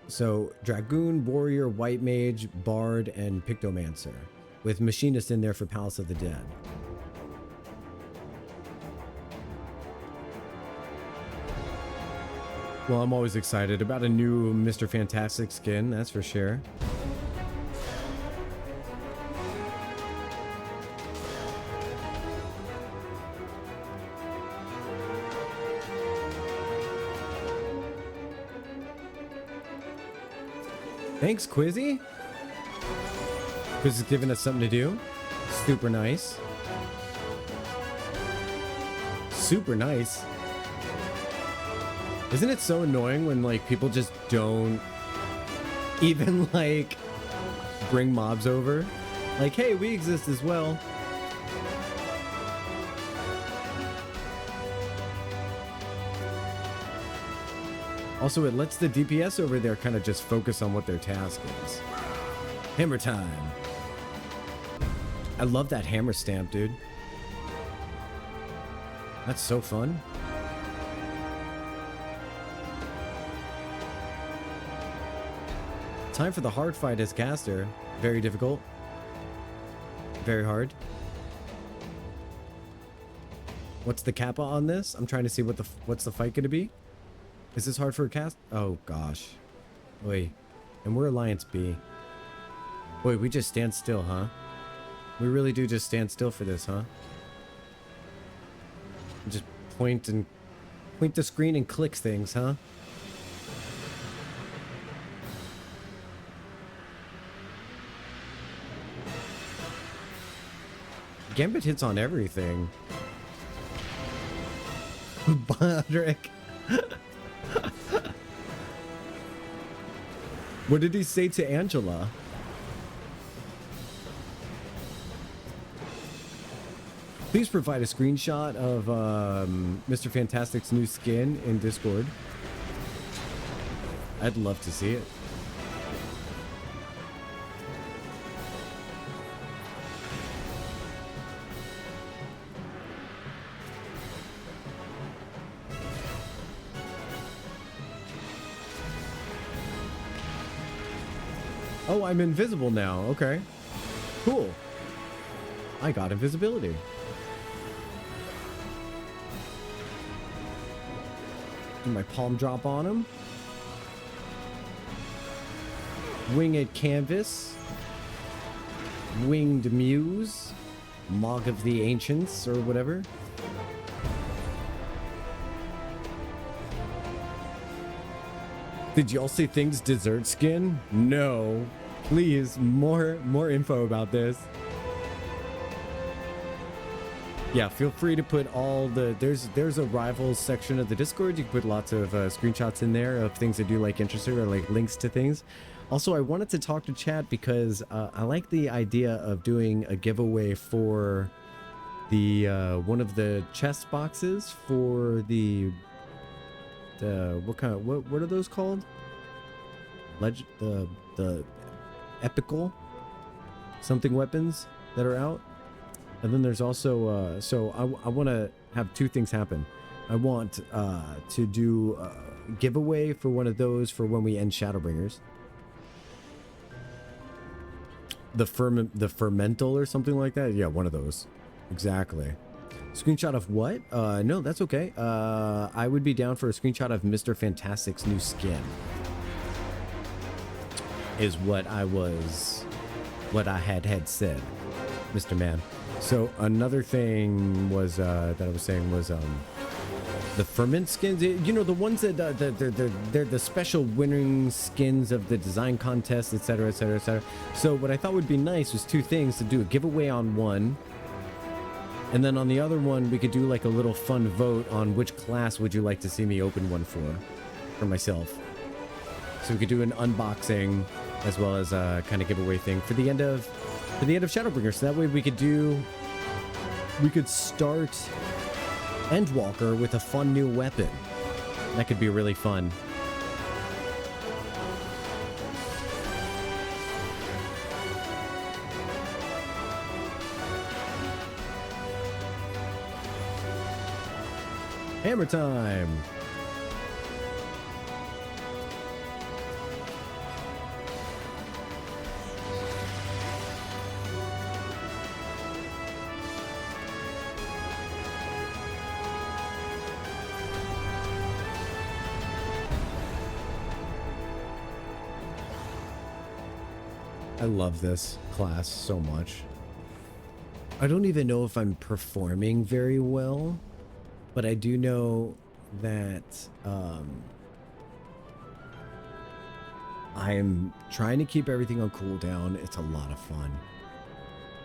So, Dragoon, Warrior, White Mage, Bard, and Pictomancer. With Machinist in there for Palace of the Dead. Well, I'm always excited about a new Mr. Fantastic skin, that's for sure. Thanks, Quizzy. Quiz is giving us something to do. Super nice. Super nice. Isn't it so annoying when like people just don't even like bring mobs over? Like, hey, we exist as well. Also, it lets the DPS over there kind of just focus on what their task is. Hammer time. I love that hammer stamp, dude. That's so fun. Time for the hard fight as caster. Very difficult. Very hard. What's the kappa on this? I'm trying to see what's the fight gonna be. Is this hard for a cast? Oh gosh. Wait. And we're Alliance B. Wait, we just stand still, huh? We really do just stand still for this, huh? Just point the screen and clicks things, huh? Gambit hits on everything. Bodrick. What did he say to Angela? Please provide a screenshot of Mr. Fantastic's new skin in Discord. I'd love to see it. Oh, I'm invisible now. Okay. Cool. I got invisibility. Do my palm drop on him. Winged Canvas. Winged Muse. Mog of the Ancients, or whatever. Did y'all see Things dessert skin? No. Please, more info about this. Yeah, feel free to put all the... There's a rivals section of the Discord. You can put lots of screenshots in there of things that you like interested or like links to things. Also, I wanted to talk to chat because I like the idea of doing a giveaway for the one of the chest boxes for the what are those called? The epical something weapons that are out. And then there's also so I want to have two things happen. I want to do a giveaway for one of those for when we end Shadowbringers. The fermental or something like that. Yeah, one of those. Exactly. Screenshot of what? No, that's okay. I would be down for a screenshot of Mr. Fantastic's new skin. Is what I had said, Mr. Man. So another thing was that I was saying was the ferment skins. You know, the ones that they're the special winning skins of the design contest, etc., etc., etc. So what I thought would be nice was two things: to do a giveaway on one, and then on the other one we could do like a little fun vote on which class would you like to see me open one for myself. So we could do an unboxing as well as a kind of giveaway thing for the end of Shadowbringers. So that way we could start Endwalker with a fun new weapon. That could be really fun. Hammer time. I love this class so much. I don't even know if I'm performing very well, but I do know that I am trying to keep everything on cooldown. It's a lot of fun.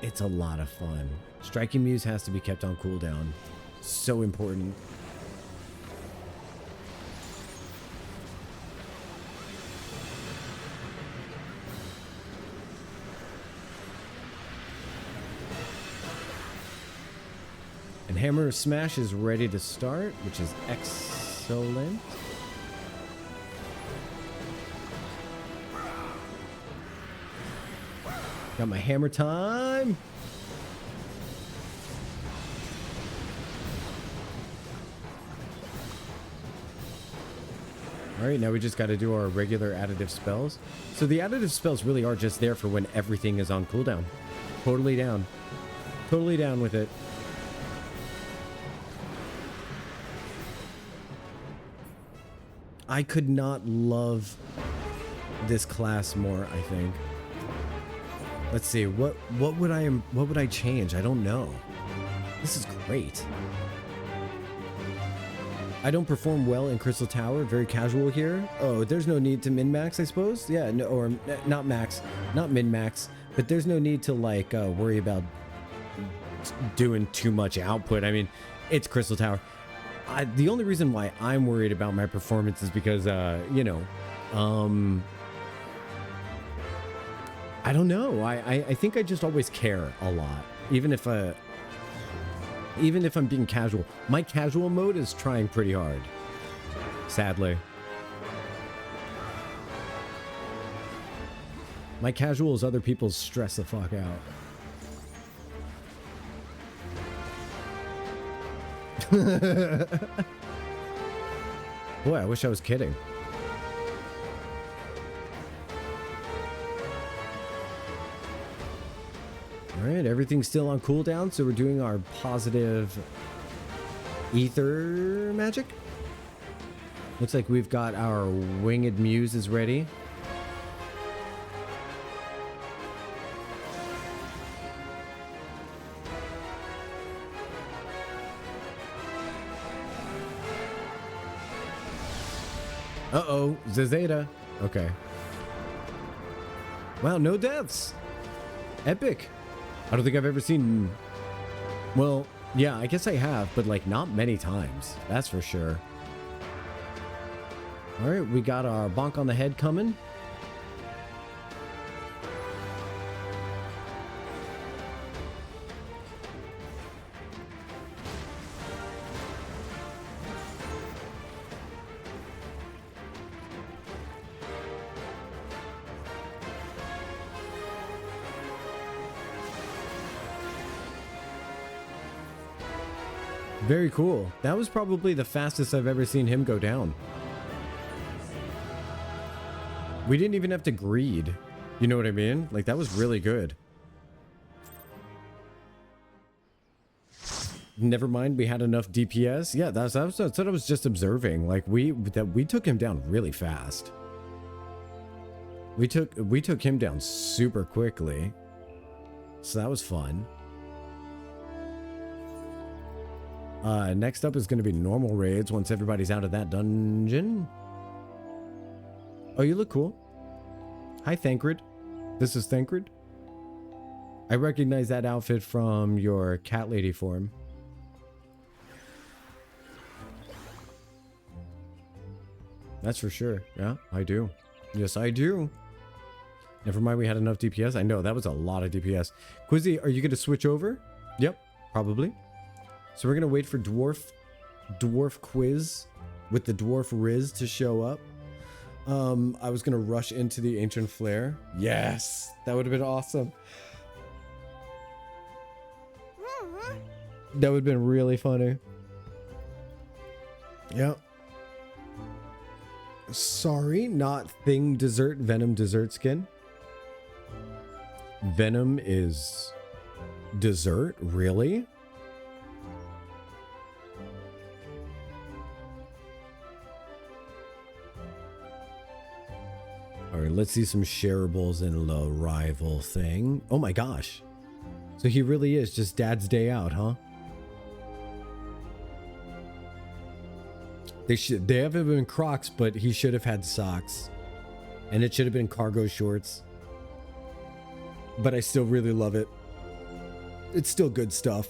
It's a lot of fun. Striking Muse has to be kept on cooldown. So important. And Hammer Smash is ready to start, which is excellent. Got my hammer time. All right, now we just got to do our regular additive spells. So the additive spells really are just there for when everything is on cooldown. Totally down. Totally down with it. I could not love this class more, I think. Let's see, what would I change? I don't know. This is great. I don't perform well in Crystal Tower. Very casual here. Oh, there's no need to min-max, I suppose? Yeah, no, or not max, not min-max. But there's no need to, like, worry about doing too much output. I mean, it's Crystal Tower. The only reason why I'm worried about my performance is because, you know, I don't know. I think I just always care a lot, even if I'm being casual. My casual mode is trying pretty hard, sadly. My casual is other people's stress the fuck out. Boy, I wish I was kidding. All right, everything's still on cooldown, so we're doing our positive ether magic. Looks like we've got our winged muses ready. Uh-oh, Zazeta. Okay. Wow, no deaths. Epic. I don't think I've ever seen... Well, yeah, I guess I have, but like not many times. That's for sure. All right, we got our bonk on the head coming. Very cool. That was probably the fastest I've ever seen him go down. We didn't even have to greed. You know what I mean? Like, that was really good. Never mind, we had enough DPS. Yeah, that's what I was just observing. Like, we took him down really fast. We took him down super quickly. So that was fun. Next up is going to be normal raids once everybody's out of that dungeon. Oh, you look cool. Hi, Thancred. This is Thancred. I recognize that outfit from your cat lady form. That's for sure. Yeah, I do. Yes, I do. Never mind, we had enough DPS. I know, that was a lot of DPS. Quizzy, are you going to switch over? Yep, probably. So we're going to wait for Dwarf Quiz with the Dwarf Riz to show up. I was going to rush into the Ancient Flare. Yes, that would have been awesome. That would have been really funny. Yep. Sorry, not Thing Dessert, Venom Dessert Skin. Venom is dessert? Really? Alright, let's see some shareables in the rival thing. Oh my gosh. So he really is just Dad's day out, huh? They haven't been Crocs, but he should have had socks. And it should have been cargo shorts. But I still really love it. It's still good stuff.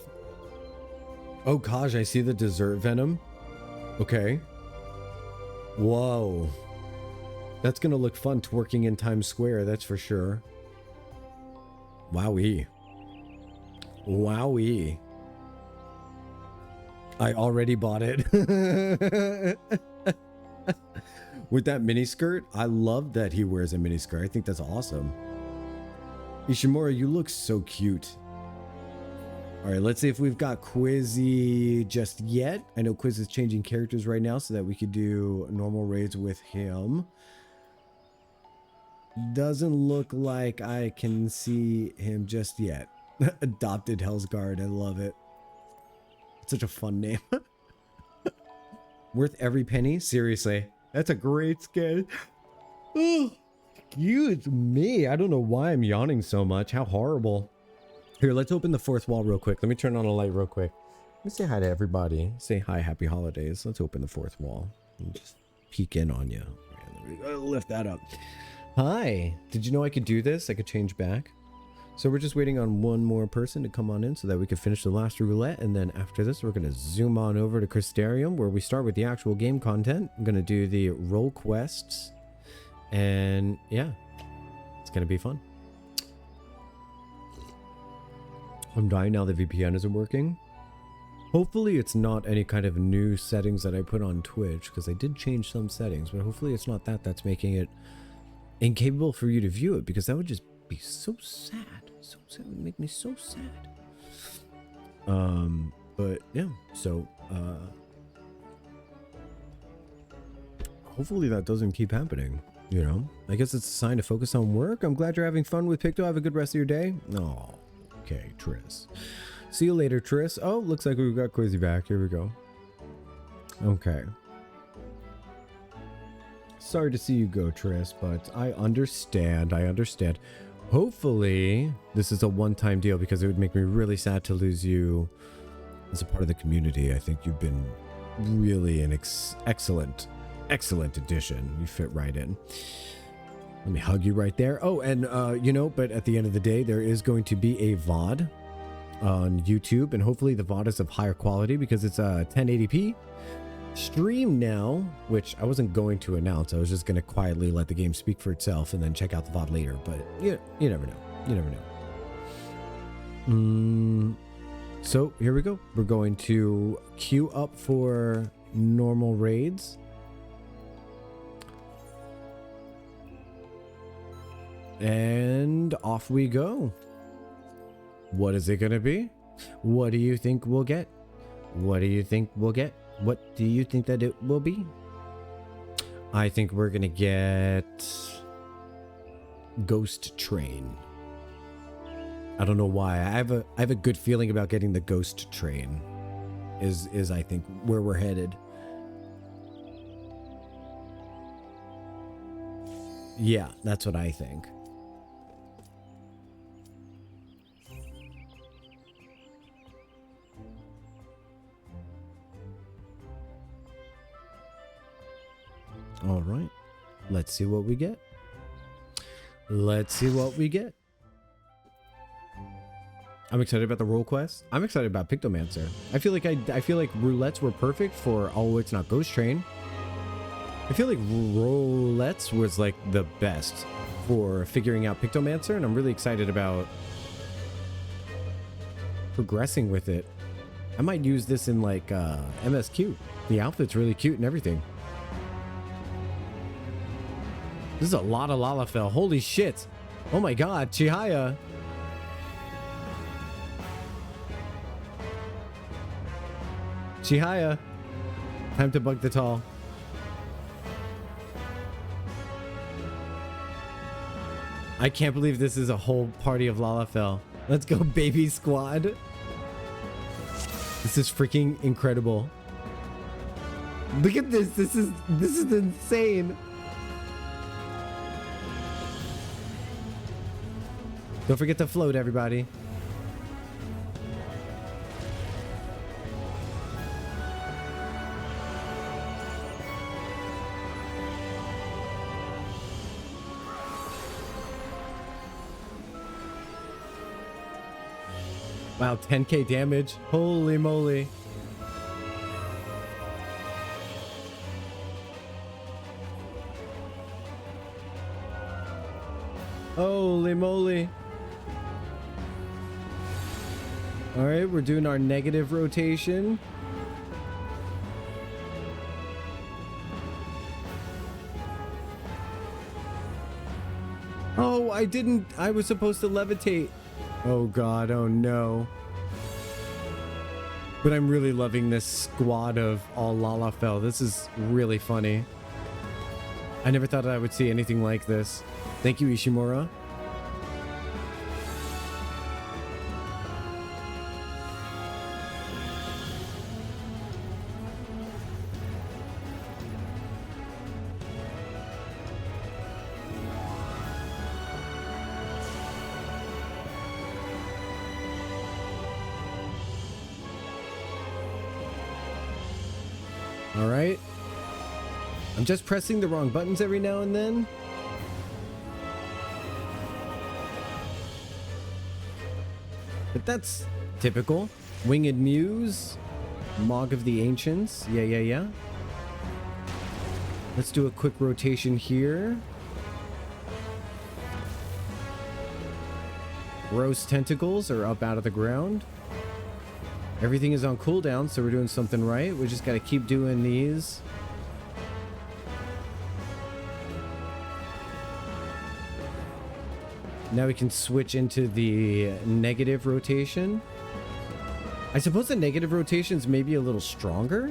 Oh gosh, I see the dessert venom. Okay. Whoa. That's gonna look fun twerking in Times Square, that's for sure. Wowee. Wowee. I already bought it. With that mini skirt, I love that he wears a mini skirt. I think that's awesome. Ishimura, you look so cute. All right, let's see if we've got Quizzy just yet. I know Quiz is changing characters right now so that we could do normal raids with him. Doesn't look like I can see him just yet. Adopted Hell's Guard, I love it. It's such a fun name. Worth every penny? Seriously. That's a great skin. Oh, excuse me. I don't know why I'm yawning so much. How horrible. Here, let's open the fourth wall real quick. Let me turn on a light real quick. Let me say hi to everybody. Say hi, happy holidays. Let's open the fourth wall and just peek in on you. Right, there we go. Lift that up. Hi. Did you know I could do this? I could change back. So we're just waiting on one more person to come on in so that we can finish the last roulette. And then after this, we're going to zoom on over to Crystarium where we start with the actual game content. I'm going to do the role quests. And yeah, it's going to be fun. I'm dying now the VPN isn't working. Hopefully it's not any kind of new settings that I put on Twitch because I did change some settings, but hopefully it's not that that's making it incapable for you to view it because that would just be so sad. So sad. It would make me so sad. But yeah, so hopefully that doesn't keep happening. You know, I guess it's a sign to focus on work. I'm glad you're having fun with Picto. Have a good rest of your day. Oh. Okay, Triss. See you later, Triss. Oh, looks like we've got Quizzy back. Here we go. Okay. Sorry to see you go, Triss, but I understand. I understand. Hopefully, this is a one-time deal because it would make me really sad to lose you as a part of the community. I think you've been really an excellent addition. You fit right in. Let me hug you right there. Oh, and you know, but at the end of the day, there is going to be a VOD on YouTube, and hopefully the VOD is of higher quality because it's a 1080p stream now, which I wasn't going to announce. I was just going to quietly let the game speak for itself and then check out the VOD later. But you never know. You never know. So here we go. We're going to queue up for normal raids. And off we go. What is it going to be? What do you think we'll get? What do you think we'll get? What do you think that it will be? I think we're going to get Ghost Train. I don't know why. I have a good feeling about getting the Ghost Train. Is I think where we're headed. Yeah, that's what I think. All right, let's see what we get. Let's see what we get. I'm excited about the role quest. I'm excited about Pictomancer. I feel like Roulettes were perfect for. Oh, it's not Ghost Train. I feel like Roulettes was like the best for figuring out Pictomancer, and I'm really excited about progressing with it. I might use this in like MSQ. The outfit's really cute and everything. This is a lot of Lalafell. Holy shit. Oh my god, Chihaya. Chihaya. Time to bug the tall. I can't believe this is a whole party of Lalafell. Let's go, baby squad. This is freaking incredible. Look at this. This is insane. Don't forget to float, everybody. Wow, 10k damage. Holy moly. Holy moly. All right, we're doing our negative rotation. Oh, I was supposed to levitate. Oh God, oh no. But I'm really loving this squad of all Lalafell. This is really funny. I never thought I would see anything like this. Thank you, Ishimura. All right. I'm just pressing the wrong buttons every now and then. But that's typical. Winged Muse. Mog of the Ancients. Yeah. Let's do a quick rotation here. Gross tentacles are up out of the ground. Everything is on cooldown, so we're doing something right. We just got to keep doing these. Now we can switch into the negative rotation. I suppose the negative rotation is maybe a little stronger.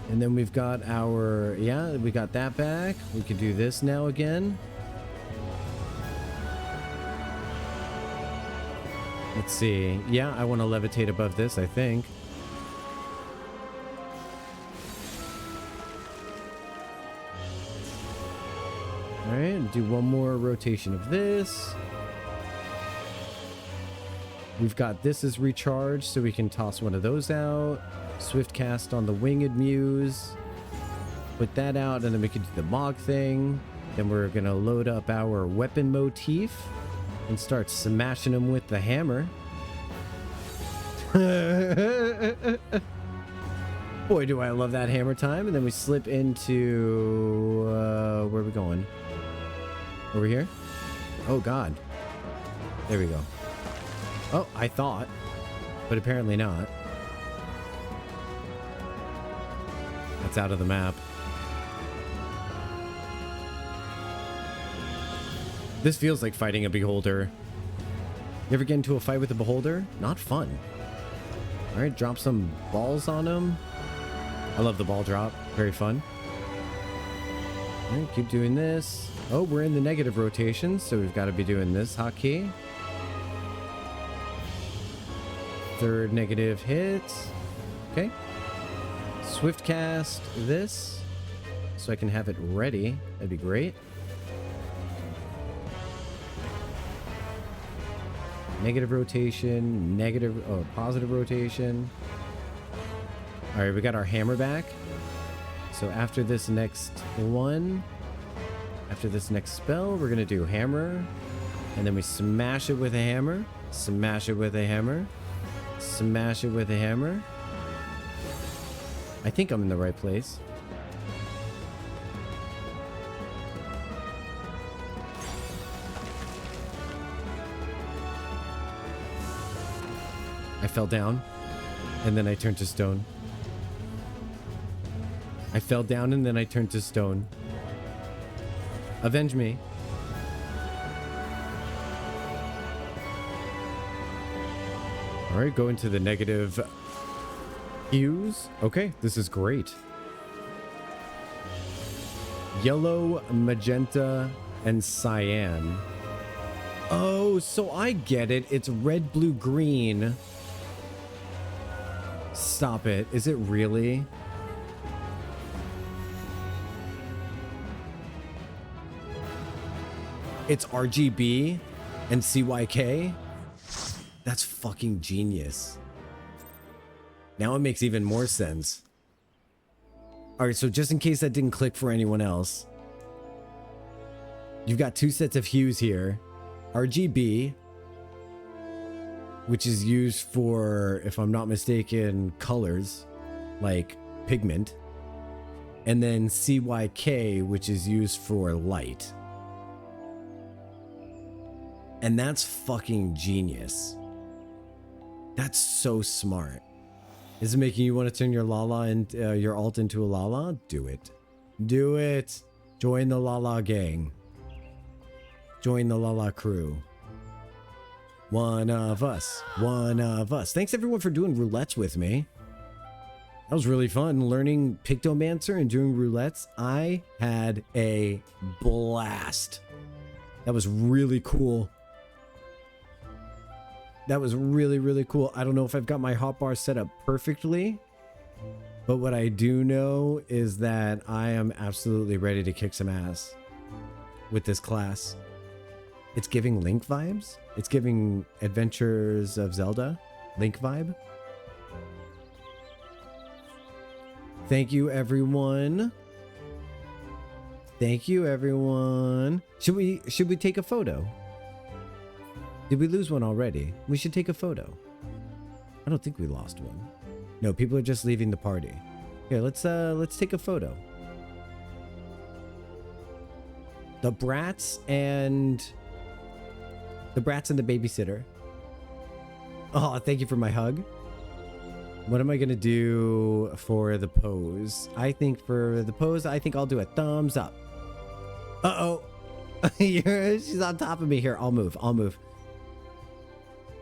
And then we've got our, yeah, we got that back. We can do this now again. Let's see. Yeah, I want to levitate above this, I think. All right, do one more rotation of this. We've got this as recharged, so we can toss one of those out. Swift cast on the Winged Muse. Put that out, and then we can do the Mog thing. Then we're going to load up our weapon motif and start smashing them with the hammer. Boy, do I love that hammer time. And then we slip into... where are we going? Over here? Oh, God. There we go. Oh, I thought. But apparently not. That's out of the map. This feels like fighting a beholder. You ever get into a fight with a beholder? Not fun. All right, drop some balls on him. I love the ball drop. Very fun. All right, keep doing this. Oh, we're in the negative rotation, so we've got to be doing this hotkey. Third negative hit. Okay. Swift cast this so I can have it ready. That'd be great. Negative rotation, positive rotation. All right, we got our hammer back. So after this next one, after this next spell, we're gonna do hammer, and then we smash it with a hammer, smash it with a hammer, smash it with a hammer. I think I'm in the right place. I fell down, and then I turned to stone. I fell down, and then I turned to stone. Avenge me. All right, go into the negative hues. Okay, this is great. Yellow, magenta, and cyan. Oh, so I get it. It's red, blue, green. Stop it. Is it really? It's RGB and CYK? That's fucking genius. Now it makes even more sense. All right, so just in case that didn't click for anyone else, You've got two sets of hues here. RGB, which is used for, if I'm not mistaken, colors, like pigment. And then CYK, which is used for light. And that's fucking genius. That's so smart. Is it making you want to turn your Lala and your alt into a Lala? Do it. Do it. Join the Lala gang. Join the Lala crew. One of us. One of us. Thanks everyone for doing roulettes with me. That was really fun learning Pictomancer and doing roulettes. I had a blast. That was really cool. That was really, really cool. I don't know if I've got my hotbar set up perfectly, but what I do know is that I am absolutely ready to kick some ass with this class. It's giving Link vibes. It's giving Adventures of Zelda Link vibe. Thank you, everyone. Thank you, everyone. Should we take a photo? Did we lose one already? We should take a photo. I don't think we lost one. No, people are just leaving the party. Here, let's take a photo. The brats and the babysitter. Oh, thank you for my hug. What am I gonna do for the pose? I think for the pose, I'll do a thumbs up. Uh-oh. She's on top of me here. I'll move.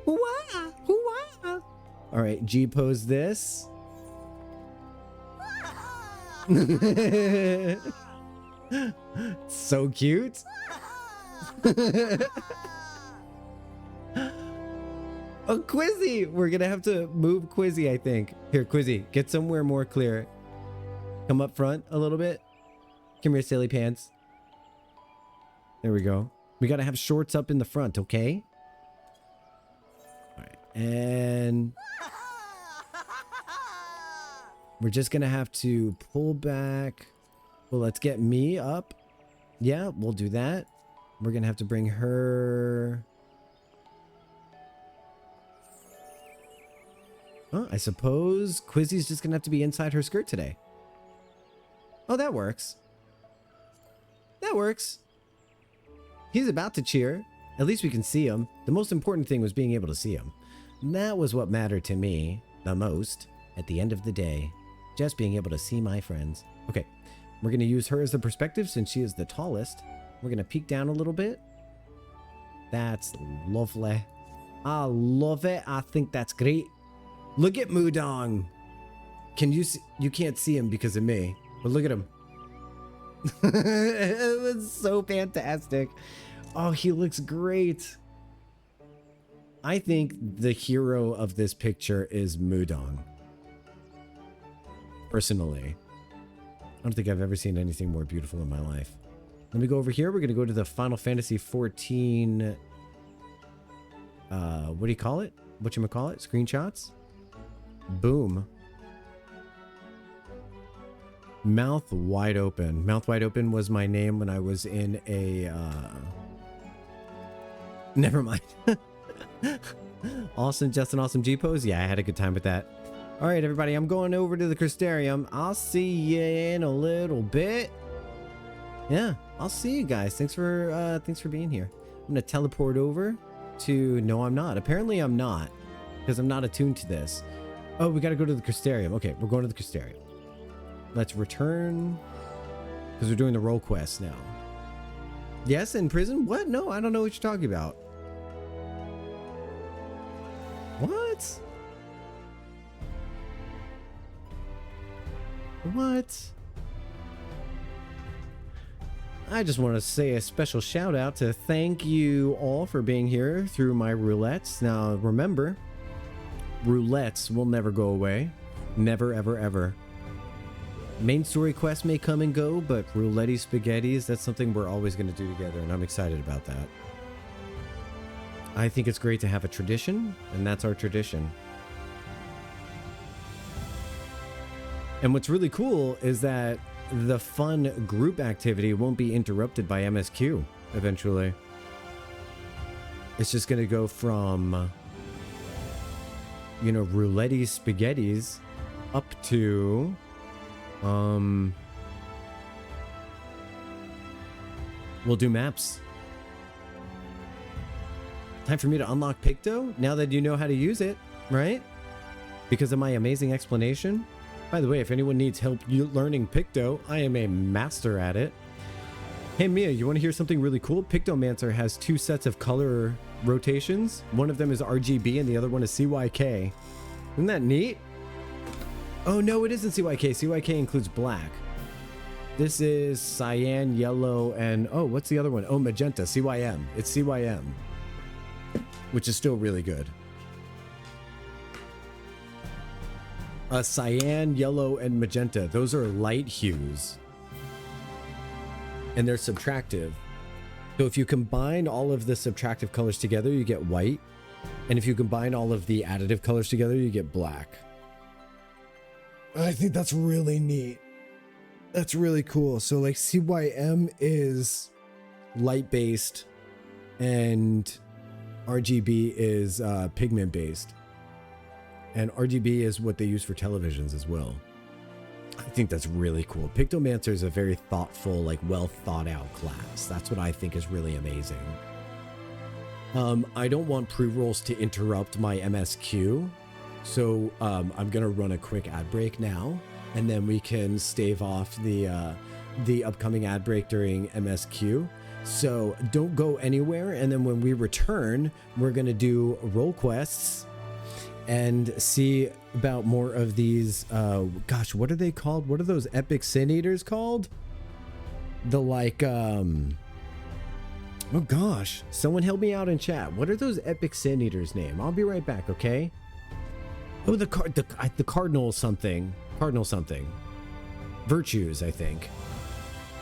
Hoo-wah, hoo-wah. All right, G pose this. So cute. Oh, Quizzy! We're gonna have to move Quizzy, I think. Here, Quizzy, get somewhere more clear. Come up front a little bit. Come here, silly pants. There we go. We gotta have shorts up in the front, okay? All right, and we're just gonna have to pull back. Well, let's get me up. Yeah, we'll do that. We're gonna have to bring her. Oh, I suppose Quizzy's just gonna have to be inside her skirt today. Oh, that works. That works. He's about to cheer. At least we can see him. The most important thing was being able to see him. And that was what mattered to me the most at the end of the day. Just being able to see my friends. Okay, we're gonna use her as the perspective since she is the tallest. We're gonna peek down a little bit. That's lovely. I love it. I think that's great. Look at Mudong. Can you see? You can't see him because of me, but look at him. It was so fantastic. Oh, he looks great. I think the hero of this picture is Mudong. Personally, I don't think I've ever seen anything more beautiful in my life. Let me go over here. We're going to go to the Final Fantasy XIV. What do you call it? Whatchamacallit? Screenshots? Boom. Mouth Wide Open. Mouth Wide Open was my name when I was in a never mind. Awesome, just an awesome G pose. Yeah, I had a good time with that. All right, everybody, I'm going over to the Crystarium. I'll see you in a little bit. Yeah, I'll see you guys. Thanks for being here. I'm gonna teleport over to. No, I'm not. Apparently, I'm not, because I'm not attuned to this. Oh, we got to go to the Crystarium. Okay, we're going to the Crystarium. Let's return, because we're doing the role quest now. Yes, in prison? What? No, I don't know what you're talking about. What? What? I just want to say a special shout out to thank you all for being here through my roulettes. Now, remember, roulettes will never go away. Never, ever, ever. Main story quests may come and go, but roulette spaghettis, that's something we're always going to do together, and I'm excited about that. I think it's great to have a tradition, and that's our tradition. And what's really cool is that the fun group activity won't be interrupted by MSQ. eventually. It's just going to go from, you know, roulette spaghettis up to, we'll do maps. Time for me to unlock Picto now that you know how to use it, right? Because of my amazing explanation. By the way, if anyone needs help learning Picto, I am a master at it. Hey Mia, you want to hear something really cool? Pictomancer has 2 sets of color rotations. One of them is RGB and the other one is CYK. Isn't that neat? Oh no, it isn't CYK. CYK includes black. This is cyan, yellow, and oh, what's the other one? Oh, magenta, CYM. It's CYM, which is still really good. Cyan, yellow, and magenta. Those are light hues. And they're subtractive. So if you combine all of the subtractive colors together, you get white. And if you combine all of the additive colors together, you get black. I think that's really neat. That's really cool. So like CYM is light-based and RGB is pigment-based. And RGB is what they use for televisions as well. I think that's really cool. Pictomancer is a very thoughtful, like well thought out class. That's what I think is really amazing. I don't want pre-rolls to interrupt my MSQ. So I'm going to run a quick ad break now, and then we can stave off the upcoming ad break during MSQ. So don't go anywhere. And then when we return, we're going to do role quests and see about more of these. Gosh, what are they called? What are those epic sin eaters called? The like, oh gosh, someone help me out in chat. What are those epic sin eaters name? I'll be right back. Okay. Oh, the cardinal something. Cardinal something. Virtues, I think.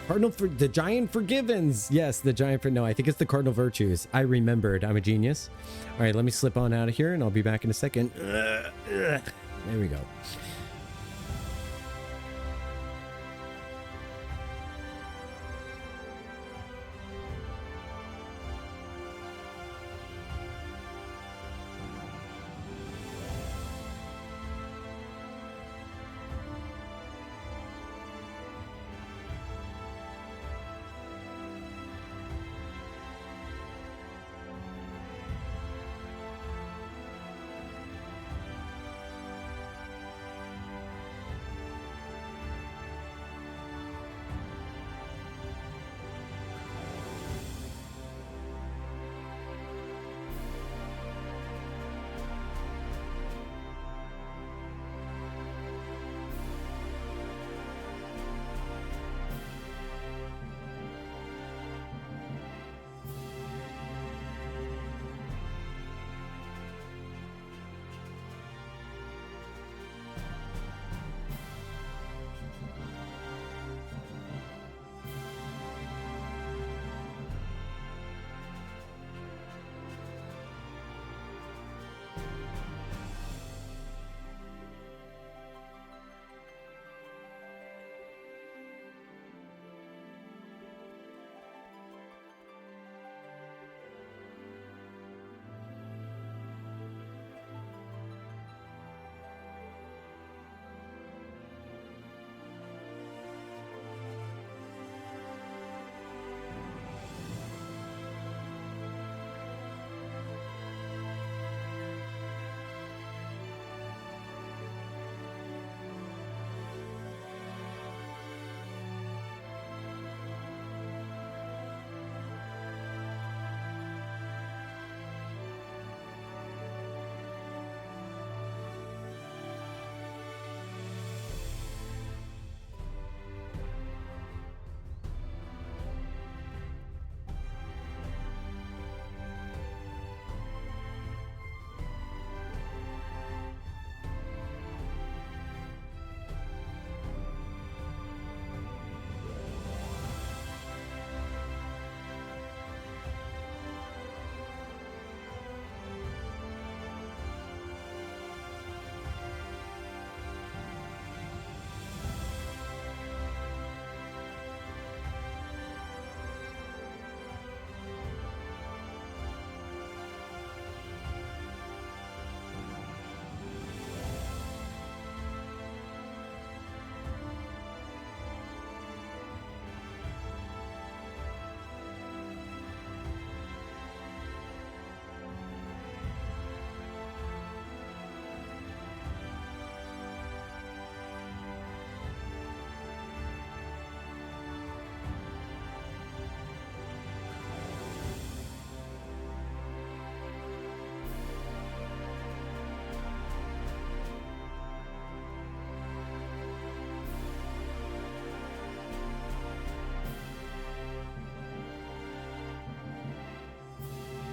Cardinal for the giant forgivens. Yes, the giant for no, I think it's the cardinal virtues. I remembered. I'm a genius. All right, let me slip on out of here and I'll be back in a second. There we go.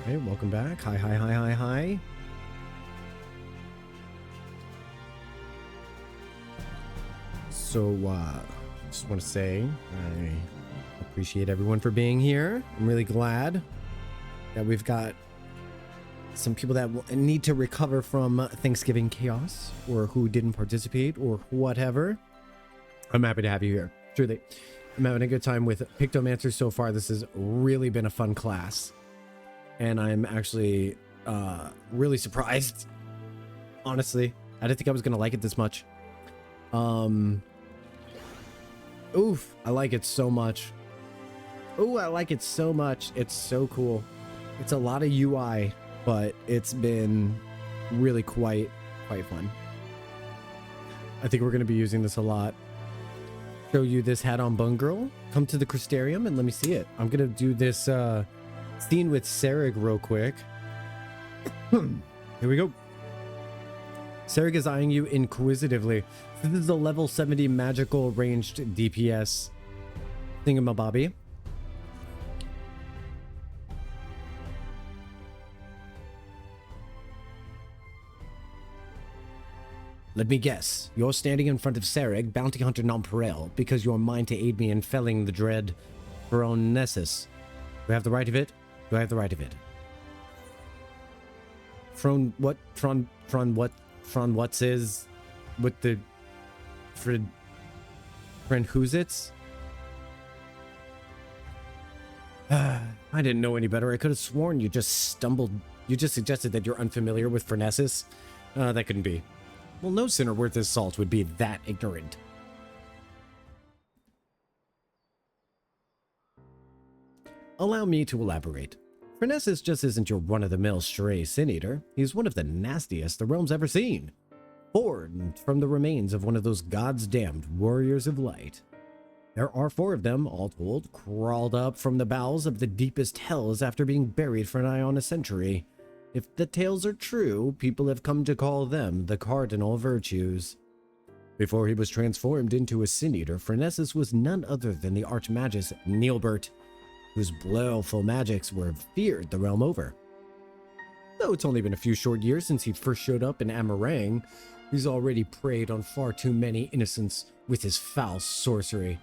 Okay, welcome back. Hi, hi, hi, hi, hi. So, just want to say I appreciate everyone for being here. I'm really glad that we've got some people that need to recover from Thanksgiving chaos or who didn't participate or whatever. I'm happy to have you here. Truly. I'm having a good time with Pictomancer so far. This has really been a fun class. And I'm actually really surprised. Honestly, I didn't think I was going to like it this much. Oof, I like it so much. Ooh, I like it so much. It's so cool. It's a lot of UI, but it's been really quite fun. I think we're going to be using this a lot. Show you this hat on bone girl. Come to the Crystarium and let me see it. I'm going to do this scene with Serig real quick. Here we go. Serig is eyeing you inquisitively. This is a level 70 magical ranged DPS thingamabobby. Let me guess. You're standing in front of Serig, bounty hunter nonpareil, because you're mine to aid me in felling the dread Phronesis. Do I have the right of it? Do I have the right of it? From what? From what? From what's is with the friend who's it's? I didn't know any better. I could have sworn you just stumbled. You just suggested that you're unfamiliar with Phronesis. That couldn't be. Well, no sinner worth his salt would be that ignorant. Allow me to elaborate. Phronesis just isn't your run-of-the-mill stray sin-eater. He's one of the nastiest the realm's ever seen. Born from the remains of one of those gods-damned warriors of light. There are 4 of them, all told, crawled up from the bowels of the deepest hells after being buried for nigh on a century. If the tales are true, people have come to call them the cardinal virtues. Before he was transformed into a sin-eater, Phronesis was none other than the archmagus Neilbert, whose baleful magics were feared the realm over. Though it's only been a few short years since he first showed up in Amarang, he's already preyed on far too many innocents with his foul sorcery.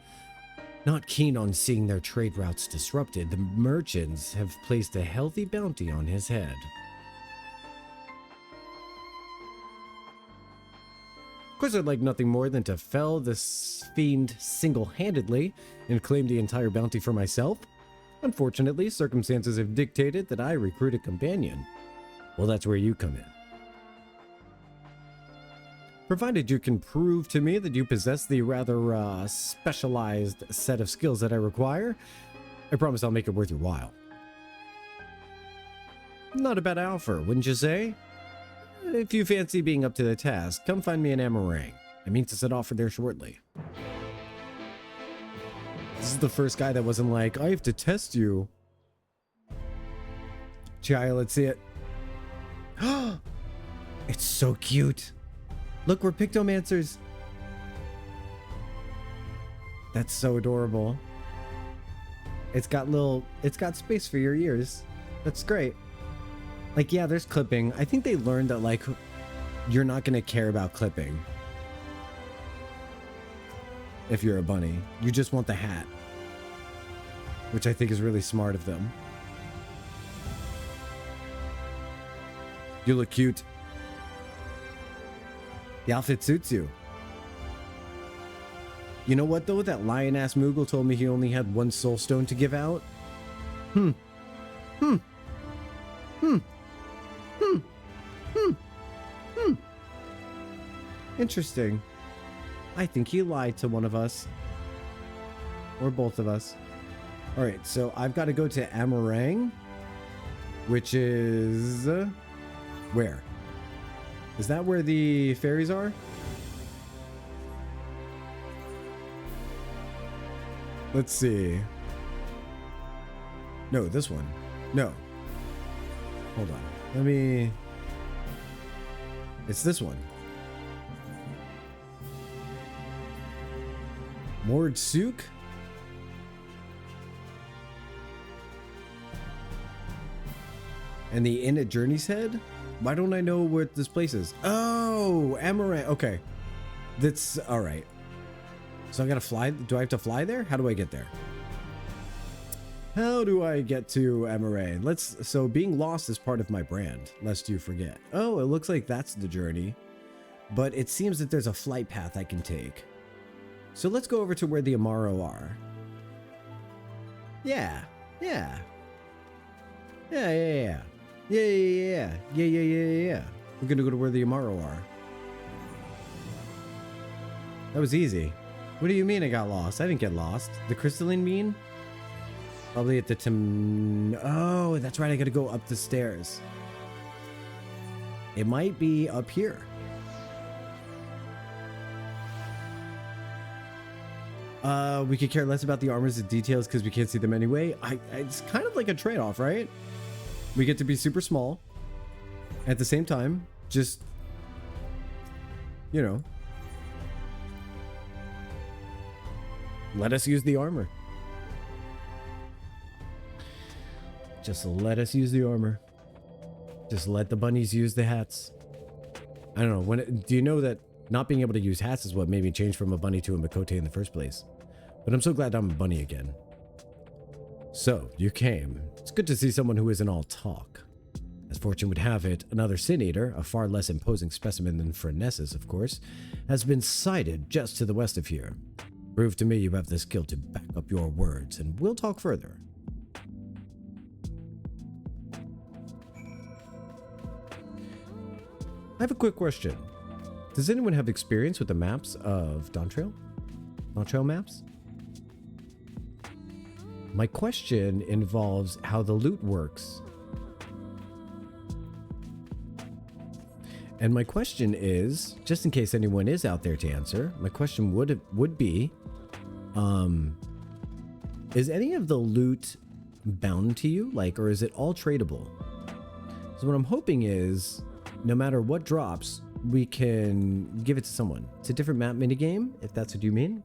Not keen on seeing their trade routes disrupted, the merchants have placed a healthy bounty on his head. Of course, I'd like nothing more than to fell this fiend single-handedly and claim the entire bounty for myself. Unfortunately, circumstances have dictated that I recruit a companion. Well, that's where you come in. Provided you can prove to me that you possess the rather specialized set of skills that I require, I promise I'll make it worth your while. Not a bad offer, wouldn't you say? If you fancy being up to the task, come find me in Amarang. I mean to set off for there shortly. This is the first guy that wasn't like, I have to test you. Chai, let's see it. It's so cute. Look, we're Pictomancers. That's so adorable. It's got space for your ears. That's great. Like, yeah, there's clipping. I think they learned that, like, you're not gonna care about clipping. If you're a bunny. You just want the hat. Which I think is really smart of them. You look cute. The outfit suits you. You know what, though? That lion-ass Moogle told me he only had 1 soul stone to give out. Interesting. I think he lied to one of us. Or both of us. Alright, so I've got to go to Amarang. Which is... where? Is that where the fairies are? Let's see. No, this one. No. Hold on. Let me... It's this one. Mord Sook? And the inn at Journey's Head? Why don't I know where this place is? Oh, Amaranth. Okay. That's all right. So I gotta fly. Do I have to fly there? How do I get there? How do I get to Amaranth? So being lost is part of my brand, lest you forget. Oh, it looks like that's the journey. But it seems that there's a flight path I can take. So let's go over to where the Amaro are. Yeah. Yeah. Yeah, yeah, yeah. Yeah, yeah, yeah. Yeah, yeah, yeah, yeah. We're gonna go to where the Amaro are. That was easy. What do you mean I got lost? I didn't get lost. The crystalline mean? Probably at the oh, that's right. I gotta go up the stairs. It might be up here. We could care less about the armors and details because we can't see them anyway. It's kind of like a trade-off, right? We get to be super small. At the same time, just, you know, let us use the armor. Just let us use the armor. Just let the bunnies use the hats. I don't know. Do you know that not being able to use hats is what made me change from a bunny to a Makote in the first place? But I'm so glad I'm a bunny again. So, you came. It's good to see someone who isn't all talk. As fortune would have it, another Sin Eater, a far less imposing specimen than Frenessus, of course, has been sighted just to the west of here. Prove to me you have the skill to back up your words, and we'll talk further. I have a quick question. Does anyone have experience with the maps of Dawntrail? Dawntrail maps? My question involves how the loot works. And my question is, just in case anyone is out there to answer, my question would be, is any of the loot bound to you? Like, or is it all tradable? So what I'm hoping is, no matter what drops, we can give it to someone. It's a different map minigame, if that's what you mean.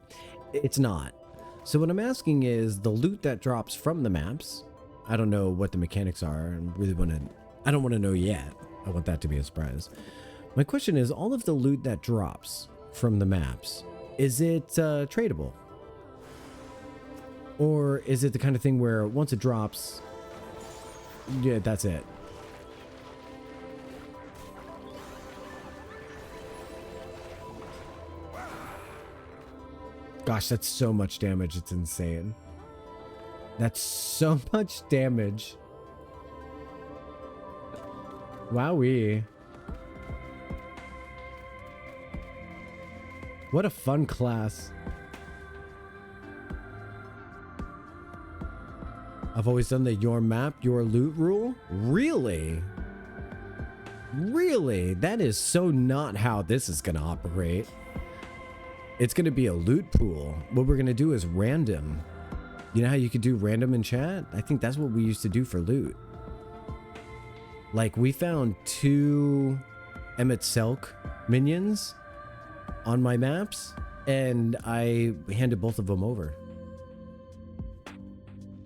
It's not. So what I'm asking is the loot that drops from the maps. I don't know what the mechanics are. I don't want to know yet. I want that to be a surprise. My question is, all of the loot that drops from the maps, is it tradable? Or is it the kind of thing where once it drops, yeah, that's it? Gosh, that's so much damage. It's insane. That's so much damage. Wowee. What a fun class. I've always done the your map, your loot rule. Really? Really? That is so not how this is going to operate. It's going to be a loot pool. What we're going to do is random. You know how you could do random in chat? I think that's what we used to do for loot. Like, we found 2 Emmett Selk minions on my maps, and I handed both of them over.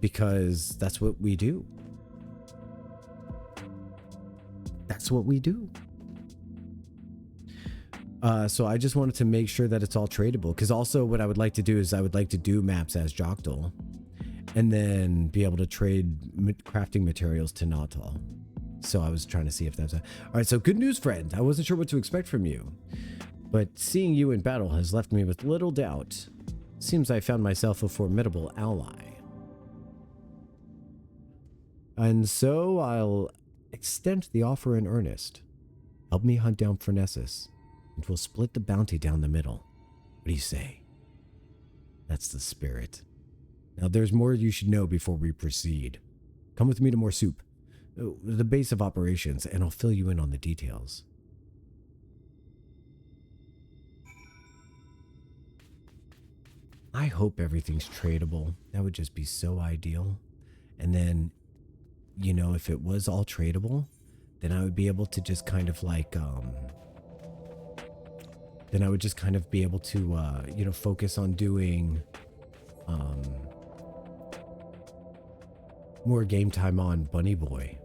Because that's what we do. That's what we do. So I just wanted to make sure that it's all tradable. Because also what I would like to do is I would like to do maps as Jokdal. And then be able to trade crafting materials to Natal. So I was trying to see if that's... Alright, so good news, friend. I wasn't sure what to expect from you. But seeing you in battle has left me with little doubt. Seems I found myself a formidable ally. And so I'll extend the offer in earnest. Help me hunt down Frenessus, and we'll split the bounty down the middle. What do you say? That's the spirit. Now there's more you should know before we proceed. Come with me to more soup, the base of operations, and I'll fill you in on the details. I hope everything's tradable. That would just be so ideal. And then, you know, if it was all tradable, then I would be able to just kind of like, then I would just kind of be able to, you know, focus on doing, more game time on Bunny Boy.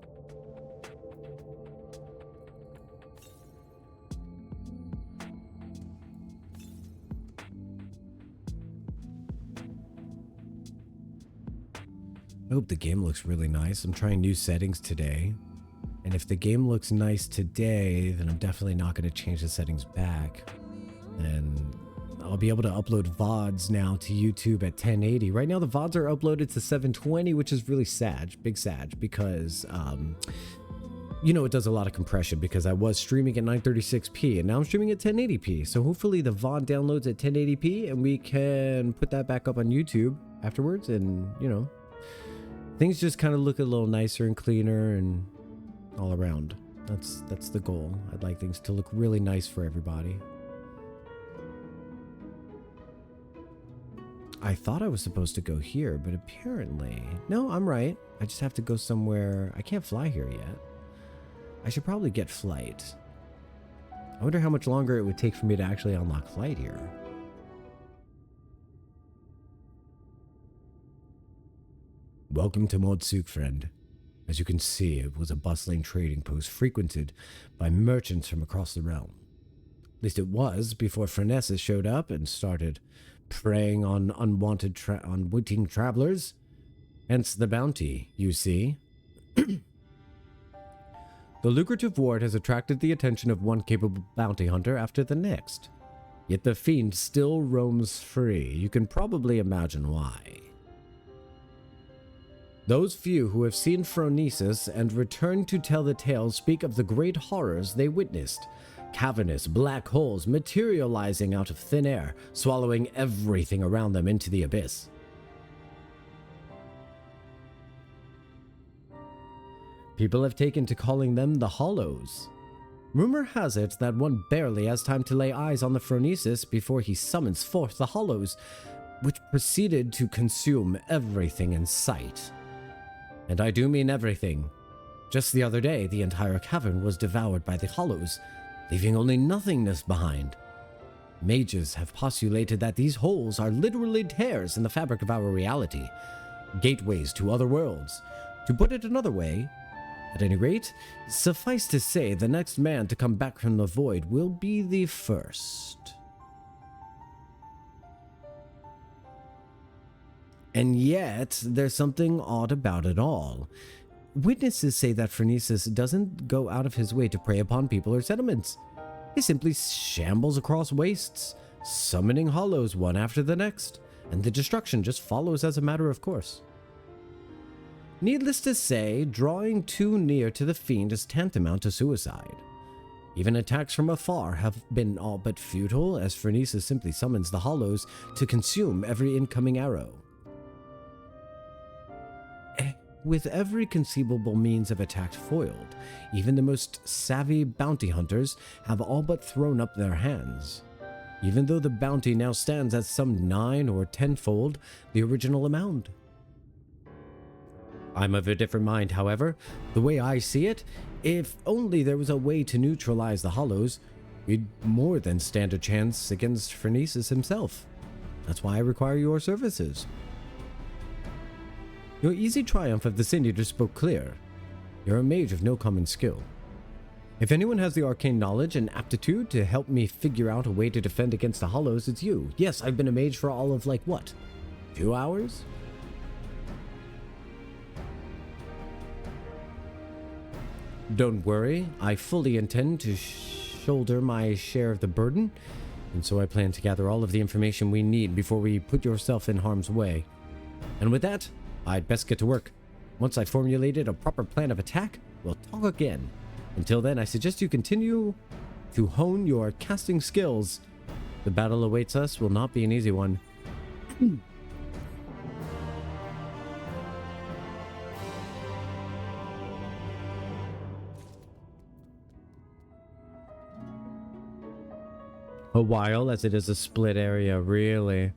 I hope the game looks really nice. I'm trying new settings today. And if the game looks nice today, then I'm definitely not going to change the settings back. And I'll be able to upload VODs now to YouTube at 1080. Right now the VODs are uploaded to 720, which is really sad, big sad, because you know, it does a lot of compression because I was streaming at 936p and now I'm streaming at 1080p. So hopefully the VOD downloads at 1080p and we can put that back up on YouTube afterwards, and you know, things just kind of look a little nicer and cleaner and all around. That's the goal. I'd like things to look really nice for everybody. I thought I was supposed to go here, but apparently... No, I'm right. I just have to go somewhere... I can't fly here yet. I should probably get flight. I wonder how much longer it would take for me to actually unlock flight here. Welcome to Modsuk, friend. As you can see, it was a bustling trading post frequented by merchants from across the realm. At least it was before Frenesis showed up and started preying on unwitting travelers. Hence the bounty, you see. The lucrative ward has attracted the attention of one capable bounty hunter after the next. Yet the fiend still roams free. You can probably imagine why. Those few who have seen Phronesis and returned to tell the tale speak of the great horrors they witnessed. Cavernous black holes materializing out of thin air, swallowing everything around them into the abyss. People have taken to calling them the Hollows. Rumor has it that one barely has time to lay eyes on the Phronesis before he summons forth the Hollows, which proceeded to consume everything in sight. And I do mean everything. Just the other day, the entire cavern was devoured by the Hollows, leaving only nothingness behind. Mages have postulated that these holes are literally tears in the fabric of our reality, gateways to other worlds. To put it another way, at any rate, suffice to say, the next man to come back from the void will be the first. And yet, there's something odd about it all. Witnesses say that Phronesis doesn't go out of his way to prey upon people or settlements. He simply shambles across wastes, summoning hollows one after the next, and the destruction just follows as a matter of course. Needless to say, drawing too near to the fiend is tantamount to suicide. Even attacks from afar have been all but futile, as Phronesis simply summons the hollows to consume every incoming arrow. With every conceivable means of attack foiled, even the most savvy bounty hunters have all but thrown up their hands, even though the bounty now stands at some 9 or 10-fold the original amount. I'm of a different mind, however. The way I see it, if only there was a way to neutralize the hollows, we'd more than stand a chance against Phronesis himself. That's why I require your services. Your easy triumph of the Sin Eater spoke clear. You're a mage of no common skill. If anyone has the arcane knowledge and aptitude to help me figure out a way to defend against the hollows, it's you. Yes, I've been a mage for all of, like, what? 2 hours? Don't worry, I fully intend to shoulder my share of the burden, and so I plan to gather all of the information we need before we put yourself in harm's way. And with that, I'd best get to work. Once I've formulated a proper plan of attack, we'll talk again. Until then, I suggest you continue to hone your casting skills. The battle awaits us will not be an easy one. A while, as it is a split area, really.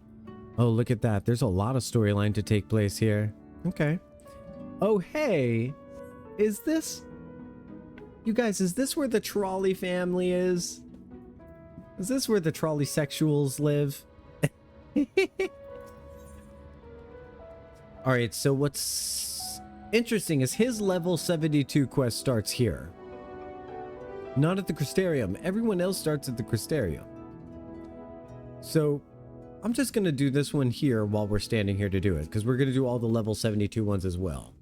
Oh, look at that. There's a lot of storyline to take place here. Okay. Oh, hey. Is this... You guys, is this where the trolley family is? Is this where the trolley sexuals live? Alright, so what's interesting is his level 72 quest starts here. Not at the Crystarium. Everyone else starts at the Crystarium. So, I'm just going to do this one here while we're standing here to do it, because we're going to do all the level 72 ones as well.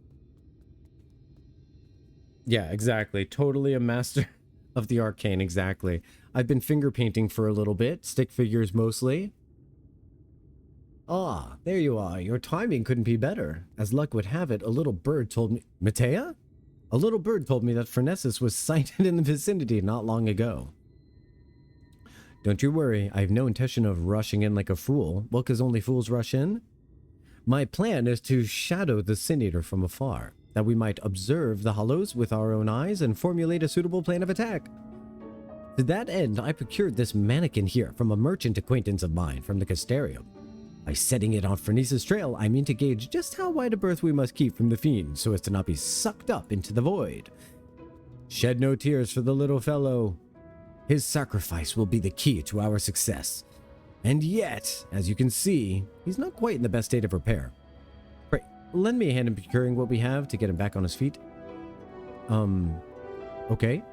Yeah, exactly. Totally a master of the arcane, exactly. I've been finger painting for a little bit, stick figures mostly. Ah, there you are. Your timing couldn't be better. As luck would have it, a little bird told me... Matea? A little bird told me that Phronesis was sighted in the vicinity not long ago. Don't you worry, I have no intention of rushing in like a fool. Well, 'cause only fools rush in? My plan is to shadow the Sin-Eater from afar, that we might observe the hollows with our own eyes and formulate a suitable plan of attack. To that end, I procured this mannequin here from a merchant acquaintance of mine from the Castellarium. By setting it on Phronesis' trail, I mean to gauge just how wide a berth we must keep from the fiend so as to not be sucked up into the void. Shed no tears for the little fellow. His sacrifice will be the key to our success. And yet, as you can see, he's not quite in the best state of repair. Right, lend me a hand in procuring what we have to get him back on his feet. Okay.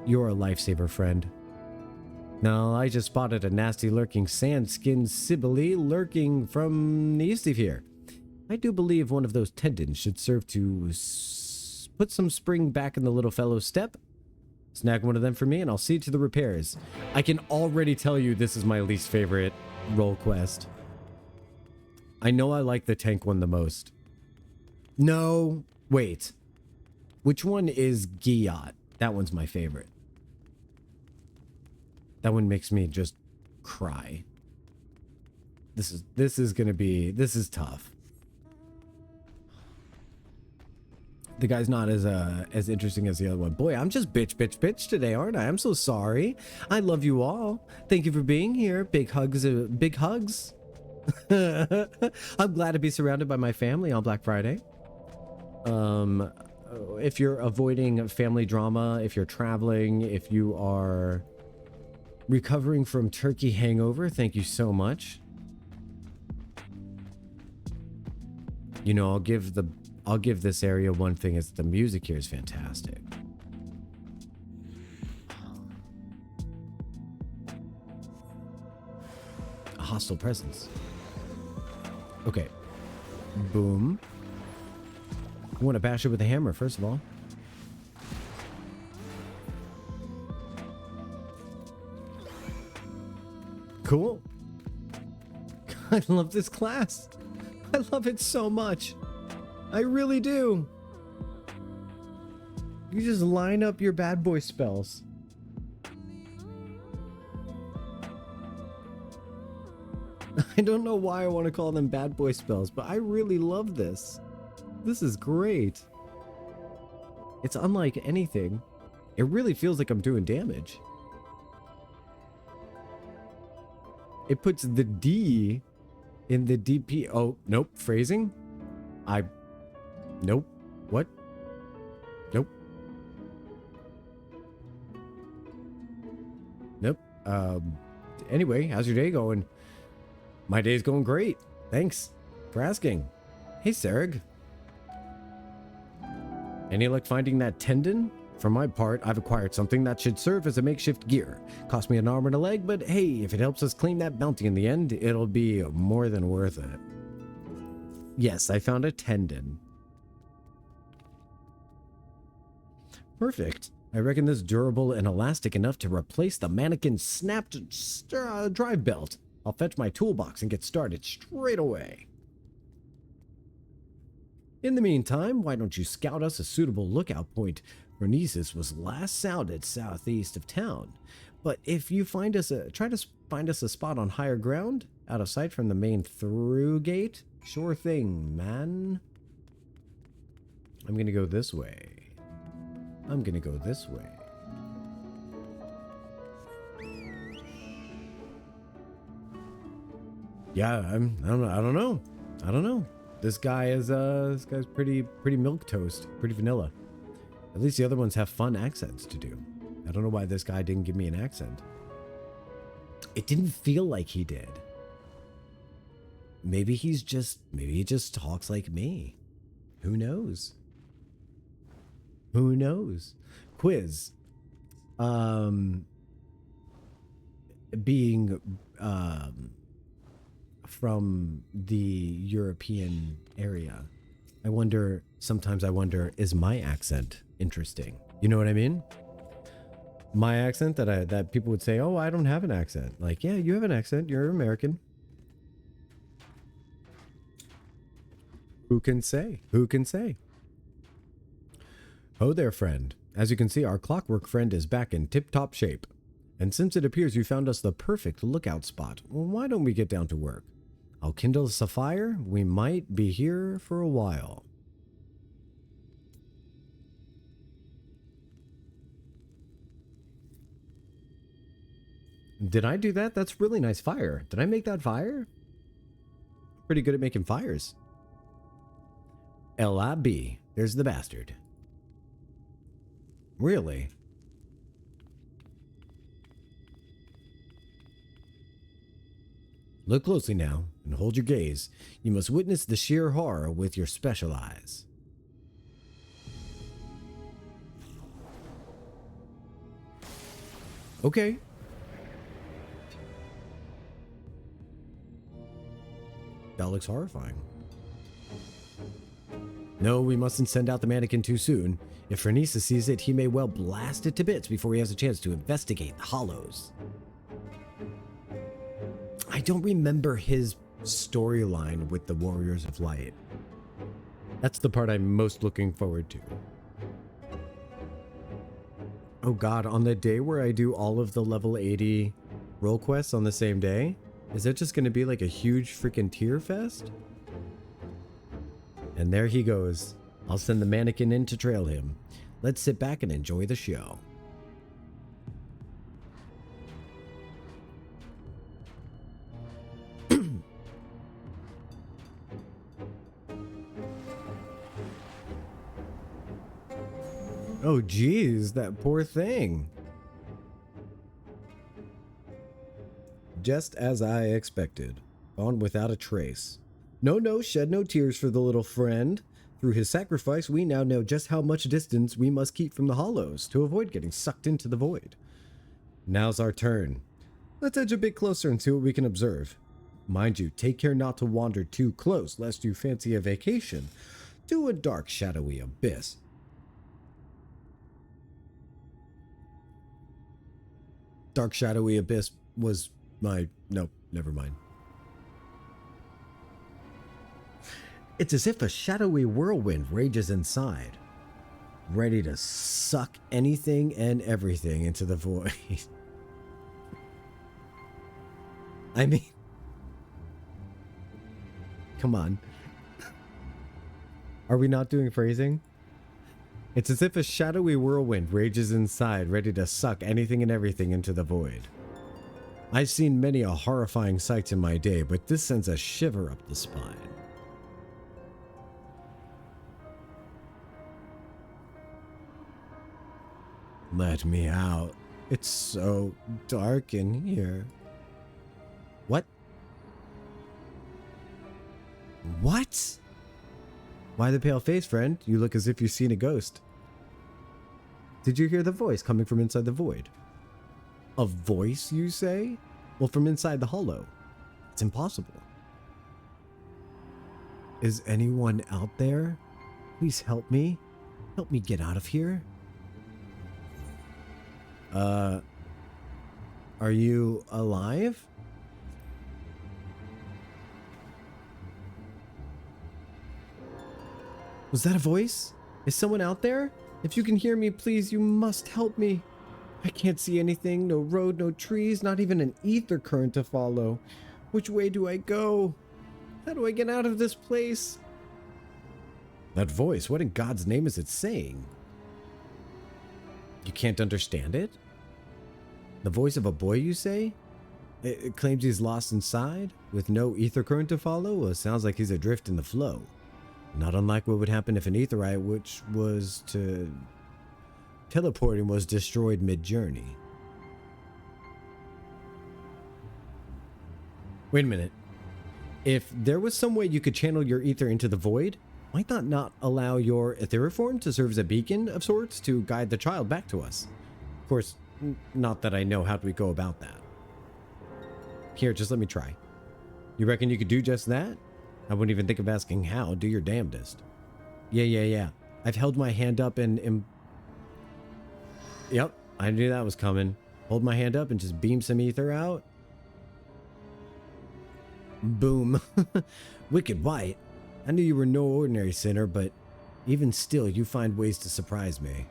You're a lifesaver, friend. No, I just spotted a nasty lurking sand-skinned Sibylle lurking from the east of here. I do believe one of those tendons should serve to put some spring back in the little fellow's step. Snag one of them for me and I'll see to the repairs. I can already tell you this is my least favorite role quest. I know I like the tank one the most. No, wait. Which one is Giyot? That one's my favorite. That one makes me just cry. This is tough. The guy's not as interesting as the other one. Boy, I'm just bitch today, aren't I? I'm so sorry. I love you all. Thank you for being here. Big hugs, big hugs. I'm glad to be surrounded by my family on Black Friday. If you're avoiding family drama, if you're traveling, if you are recovering from turkey hangover, thank you so much. You know, I'll give this area one thing, is the music here is fantastic. A hostile presence. Okay. Boom. I want to bash it with a hammer, first of all. Cool. I love this class. I love it so much. I really do. You just line up your bad boy spells. I don't know why I want to call them bad boy spells, but I really love this. This is great. It's unlike anything. It really feels like I'm doing damage. It puts the D in the DP. Oh, nope. Phrasing? Nope. What? Nope. Nope. Anyway, how's your day going? My day's going great. Thanks for asking. Hey, Sarag. Any luck finding that tendon? For my part, I've acquired something that should serve as a makeshift gear. Cost me an arm and a leg, but hey, if it helps us claim that bounty in the end, it'll be more than worth it. Yes, I found a tendon. Perfect. I reckon this durable and elastic enough to replace the mannequin's snapped drive belt. I'll fetch my toolbox and get started straight away. In the meantime, why don't you scout us a suitable lookout point? Phronesis was last sounded southeast of town, but if you find us try to find us a spot on higher ground, out of sight from the main through gate. Sure thing, man. I'm gonna go this way. I'm gonna go this way. Yeah, I don't know. This guy's pretty milquetoast, pretty vanilla. At least the other ones have fun accents to do. I don't know why this guy didn't give me an accent. It didn't feel like he did. Maybe he just talks like me. Who knows? Who knows? Quiz. Being from the European area. Sometimes I wonder, is my accent interesting? You know what I mean? My accent that people would say, oh, I don't have an accent. Like, yeah, you have an accent. You're American. Who can say? Who can say? Oh there, friend. As you can see, our clockwork friend is back in tip-top shape. And since it appears you found us the perfect lookout spot, well, why don't we get down to work? I'll kindle us a fire. We might be here for a while. Did I do that? That's really nice fire. Did I make that fire? Pretty good at making fires. L.I.B. There's the bastard. Really? Look closely now, and hold your gaze. You must witness the sheer horror with your special eyes. Okay. That looks horrifying. No, we mustn't send out the mannequin too soon. If Fernisa sees it, he may well blast it to bits before he has a chance to investigate the hollows. I don't remember his storyline with the Warriors of Light. That's the part I'm most looking forward to. Oh god, on the day where I do all of the level 80 role quests on the same day, is that just going to be like a huge freaking tear fest? And there he goes. I'll send the mannequin in to trail him. Let's sit back and enjoy the show. Oh geez, that poor thing. Just as I expected. Gone without a trace. No, shed no tears for the little friend. Through his sacrifice, we now know just how much distance we must keep from the hollows to avoid getting sucked into the void. Now's our turn. Let's edge a bit closer and see what we can observe. Mind you, take care not to wander too close, lest you fancy a vacation to a dark, shadowy abyss. Dark, shadowy abyss was my... Nope, never mind. It's as if a shadowy whirlwind rages inside, ready to suck anything and everything into the void. I mean, come on. Are we not doing phrasing? It's as if a shadowy whirlwind rages inside, ready to suck anything and everything into the void. I've seen many a horrifying sight in my day, but this sends a shiver up the spine. Let me out. It's so dark in here. What? What? Why the pale face, friend? You look as if you've seen a ghost. Did you hear the voice coming from inside the void? A voice, you say? Well, from inside the hollow. It's impossible. Is anyone out there? Please help me. Help me get out of here. Are you alive? Was that a voice? Is someone out there? If you can hear me, please, you must help me. I can't see anything, no road, no trees, not even an ether current to follow. Which way do I go? How do I get out of this place? That voice, what in God's name is it saying? You can't understand it? The voice of a boy, you say? It claims he's lost inside, with no ether current to follow? Well, it sounds like he's adrift in the flow. Not unlike what would happen if an aetherite, which was to teleporting, was destroyed mid-journey. Wait a minute. If there was some way you could channel your ether into the void, might that not allow your etheric form to serve as a beacon of sorts to guide the child back to us? Of course, not that I know how do we go about that. Here, just let me try. You reckon you could do just that? I wouldn't even think of asking how. Do your damnedest. Yeah. I've held my hand up and Yep, I knew that was coming. Hold my hand up and just beam some ether out. Boom. Wicked White. I knew you were no ordinary sinner, but even still, you find ways to surprise me.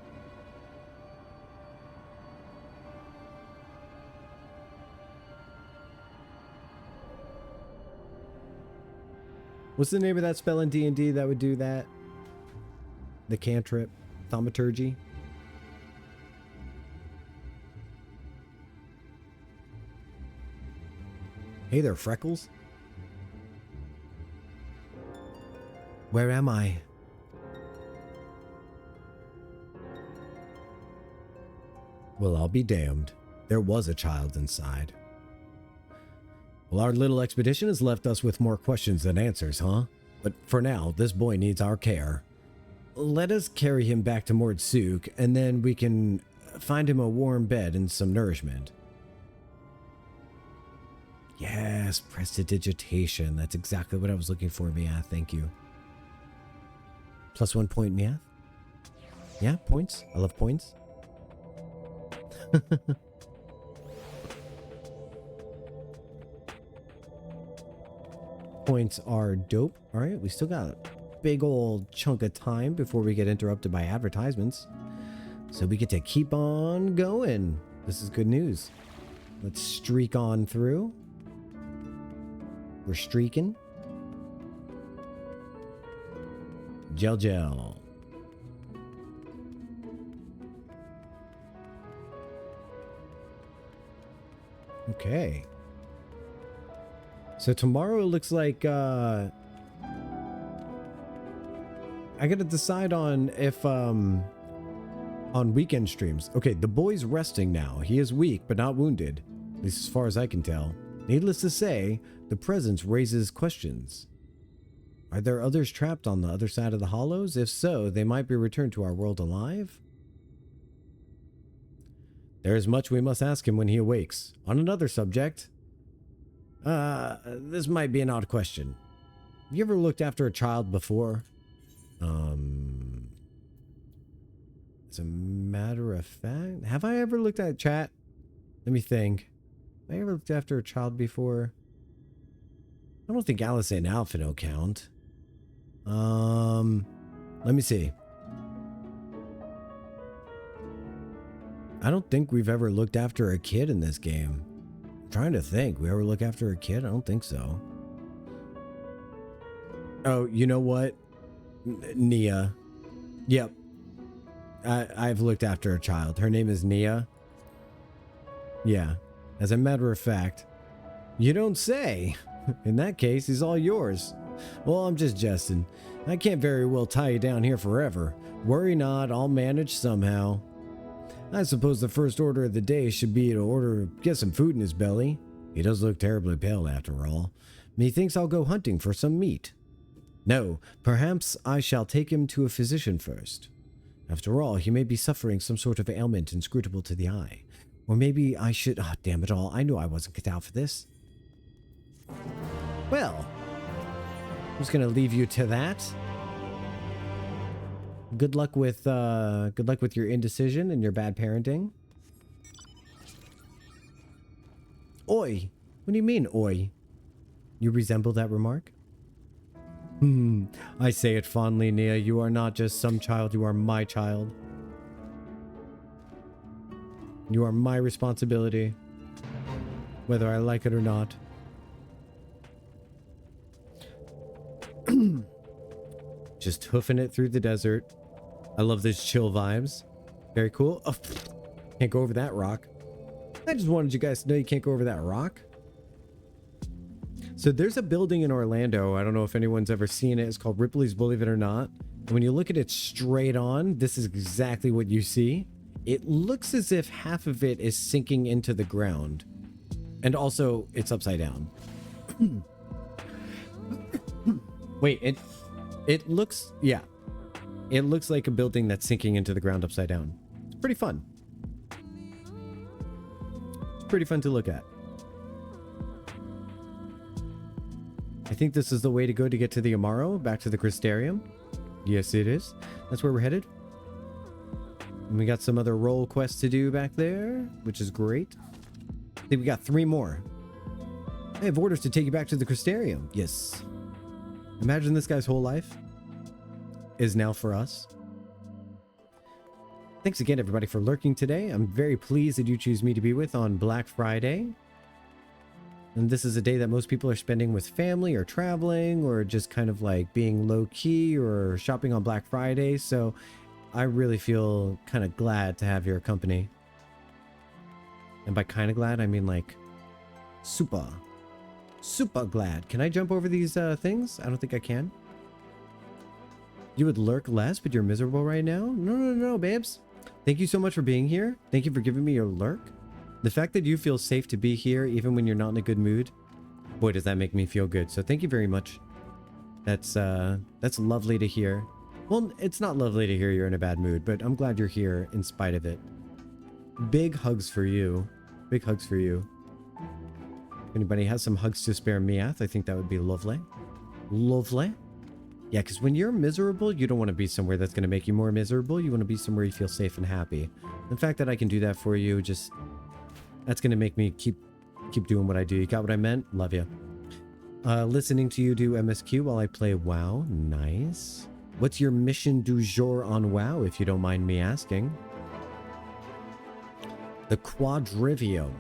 What's the name of that spell in D&D that would do that? The cantrip? Thaumaturgy? Hey there, Freckles. Where am I? Well, I'll be damned. There was a child inside. Well, our little expedition has left us with more questions than answers, huh? But for now, this boy needs our care. Let us carry him back to Mordsuk, and then we can find him a warm bed and some nourishment. Yes, prestidigitation. That's exactly what I was looking for, Mia. Thank you. +1 point, Mia. Yeah, points. I love points. Points are dope. All right, we still got a big old chunk of time before we get interrupted by advertisements. So we get to keep on going. This is good news. Let's streak on through. We're streaking. Gel. Okay. So tomorrow it looks like I gotta decide on if on weekend streams. Okay, the boy's resting now. He is weak but not wounded, at least as far as I can tell. Needless to say, the presence raises questions. Are there others trapped on the other side of the hollows? If so, they might be returned to our world alive. There is much we must ask him when he awakes. On another subject, this might be an odd question. Have you ever looked after a child before? As a matter of fact, have I ever looked at chat? Let me think. Have I ever looked after a child before? I don't think Alice and Alphino count. Let me see. I don't think we've ever looked after a kid in this game. I'm trying to think. We ever look after a kid? I don't think so. Oh, you know what? Nia. Yep. I've looked after a child. Her name is Nia. Yeah. As a matter of fact. You don't say. In that case, he's all yours. Well, I'm just jesting. I can't very well tie you down here forever. Worry not, I'll manage somehow. I suppose the first order of the day should be to get some food in his belly. He does look terribly pale after all. Methinks I'll go hunting for some meat. No, perhaps I shall take him to a physician first. After all, he may be suffering some sort of ailment inscrutable to the eye. Or maybe I should... Ah, damn it all. I knew I wasn't cut out for this. Well, I'm just gonna leave you to that. Good luck with your indecision and your bad parenting. Oi! What do you mean, oi? You resemble that remark? I say it fondly, Nia. You are not just some child, you are my child. You are my responsibility, whether I like it or not. Just hoofing it through the desert. I love those chill vibes. Very cool. Oh, can't go over that rock. I just wanted you guys to know you can't go over that rock. So there's a building in Orlando. I don't know if anyone's ever seen it. It's called Ripley's, believe it or not. And when you look at it straight on, this is exactly what you see. It looks as if half of it is sinking into the ground. And also, it's upside down. Wait, it looks, yeah. It looks like a building that's sinking into the ground upside down. It's pretty fun. It's pretty fun to look at. I think this is the way to go to get to the Amaro, back to the Crystarium. Yes, it is. That's where we're headed. And we got some other role quests to do back there, which is great. I think we got 3 more. I have orders to take you back to the Crystarium. Yes. Imagine this guy's whole life is now for us. Thanks again, everybody, for lurking today. I'm very pleased that you choose me to be with on Black Friday. And this is a day that most people are spending with family or traveling or just kind of like being low-key or shopping on Black Friday. So I really feel kind of glad to have your company. And by kind of glad, I mean like super glad. Can I jump over these things? I don't think I can. You would lurk less, but you're miserable right now? No, babes. Thank you so much for being here. Thank you for giving me your lurk. The fact that you feel safe to be here even when you're not in a good mood, boy, does that make me feel good. So thank you very much. That's lovely to hear. Well, it's not lovely to hear you're in a bad mood, but I'm glad you're here in spite of it. Big hugs for you. Big hugs for you. If anybody has some hugs to spare Meath, I think that would be lovely. Lovely. Yeah, because when you're miserable, you don't want to be somewhere that's going to make you more miserable. You want to be somewhere you feel safe and happy. The fact that I can do that for you, just... that's going to make me keep doing what I do. You got what I meant? Love you. Listening to you do MSQ while I play WoW. Nice. What's your mission du jour on WoW, if you don't mind me asking? The Quadrivium.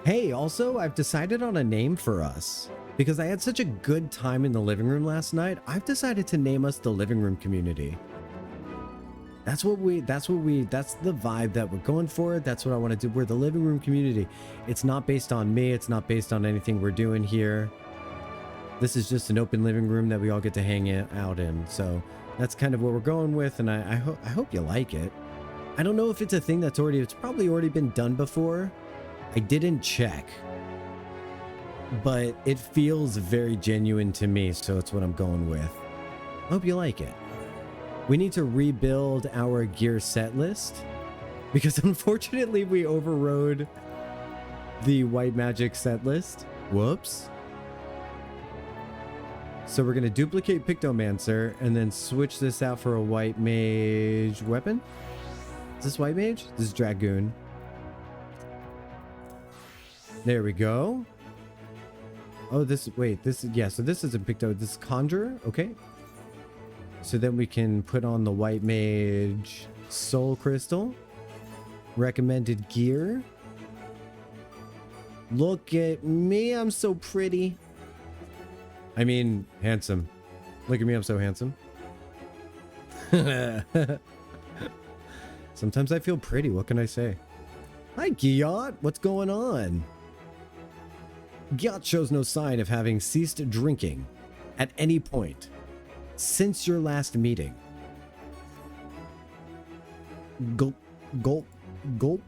Hey, also, I've decided on a name for us. Because I had such a good time in the living room last night, I've decided to name us the Living Room Community. That's the vibe that we're going for. That's what I want to do. We're the Living Room Community. It's not based on me. It's not based on anything we're doing here. This is just an open living room that we all get to hang out in. So that's kind of what we're going with. And I hope you like it. I don't know if it's a thing it's probably already been done before. I didn't check. But it feels very genuine to me, so it's what I'm going with. I hope you like it. We need to rebuild our gear set list because unfortunately we overrode the white magic set list. Whoops. So we're going to duplicate Pictomancer and then switch this out for a white mage weapon. Is this white mage? This is Dragoon. There we go. Oh, so this is a Picto, this is Conjurer, okay. So then we can put on the White Mage Soul Crystal. Recommended gear. Look at me, I'm so pretty. I mean, handsome. Look at me, I'm so handsome. Sometimes I feel pretty, what can I say? Hi, Giot, what's going on? Giot shows no sign of having ceased drinking at any point since your last meeting. Gulp, gulp, gulp.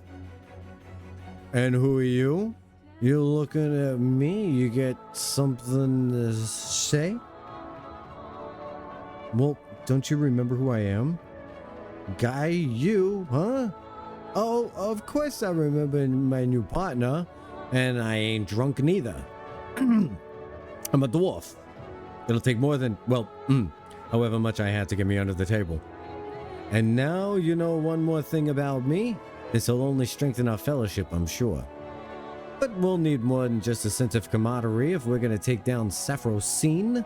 And who are you? You looking at me? You get something to say? Well, don't you remember who I am? Guy, you, huh? Oh, of course I remember my new partner. And I ain't drunk neither. I'm a dwarf. It'll take more than, however much I had to get me under the table. And now you know one more thing about me. This'll only strengthen our fellowship, I'm sure. But we'll need more than just a sense of camaraderie if we're gonna take down Saffrosine.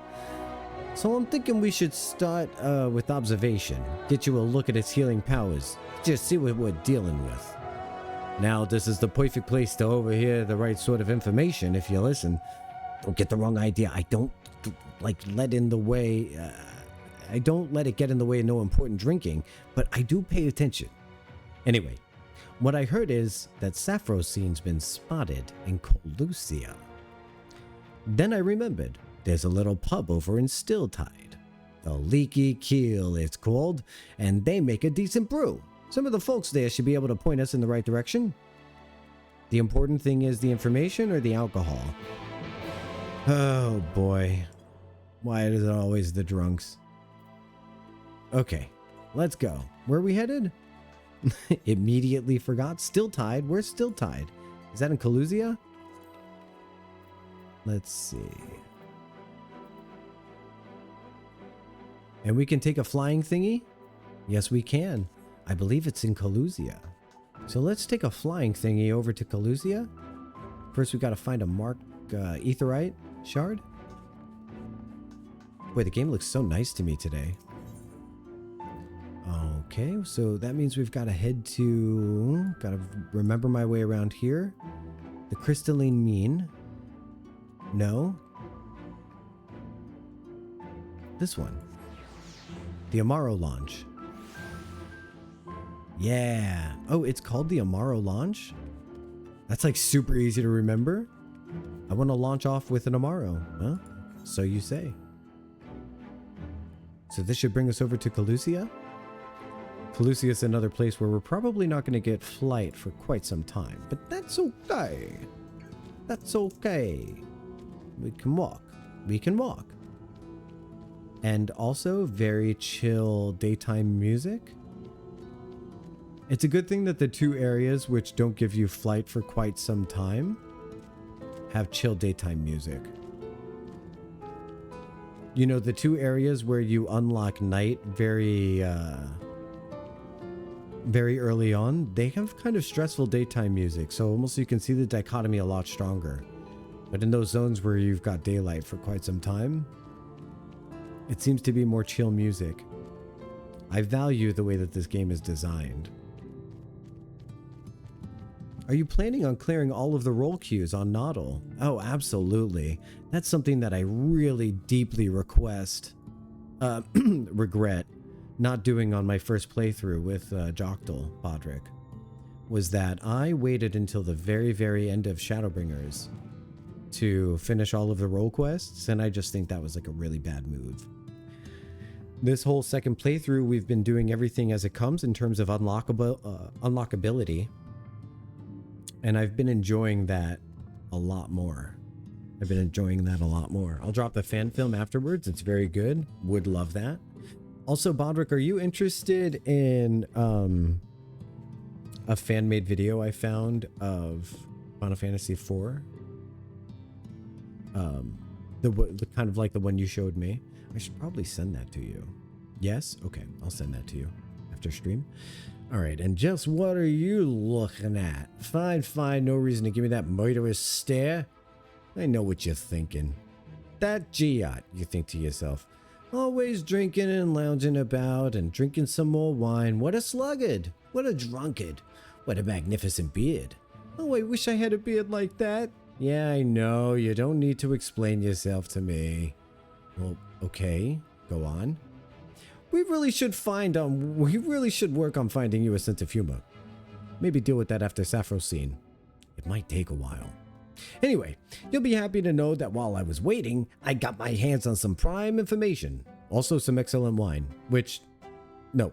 So I'm thinking we should start with observation. Get you a look at its healing powers. Just see what we're dealing with. Now, this is the perfect place to overhear the right sort of information if you listen. Don't get the wrong idea. I don't let it get in the way of no important drinking, but I do pay attention. Anyway, what I heard is that Saffrosine's been spotted in Colusia. Then I remembered there's a little pub over in Stilltide. The Leaky Keel it's called, and they make a decent brew. Some of the folks there should be able to point us in the right direction. The important thing is the information or the alcohol? Oh boy. Why is it always the drunks? Okay, let's go. Where are we headed? Immediately forgot. Stilltide? Where's Stilltide? Is that in Colusia? Let's see. And we can take a flying thingy? Yes, we can. I believe it's in Calusia. So let's take a flying thingy over to Calusia. First, we got to find a marked etherite shard. Boy, the game looks so nice to me today. Okay, so that means we've got to head to... Got to remember my way around here. The crystalline mean. No. This one. The Amaro launch. Yeah. Oh, it's called the Amaro launch? That's like super easy to remember. I want to launch off with an Amaro. Huh? So you say. So this should bring us over to Calusia. Calusia is another place where we're probably not going to get flight for quite some time. But that's okay. That's okay. We can walk. We can walk. And also very chill daytime music. It's a good thing that the two areas which don't give you flight for quite some time have chill daytime music. You know, the two areas where you unlock night very early on, they have kind of stressful daytime music. So almost you can see the dichotomy a lot stronger. But in those zones where you've got daylight for quite some time, it seems to be more chill music. I value the way that this game is designed. Are you planning on clearing all of the role queues on Noddle? Oh, absolutely. That's something that I really deeply regret not doing on my first playthrough with Joctal Bodrick. Was that I waited until the very, very end of Shadowbringers to finish all of the role quests, and I just think that was like a really bad move. This whole second playthrough, we've been doing everything as it comes in terms of unlockability. And I've been enjoying that a lot more. I'll drop the fan film afterwards. It's very good. Would love that. Also, Bodrick, are you interested in a fan-made video I found of Final Fantasy IV? The kind of like the one you showed me. I should probably send that to you. Yes? Okay, I'll send that to you after stream. All right, and just what are you looking at? Fine, no reason to give me that murderous stare. I know what you're thinking. That Giot, you think to yourself. Always drinking and lounging about and drinking some more wine. What a sluggard. What a drunkard. What a magnificent beard. Oh, I wish I had a beard like that. Yeah, I know. You don't need to explain yourself to me. Well, okay. Go on. We really should work on finding you a sense of humor. Maybe deal with that after Sappho's scene. It might take a while. Anyway, you'll be happy to know that while I was waiting, I got my hands on some prime information. Also some excellent wine,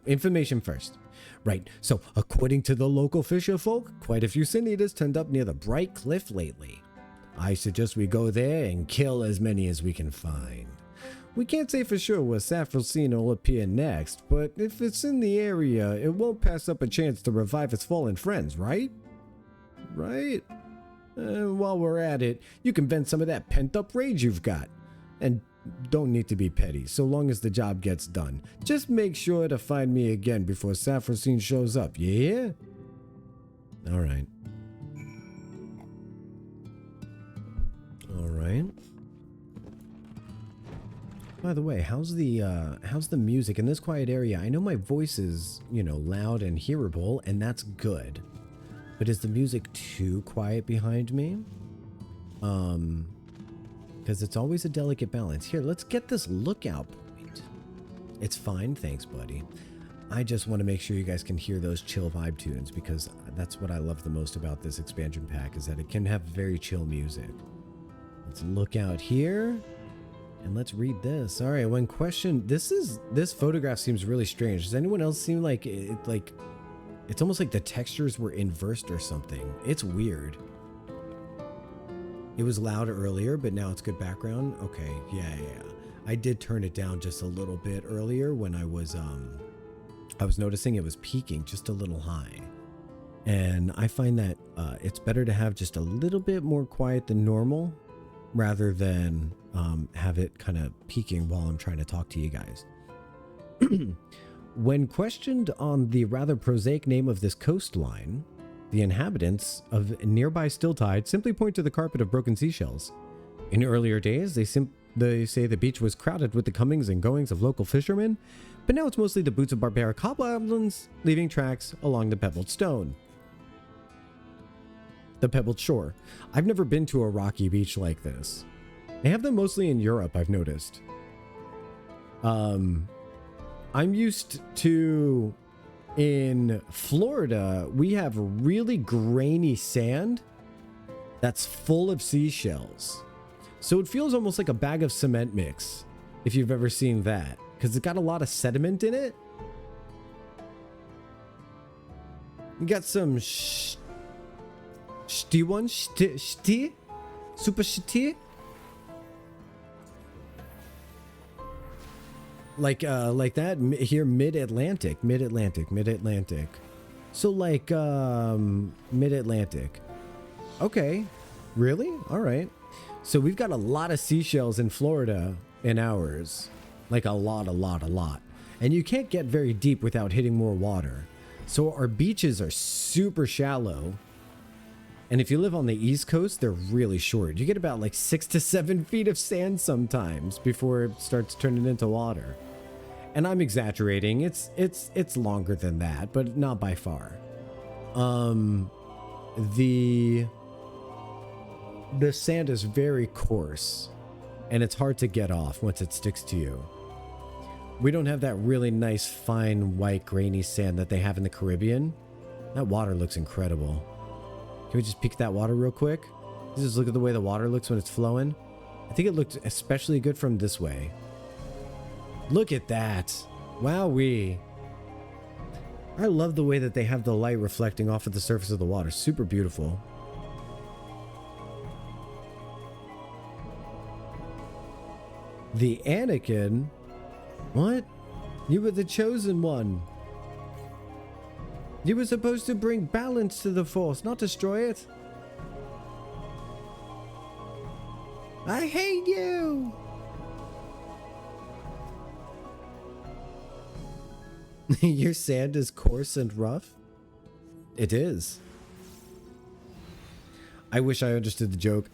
information first. Right, so according to the local fisher folk, quite a few sin eaters turned up near the Bright Cliff lately. I suggest we go there and kill as many as we can find. We can't say for sure where Sappho's scene will appear next, but if it's in the area, it won't pass up a chance to revive its fallen friends, right? Right? While we're at it, you can vent some of that pent-up rage you've got. And don't need to be petty, so long as the job gets done. Just make sure to find me again before Sappho's scene shows up, you hear? Alright. Alright. By the way, how's the music in this quiet area? I know my voice is, loud and hearable, and that's good. But is the music too quiet behind me? Because it's always a delicate balance. Here, let's get this lookout point. It's fine, thanks, buddy. I just want to make sure you guys can hear those chill vibe tunes, because that's what I love the most about this expansion pack, is that it can have very chill music. Let's look out here. And let's read this. All right, when questioned, this photograph seems really strange. Does anyone else seem like it's almost like the textures were inversed or something? It's weird. It was loud earlier, but now it's good background. Okay, yeah. I did turn it down just a little bit earlier when I was noticing it was peaking just a little high. And I find that it's better to have just a little bit more quiet than normal. rather than have it kind of peaking while I'm trying to talk to you guys. When questioned on the rather prosaic name of this coastline, the inhabitants of nearby Stilltide simply point to the carpet of broken seashells. In earlier days, they say the beach was crowded with the comings and goings of local fishermen, but now it's mostly the boots of barbaric hobgoblins leaving tracks along the pebbled stone. The pebbled shore. I've never been to a rocky beach like this. They have them mostly in Europe, I've noticed. I'm used to, in Florida, we have really grainy sand that's full of seashells. So it feels almost like a bag of cement mix, if you've ever seen that, because it's got a lot of sediment in it. You got some shitty one, shitty, super shitty. Like that here, mid-Atlantic. So like mid-Atlantic. Okay, really? All right. So we've got a lot of seashells in Florida in ours, like a lot. And you can't get very deep without hitting more water. So our beaches are super shallow. And if you live on the East Coast, they're really short. You get about like 6 to 7 feet of sand sometimes before it starts turning into water. And I'm exaggerating. It's longer than that, but not by far. The sand is very coarse, and it's hard to get off once it sticks to you. We don't have that really nice, fine, white, grainy sand that they have in the Caribbean. That water looks incredible. Can we just peek at that water real quick? Just look at the way the water looks when it's flowing. I think it looked especially good from this way. Look at that. Wowee. I love the way that they have the light reflecting off of the surface of the water. Super beautiful. The Anakin? What? You were the chosen one. You were supposed to bring balance to the Force, not destroy it. I hate you! Your sand is coarse and rough? It is. I wish I understood the joke.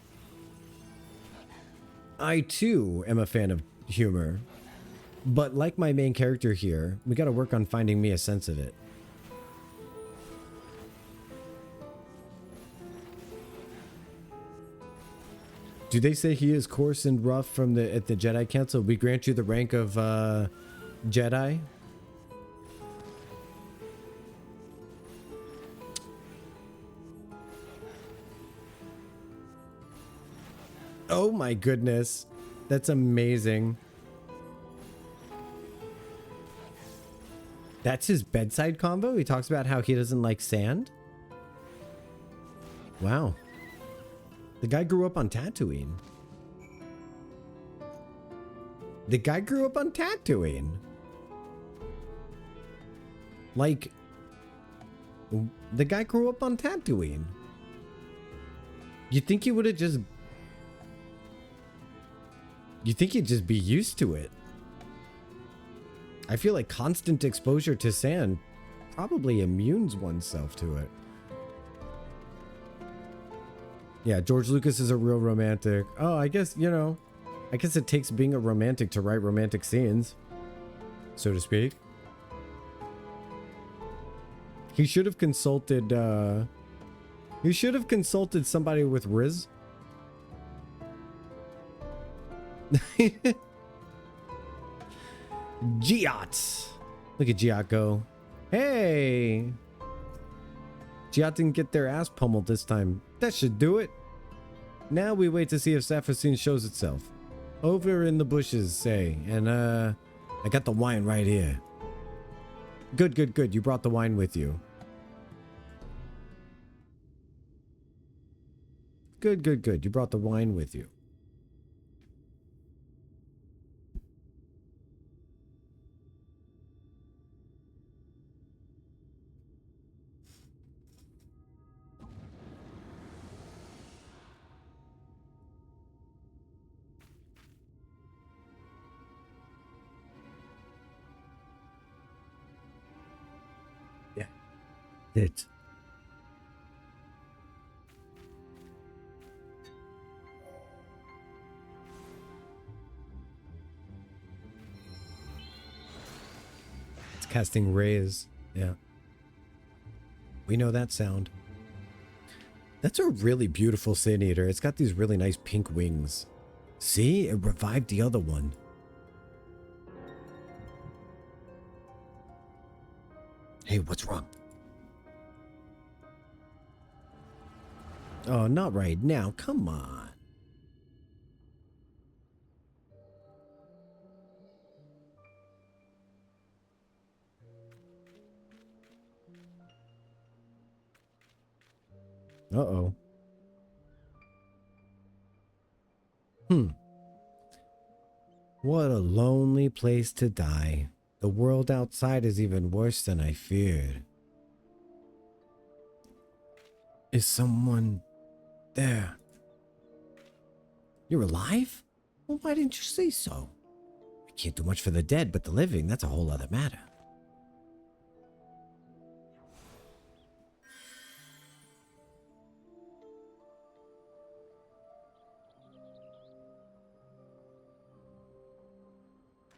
I too am a fan of humor. But like my main character here, we gotta work on finding me a sense of it. Do they say he is coarse and rough at the Jedi Council? We grant you the rank of Jedi? Oh my goodness. That's amazing. That's his bedside combo? He talks about how he doesn't like sand? Wow. The guy grew up on Tatooine. The guy grew up on Tatooine. Like, the guy grew up on Tatooine. You think he would have just... You think he'd just be used to it? I feel like constant exposure to sand probably immunes oneself to it. Yeah, George Lucas is a real romantic. Oh, I guess, you know, I guess it takes being a romantic to write romantic scenes, so to speak. He should have consulted, somebody with Riz. Giat. Look at Giat go. Hey. Giat didn't get their ass pummeled this time. That should do it. Now we wait to see if Saphacine shows itself. Over in the bushes, say. And, I got the wine right here. Good, good, good. You brought the wine with you. Good, good, good. You brought the wine with you. it. It's casting rays. Yeah. We know that sound. That's a really beautiful Sin Eater. It's got these really nice pink wings. See? It revived the other one. Hey, what's wrong? Oh, not right now. Come on. Uh-oh. What a lonely place to die. The world outside is even worse than I feared. Is someone there? You're alive? Well, why didn't you say so? I can't do much for the dead, but the living, that's a whole other matter.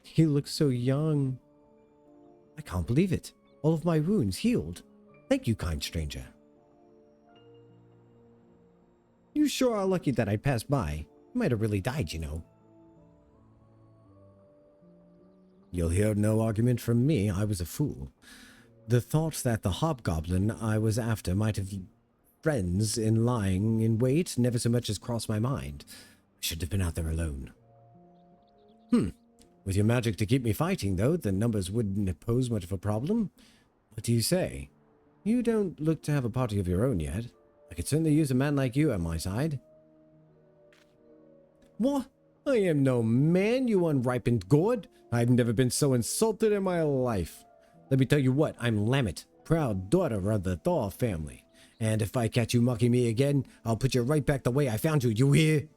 He looks so young. I can't believe it. All of my wounds healed. Thank you, kind stranger. You sure are lucky that I passed by. You might have really died, you know. You'll hear no argument from me. I was a fool. The thought that the hobgoblin I was after might have friends in lying in wait never so much as crossed my mind. I should have been out there alone. With your magic to keep me fighting, though, the numbers wouldn't pose much of a problem. What do you say? You don't look to have a party of your own yet. I could certainly use a man like you at my side. What? I am no man, you unripened gourd. I've never been so insulted in my life. Let me tell you what, I'm Lammet, proud daughter of the Thor family. And if I catch you mocking me again, I'll put you right back the way I found you, you hear?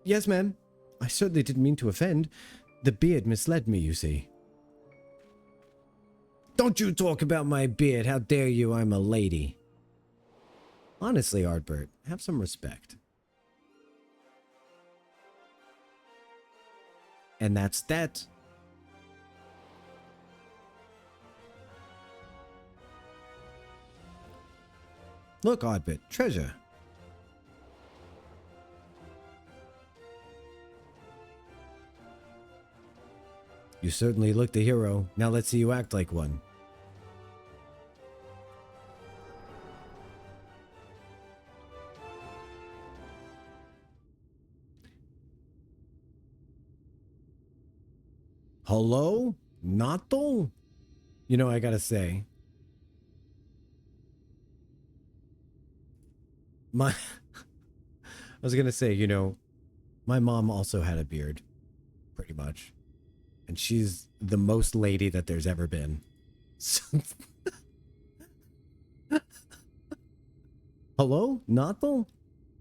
Yes, ma'am. I certainly didn't mean to offend. The beard misled me, you see. Don't you talk about my beard. How dare you? I'm a lady. Honestly, Artbert, have some respect. And that's that. Look, Artbert, treasure. You certainly look the hero. Now let's see you act like one. Hello? Nato? You know, I gotta say. I was gonna say, you know, my mom also had a beard. Pretty much. And she's the most lady that there's ever been. So hello? Nato?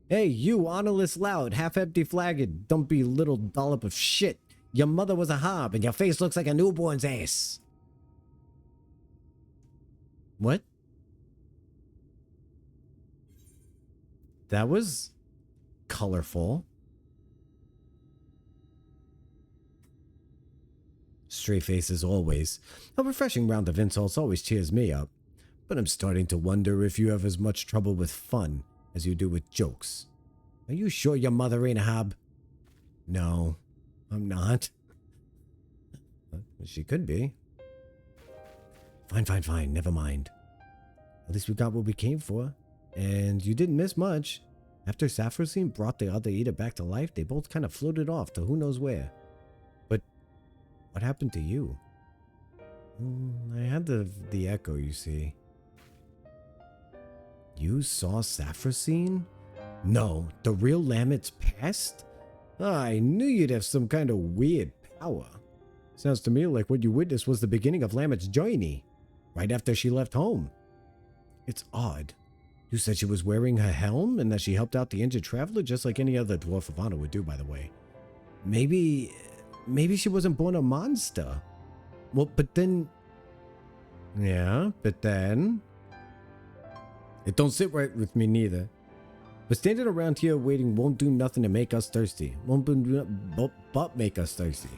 Hey, you honorless loud, half-empty flagon, dumpy little dollop of shit. Your mother was a hob, and your face looks like a newborn's ass. What? That was colorful. Stray face as always. A refreshing round of insults always cheers me up. But I'm starting to wonder if you have as much trouble with fun as you do with jokes. Are you sure your mother ain't a hob? No, I'm not. She could be. Fine, never mind. At least we got what we came for. And you didn't miss much. After Saffrosine brought the other eater back to life, they both kind of floated off to who knows where. But what happened to you? I had the echo, you see. You saw Saffrosine? No, the real Lammet's past? I knew you'd have some kind of weird power. Sounds to me like what you witnessed was the beginning of Lammet's journey, right after she left home. It's odd. You said she was wearing her helm and that she helped out the injured traveler just like any other dwarf of honor would do, by the way. Maybe she wasn't born a monster. Well, but then... Yeah, but then... It don't sit right with me neither. But standing around here waiting won't do nothing to make us thirsty. Won't do but make us thirsty.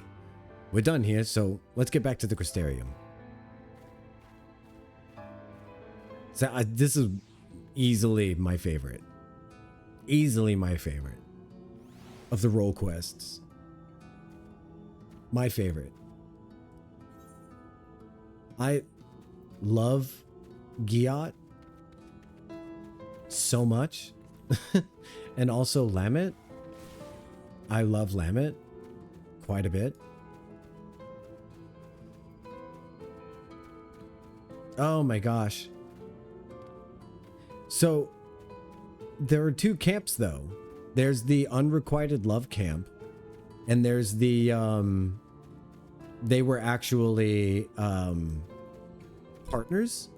We're done here, so let's get back to the Crystarium. So, this is easily my favorite. Easily my favorite of the role quests. My favorite. I love Giat so much. And also Lamet. I love Lamet quite a bit. Oh my gosh. So there are two camps though. There's the unrequited love camp, and there's the they were actually partners.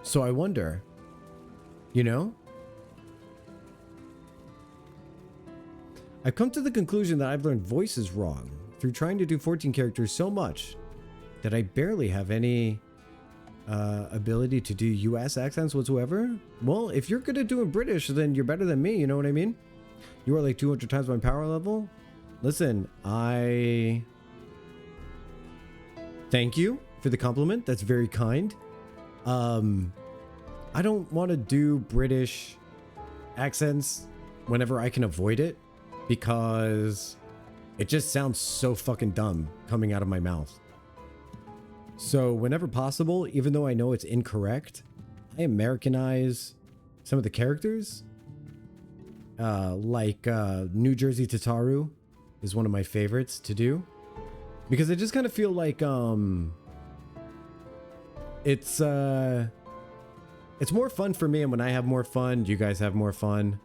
So I wonder, you know, I've come to the conclusion that I've learned voices wrong through trying to do 14 characters so much that I barely have any ability to do US accents whatsoever. Well, if you're good at doing British, then you're better than me, you know what I mean? You are like 200 times my power level. Listen, I thank you for the compliment. That's very kind. I don't want to do British accents whenever I can avoid it, because it just sounds so fucking dumb coming out of my mouth. So whenever possible, even though I know it's incorrect, I Americanize some of the characters. Like New Jersey Tataru is one of my favorites to do, because I just kind of feel like it's more fun for me, and when I have more fun, you guys have more fun.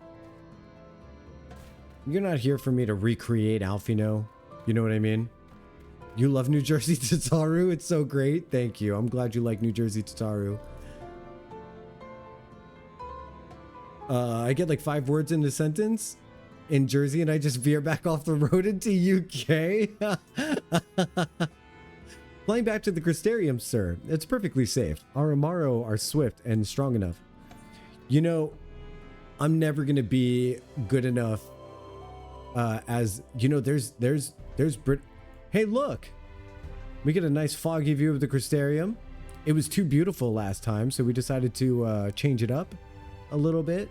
You're not here for me to recreate Alfino. You know what I mean? You love New Jersey Tataru? It's so great. Thank you. I'm glad you like New Jersey Tataru. I get like 5 words in a sentence in Jersey, and I just veer back off the road into UK. Flying back to the Crystarium, sir. It's perfectly safe. Our Amaro are swift and strong enough. You know, I'm never gonna be good enough. As you know, there's Brit. Hey, look, we get a nice foggy view of the Crystarium. It was too beautiful last time, so we decided to change it up a little bit.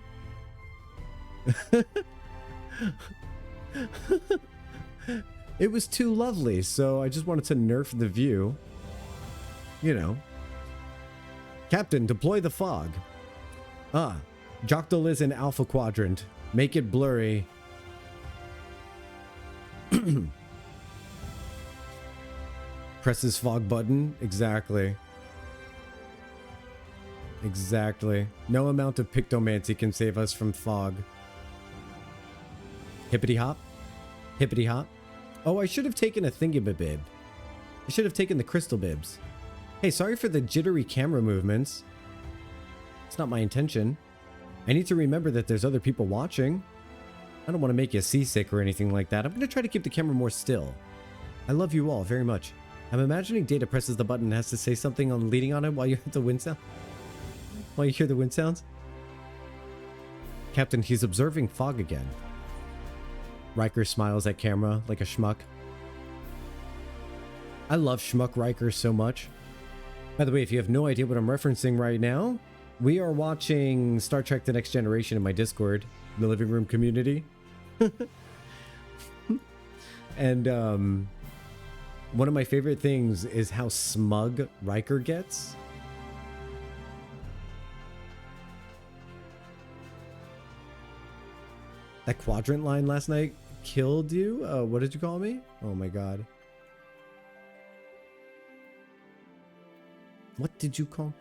It was too lovely, so I just wanted to nerf the view. You know. Captain, deploy the fog. Joctal is in Alpha Quadrant. Make it blurry. Press this fog button. Exactly. Exactly. No amount of Pictomancy can save us from fog. Hippity hop. Hippity hop. Oh, I should have taken a thingamabib. I should have taken the crystal bibs. Hey, sorry for the jittery camera movements. It's not my intention. I need to remember that there's other people watching. I don't want to make you seasick or anything like that. I'm going to try to keep the camera more still. I love you all very much. I'm imagining Data presses the button and has to say something on leading on it while you hit the wind sound. While you hear the wind sounds. Captain, he's observing fog again. Riker smiles at camera like a schmuck. I love schmuck Riker so much. By the way, if you have no idea what I'm referencing right now, we are watching Star Trek The Next Generation in my Discord, in the living room community. And one of my favorite things is how smug Riker gets. That quadrant line last night killed you? What did you call me? Oh my god. What did you call?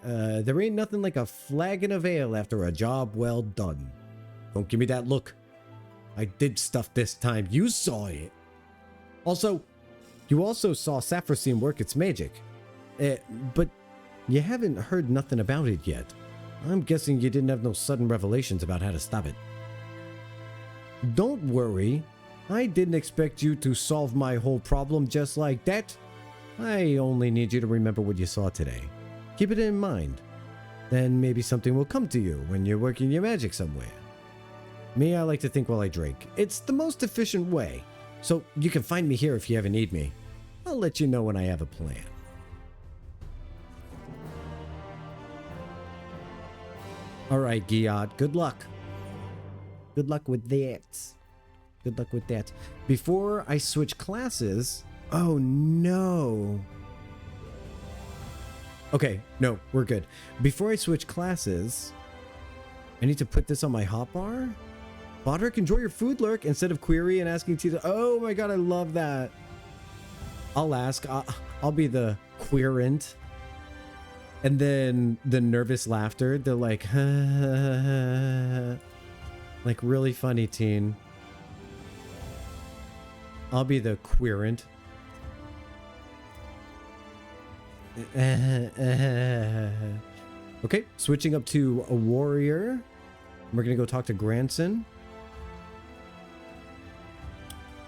There ain't nothing like a flagon of ale after a job well done. Don't give me that look. I did stuff this time. You saw it. Also, you also saw Saffrosine work its magic. But you haven't heard nothing about it yet. I'm guessing you didn't have no sudden revelations about how to stop it. Don't worry. I didn't expect you to solve my whole problem just like that. I only need you to remember what you saw today. Keep it in mind. Then maybe something will come to you when you're working your magic somewhere. Me, I like to think while I drink. It's the most efficient way. So you can find me here if you ever need me. I'll let you know when I have a plan. Alright, Giat, good luck. Good luck with that. Good luck with that. Before I switch classes... Oh, no. Okay, no, we're good. Before I switch classes, I need to put this on my hotbar. Bodrick, enjoy your food lurk instead of query and asking to... Oh my god, I love that. I'll ask. I'll be the querent. And then the nervous laughter. They're like, like really funny, teen. I'll be the querent. Okay, switching up to a warrior. We're gonna go talk to Granson.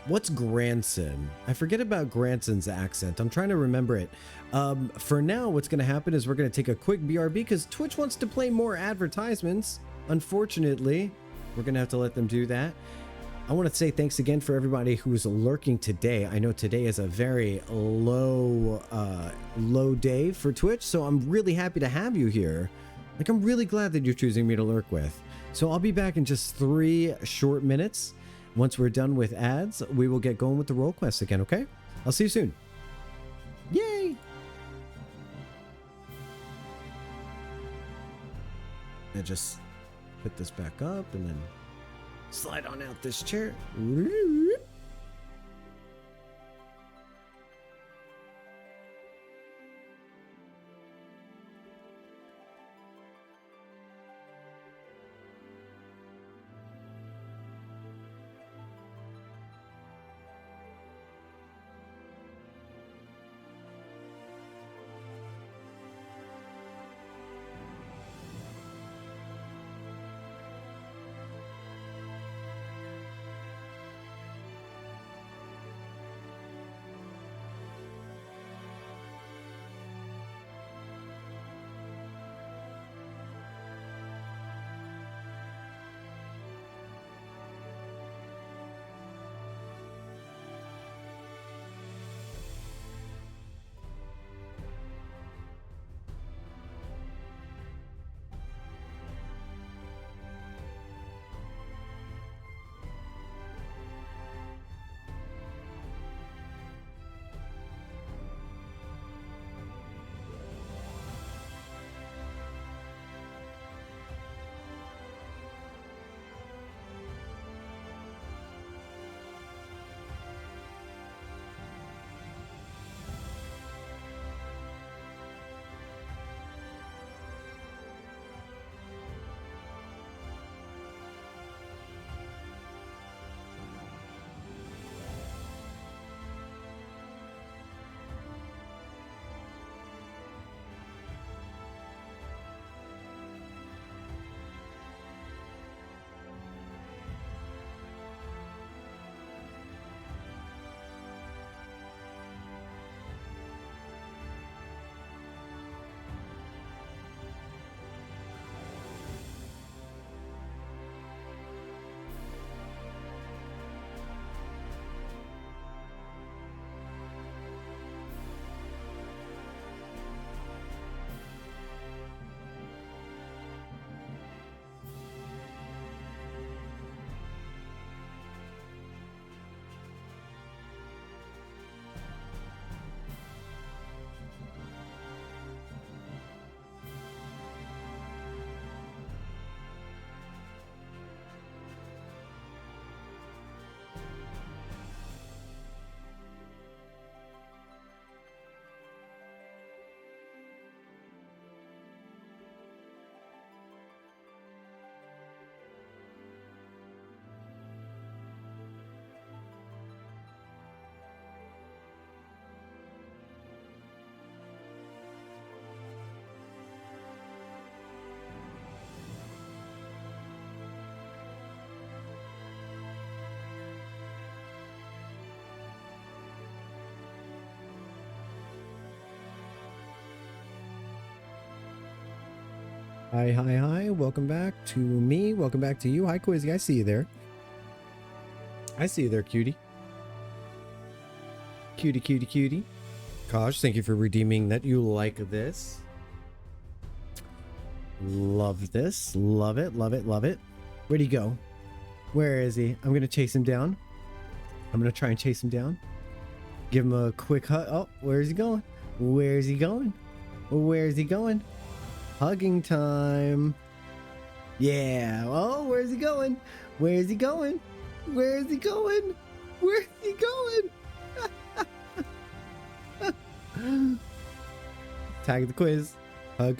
What's Granson? I forget about Granson's accent. I'm trying to remember it. For now, what's gonna happen is we're gonna take a quick BRB because Twitch wants to play more advertisements. Unfortunately, we're gonna have to let them do that. I want to say thanks again for everybody who's lurking today. I know today is a very low day for Twitch, so I'm really happy to have you here. Like, I'm really glad that you're choosing me to lurk with. So I'll be back in just 3 short minutes. Once we're done with ads, we will get going with the role quest again, okay? I'll see you soon. Yay! And just put this back up and then slide on out this chair. Hi, hi, hi. Welcome back to me. Welcome back to you. Hi, Quizzy. I see you there. I see you there, cutie. Cutie, cutie, cutie. Kosh, thank you for redeeming that. You like this. Love this. Love it, love it, love it. Where'd he go? Where is he? I'm going to chase him down. I'm going to try and chase him down. Give him a quick hug. Oh, where's he going? Where's he going? Where's he going? Hugging time. Yeah. Oh, where's he going? Where's he going? Where's he going? Where's he going? Tag the quiz. Hug.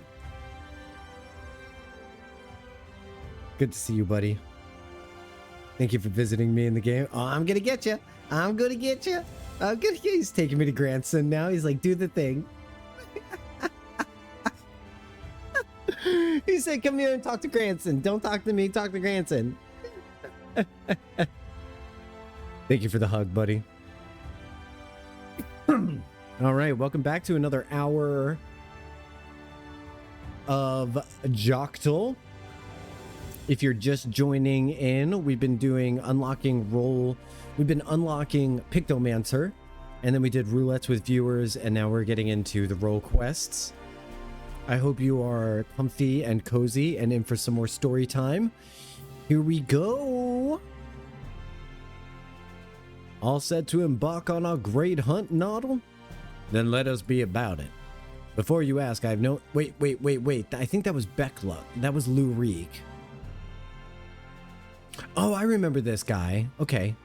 Good to see you, buddy. Thank you for visiting me in the game. Oh, I'm gonna get you. I'm gonna get you. I'm gonna get. He's taking me to grandson now. He's like, do the thing. He said, come here and talk to grandson. Don't talk to me. Talk to grandson. Thank you for the hug, buddy. All right, welcome back to another hour of Joctal. If you're just joining in, we've been doing we've been unlocking Pictomancer, and then we did roulettes with viewers, and now we're getting into the role quests. I hope you are comfy and cozy and in for some more story time. Here we go. All set to embark on our great hunt, Noddle? Then let us be about it. Before you ask, I have no... Wait. I think that was Bekla. That was Lou Reek. Oh, I remember this guy. Okay.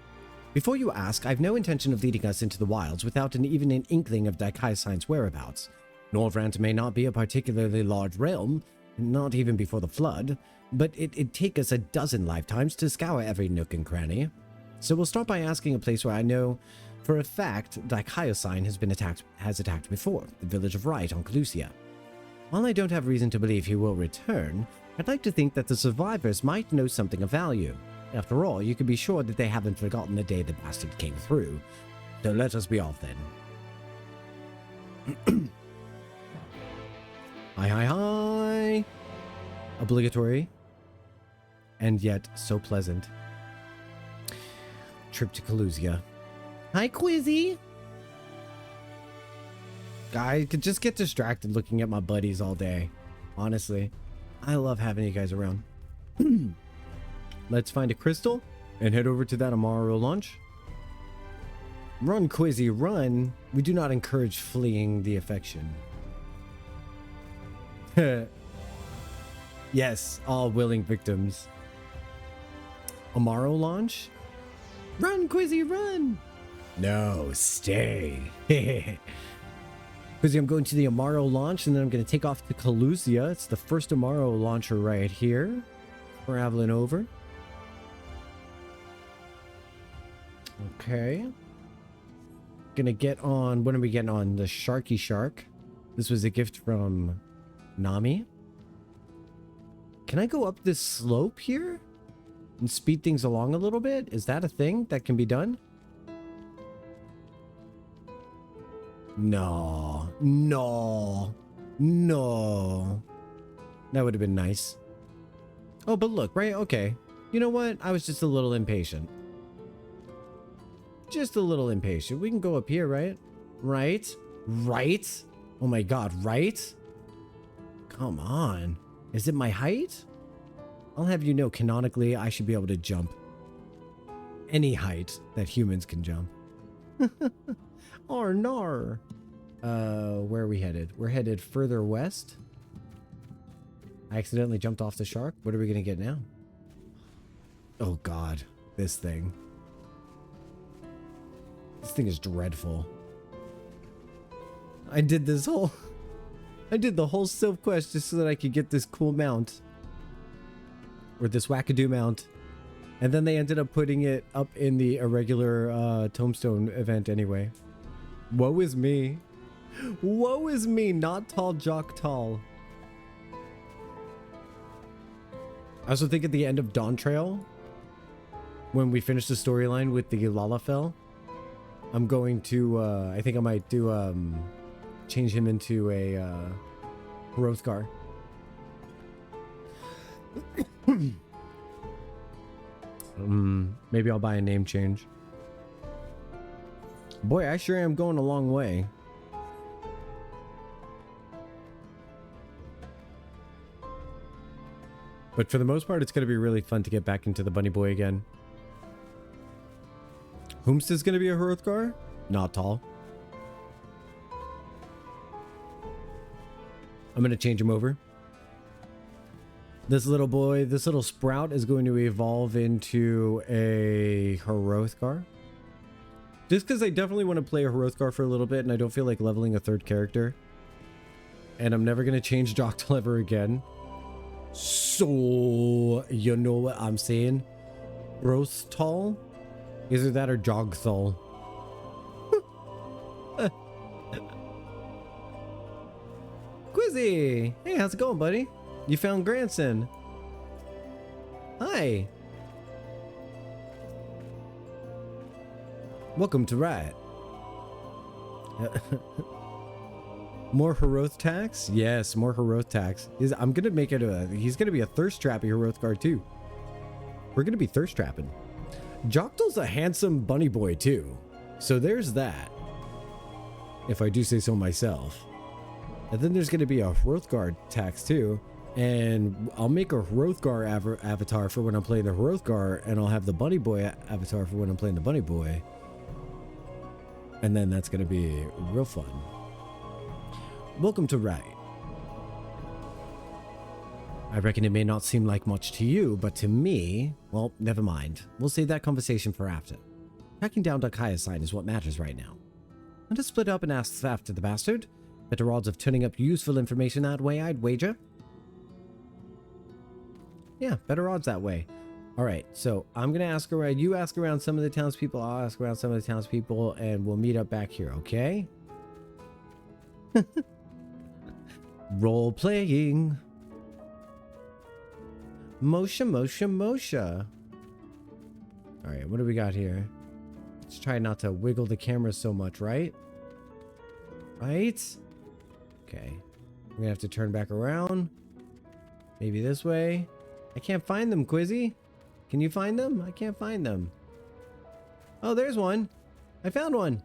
Before you ask, I have no intention of leading us into the wilds without even an inkling of Daikaisine's whereabouts. Norvrant may not be a particularly large realm, not even before the flood, but it'd take us a dozen lifetimes to scour every nook and cranny. So we'll start by asking a place where I know for a fact Daikaisine has attacked before, the village of Wright on Calusia. While I don't have reason to believe he will return, I'd like to think that the survivors might know something of value. After all, you can be sure that they haven't forgotten the day the bastard came through. So let us be off then. Hi. Obligatory. And yet so pleasant. Trip to Calusia. Hi, Quizzy. I could just get distracted looking at my buddies all day. Honestly, I love having you guys around. Let's find a crystal and head over to that Amaro launch. Run, Quizzy, run. We do not encourage fleeing the affection. Yes, all willing victims. Amaro launch? Run, Quizzy, run! No, stay. Quizzy, I'm going to the Amaro launch, and then I'm going to take off to Calusia. It's the first Amaro launcher right here. We're traveling over. Okay. Gonna get on... What are we getting on? The Sharky Shark. This was a gift from Nami. Can I go up this slope here and speed things along a little bit? Is that a thing that can be done? No. That would have been nice. Oh, but look, right? Okay. You know what? I was just a little impatient. Just a little impatient. We can go up here, right? Right? Oh my god, right? Come on. Is it my height? I'll have you know, canonically, I should be able to jump any height that humans can jump. Oh, nar. Where are we headed? We're headed further west. I accidentally jumped off the shark. What are we gonna get now? Oh god, this thing. This thing is dreadful. I did the whole Sylph quest just so that I could get this cool mount. Or this wackadoo mount. And then they ended up putting it up in the irregular tombstone event anyway. Woe is me. Woe is me, not tall jock tall. I also think at the end of Dawn Trail, when we finish the storyline with the Lalafell, I'm going to, I think I might do, change him into a Hrothgar. Maybe I'll buy a name change. Boy, I sure am going a long way. But for the most part, it's going to be really fun to get back into the bunny boy again. Whomst is going to be a Hrothgar? Not tall. I'm going to change him over. This little boy, this little sprout is going to evolve into a Hrothgar. Just because I definitely want to play a Hrothgar for a little bit and I don't feel like leveling a third character. And I'm never going to change Joktal ever again. So, you know what I'm saying? Hrothtal? Either that or Jogthal. Quizzy! Hey, how's it going, buddy? You found Grandson. Hi. Welcome to Riot. More Heroth tax? Yes, more Heroth tax. I'm gonna make it he's gonna be a thirst trappy Hrothgar too. We're gonna be thirst trapping. Joktal's a handsome bunny boy too. So there's that. If I do say so myself. And then there's gonna be a Hrothgar tax too. And I'll make a Hrothgar avatar for when I'm playing the Hrothgar, and I'll have the bunny boy avatar for when I'm playing the bunny boy. And then that's gonna be real fun. Welcome to Riot. I reckon it may not seem like much to you, but to me, well, never mind. We'll save that conversation for after. Tracking down Dakaya's sign is what matters right now. I'll just split up and ask after the bastard. Better odds of turning up useful information that way, I'd wager. Yeah, better odds that way. All right, so I'm gonna ask around. You ask around some of the townspeople. I'll ask around some of the townspeople, and we'll meet up back here. Okay? Role playing. Mosha. All right, what do we got here? Let's try not to wiggle the camera so much, right? Right? Okay. I'm gonna have to turn back around. Maybe this way. I can't find them, Quizzy. Can you find them? I can't find them. Oh, there's one. I found one.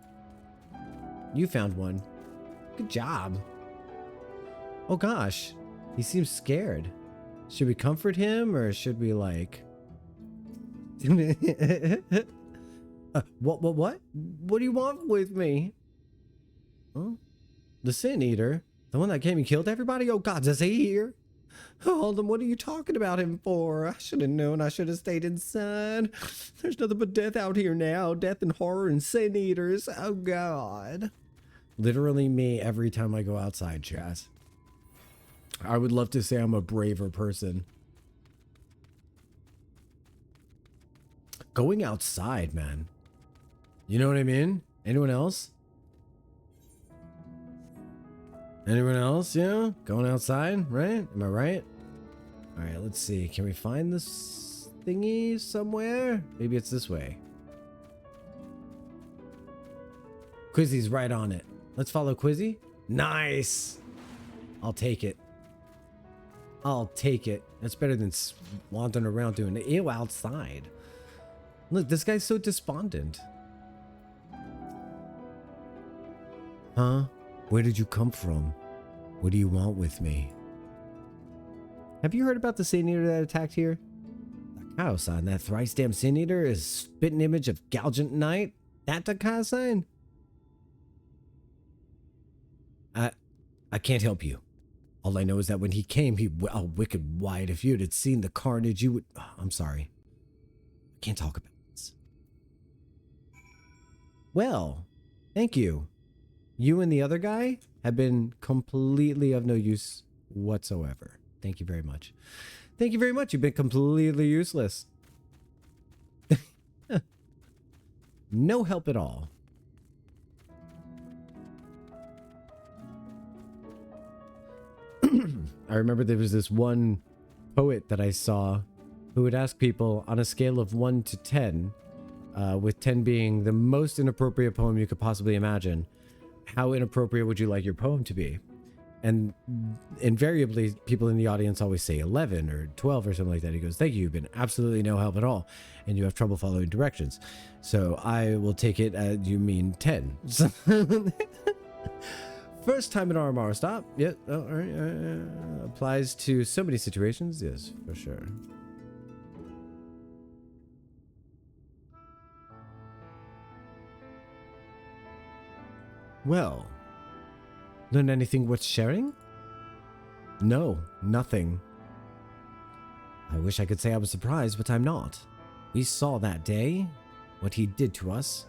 You found one. Good job. Oh gosh, he seems scared. Should we comfort him or should we like... What? What do you want with me? Huh? The Sin Eater? The one that came and killed everybody? Oh God, is he here? Oh, then what are you talking about him for? I should have known. I should have stayed inside. There's nothing but death out here now. Death and horror and Sin Eaters. Oh God. Literally me every time I go outside, chat. I would love to say I'm a braver person. Going outside, man. You know what I mean? Anyone else? Anyone else? Yeah? Going outside, right? Am I right? All right, let's see. Can we find this thingy somewhere? Maybe it's this way. Quizzy's right on it. Let's follow Quizzy. Nice. I'll take it. I'll take it. That's better than wandering around doing the ew outside. Look, this guy's so despondent. Huh? Where did you come from? What do you want with me? Have you heard about the Sin Eater that attacked here? Dakao-san, that thrice damn Sin Eater is spitting image of Galgant Knight? That Dakao-san? I can't help you. All I know is that when he came, wicked wide. If you had seen the carnage, you would... Oh, I'm sorry. I can't talk about this. Well, thank you. You and the other guy have been completely of no use whatsoever. Thank you very much. Thank you very much. You've been completely useless. No help at all. I remember there was this one poet that I saw who would ask people on a scale of 1 to 10, with 10 being the most inappropriate poem you could possibly imagine, how inappropriate would you like your poem to be? And invariably, people in the audience always say 11 or 12 or something like that. He goes, thank you, you've been absolutely no help at all, and you have trouble following directions. So I will take it as you mean 10. First time in RMR, stop. Yep. Oh, all right. Applies to so many situations. Yes, for sure. Well, learn anything worth sharing? No, nothing. I wish I could say I was surprised, but I'm not. We saw that day, what he did to us.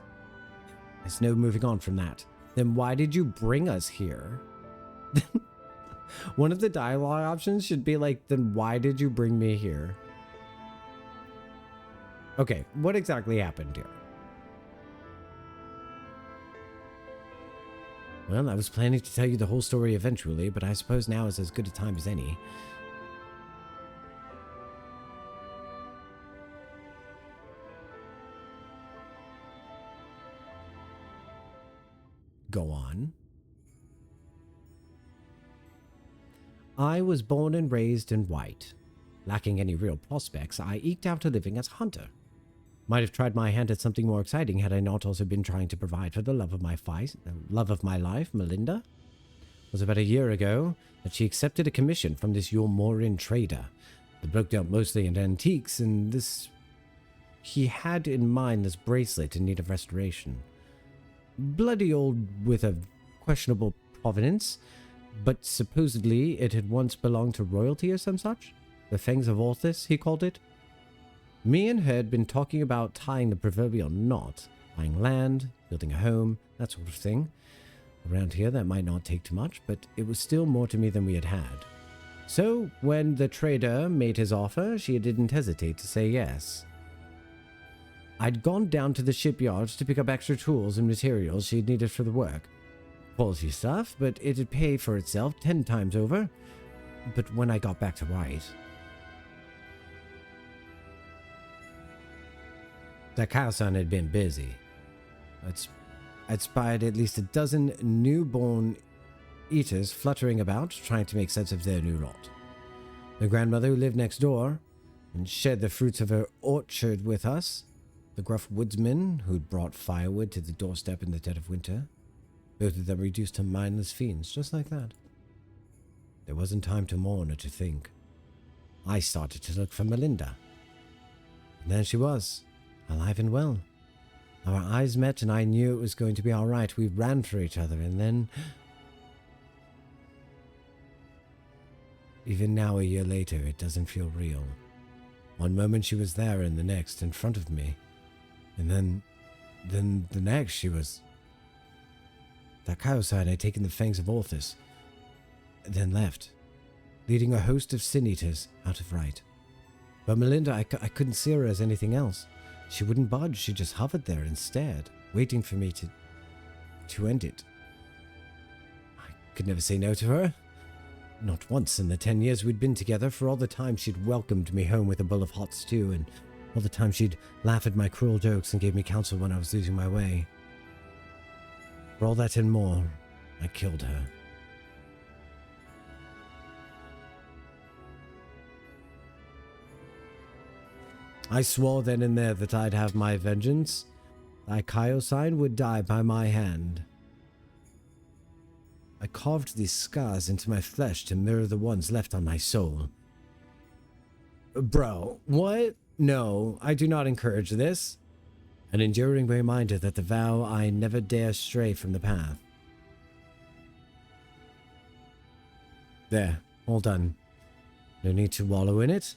There's no moving on from that. Then why did you bring us here? One of the dialogue options should be like, then why did you bring me here? Okay, what exactly happened here? Well, I was planning to tell you the whole story eventually, but I suppose now is as good a time as any. Go on. I was born and raised in White. Lacking any real prospects, I eked out a living as a hunter. Might have tried my hand at something more exciting had I not also been trying to provide for the love of my life, Melinda. It was about a year ago that she accepted a commission from this Yulmorin trader. The bloke dealt mostly in antiques, and he had in mind this bracelet in need of restoration. Bloody old with a questionable provenance, but supposedly it had once belonged to royalty or some such. The Fangs of Orthus, he called it. Me and her had been talking about tying the proverbial knot, buying land, building a home, that sort of thing. Around here that might not take too much, but it was still more to me than we had had. So when the trader made his offer, she didn't hesitate to say yes. I'd gone down to the shipyards to pick up extra tools and materials she'd needed for the work. Quality stuff, but it'd pay for itself 10 times over. But when I got back to White, the Kyle-san had been busy. I'd spied at least a dozen newborn eaters fluttering about, trying to make sense of their new lot. The grandmother who lived next door and shared the fruits of her orchard with us, the gruff woodsman who'd brought firewood to the doorstep in the dead of winter, both of them reduced to mindless fiends, just like that. There wasn't time to mourn or to think. I started to look for Melinda. And there she was, alive and well. Our eyes met and I knew it was going to be all right. We ran for each other and then... Even now, a year later, it doesn't feel real. One moment she was there and the next in front of me. And then the next she was... That Kyle-san had taken the Fangs of Orthus, then left, leading a host of sin eaters out of right. But Melinda, I couldn't see her as anything else. She wouldn't budge, she just hovered there and stared, waiting for me to end it. I could never say no to her. Not once in the 10 years we'd been together, for all the time she'd welcomed me home with a bowl of hot stew, and all the time she'd laugh at my cruel jokes and gave me counsel when I was losing my way. For all that and more, I killed her. I swore then and there that I'd have my vengeance. Thy Kyle-san would die by my hand. I carved these scars into my flesh to mirror the ones left on my soul. Bro, what? No, I do not encourage this. An enduring reminder that the vow I never dare stray from the path. There, all done. No need to wallow in it.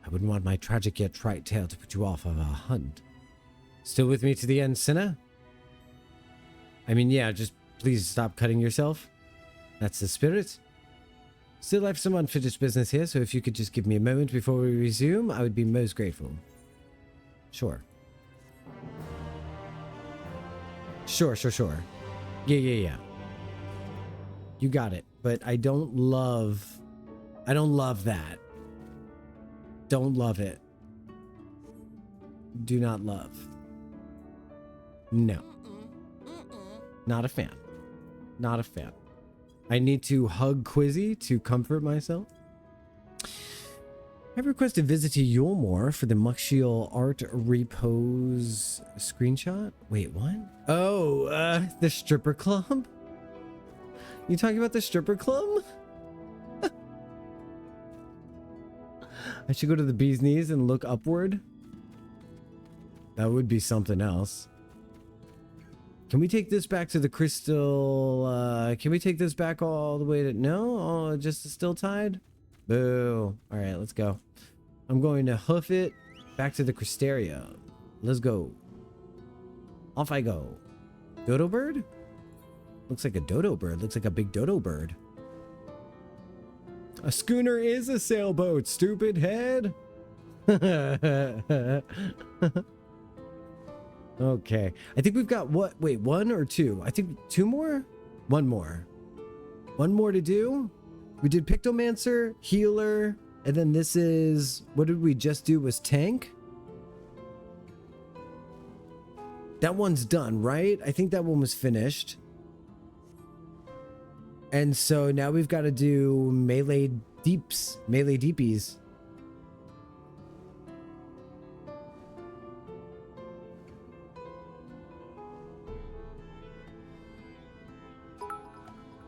I wouldn't want my tragic yet trite tale to put you off of our hunt. Still with me to the end, sinner? I mean, yeah, just please stop cutting yourself. That's the spirit. Still have some unfinished business here, so if you could just give me a moment before we resume, I would be most grateful. Sure. Sure. Yeah. You got it. But I don't love that. Don't love it. Do not love. No. Not a fan. Not a fan. I need to hug Quizzy to comfort myself. I request a visit to Yulmore for the Muckshiel art repose screenshot. Wait, what? Oh, the stripper club? You talking about the stripper club? I should go to the bee's knees and look upward. That would be something else. Can we take this back to the crystal? Can we take this back all the way to... No? Oh, just still tied? Boo. All right, let's go. I'm going to hoof it back to the Crystarium. Let's go. Off I go. Dodo bird? Looks like a dodo bird. Looks like a big dodo bird. A schooner is a sailboat, stupid head. Okay. I think we've got what? Wait, one or two? I think two more? One more. One more to do? We did Pictomancer, Healer, and then this is... What did we just do was Tank? That one's done, right? I think that one was finished. And so now we've got to do Melee Deeps. Melee Deepies.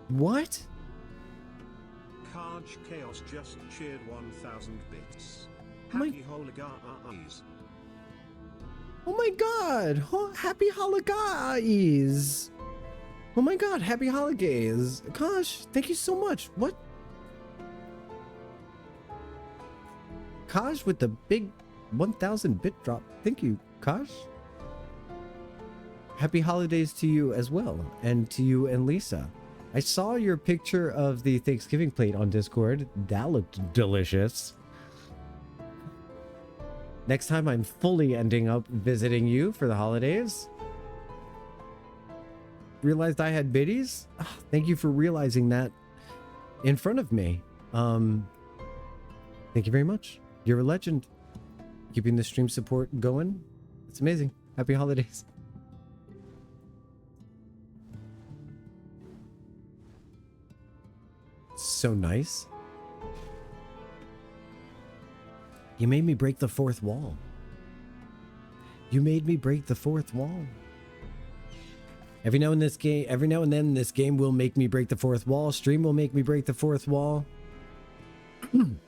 What? Karj Chaos just cheered 1,000 bits. Oh my- Happy holidays. Oh my god! Happy holidays! Oh my god, happy holidays! Kosh, thank you so much. What? Kosh with the big 1,000 bit drop. Thank you, Kosh. Happy holidays to you as well, and to you and Lisa. I saw your picture of the Thanksgiving plate on Discord. That looked delicious. Next time I'm fully ending up visiting you for the holidays. Realized I had biddies? Oh, thank you for realizing that in front of me. Thank you very much. You're a legend. Keeping the stream support going. It's amazing. Happy holidays. So nice. You made me break the fourth wall. You made me break the fourth wall. Every now and then this game will make me break the fourth wall. Stream will make me break the fourth wall. And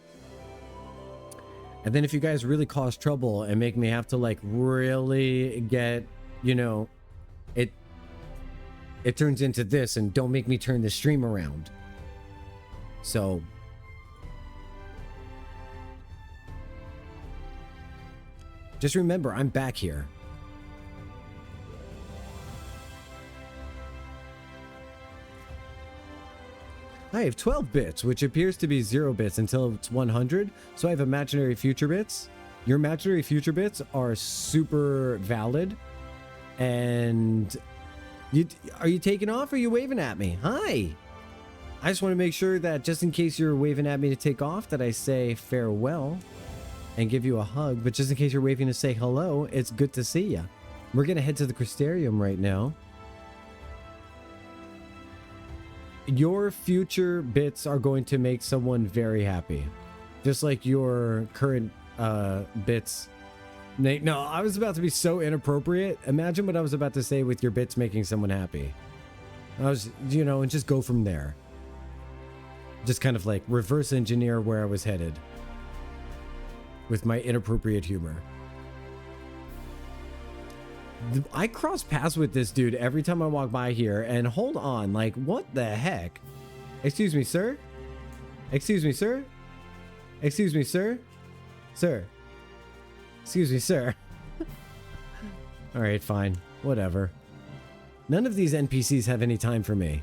then if you guys really cause trouble and make me have to like really get, you know, it turns into this, and don't make me turn the stream around. So just remember, I'm back here. I have 12 bits, which appears to be 0 bits until it's 100. So I have imaginary future bits. Your imaginary future bits are super valid. And are you taking off or are you waving at me? Hi. I just want to make sure that just in case you're waving at me to take off, that I say farewell and give you a hug. But just in case you're waving to say hello, it's good to see you. We're going to head to the Crystarium right now. Your future bits are going to make someone very happy. Just like your current bits. No, I was about to be so inappropriate. Imagine what I was about to say with your bits making someone happy. I was, you know, and just go from there. Just kind of like reverse engineer where I was headed with my inappropriate humor. I cross paths with this dude every time I walk by here, and hold on, like, what the heck? Excuse me, sir? Excuse me, sir? Excuse me, sir? Sir? Excuse me, sir? All right, fine. Whatever. None of these NPCs have any time for me.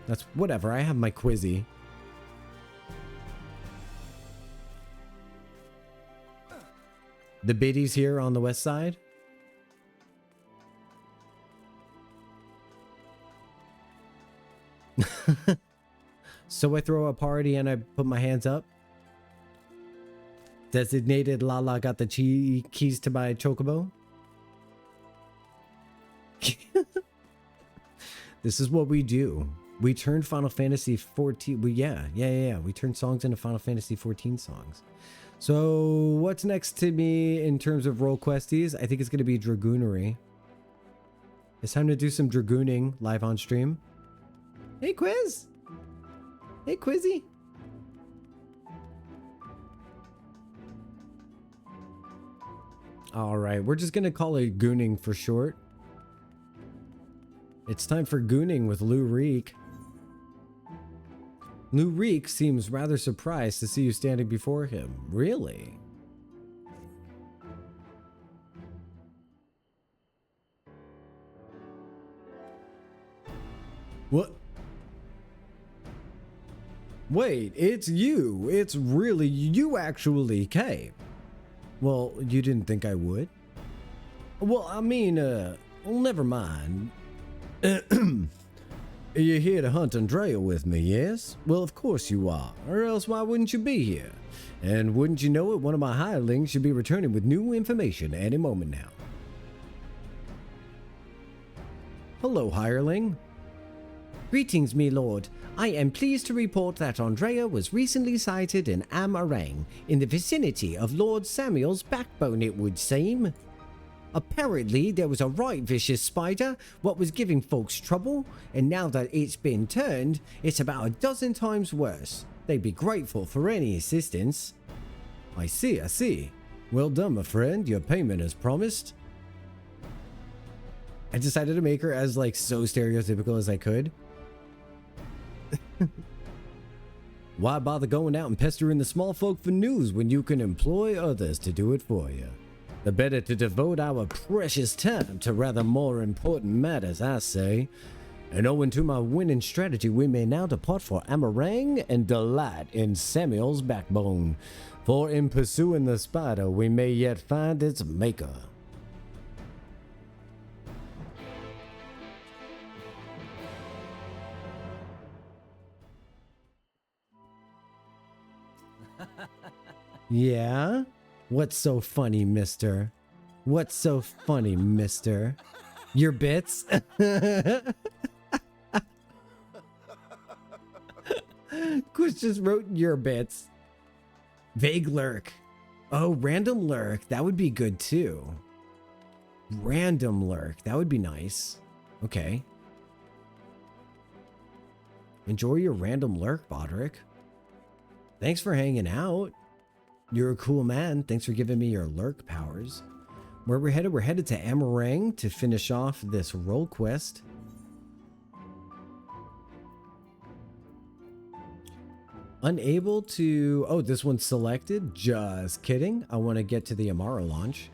That's whatever. I have my Quizzy. The biddies here on the west side. So I throw a party and I put my hands up. Designated Lala got the keys to my chocobo. This is what we do. We turned Final Fantasy 14. We turned songs into Final Fantasy 14 songs. So what's next to me in terms of role questies? I think it's going to be Dragoonery. It's time to do some dragooning live on stream. Hey, Quiz. Hey, Quizzy. All right, we're just going to call it gooning for short. It's time for gooning with Lou Reek. Lou Reek seems rather surprised to see you standing before him. Really? What? Wait, it's you. It's really you actually came. Well, you didn't think I would? Well, I mean, well, never mind. You're here to hunt Andrea with me, yes? Well, of course you are, or else why wouldn't you be here? And wouldn't you know it, one of my hirelings should be returning with new information any moment now. Hello, hireling. Greetings, me lord. I am pleased to report that Andrea was recently sighted in Am-Arang, in the vicinity of Lord Samuel's backbone, it would seem. Apparently, there was a right vicious spider what was giving folks trouble, and now that it's been turned, it's about a dozen times worse. They'd be grateful for any assistance. I see, I see. Well done, my friend. Your payment as promised. I decided to make her as, like, so stereotypical as I could. Why bother going out and pestering the small folk for news when you can employ others to do it for you? The better to devote our precious time to rather more important matters, I say. And owing to my winning strategy, we may now depart for Am-Arang and delight in Samuel's backbone. For in pursuing the spider, we may yet find its maker. Yeah? What's so funny, mister? What's so funny, mister? Your bits? Chris just wrote your bits. Vague lurk. Oh, random lurk. That would be good too. Random lurk. That would be nice. Okay. Enjoy your random lurk, Bodrick. Thanks for hanging out. You're a cool man. Thanks for giving me your lurk powers. Where we're headed to Am-Arang to finish off this role quest. Unable to... Oh, this one's selected? Just kidding. I want to get to the Amara launch.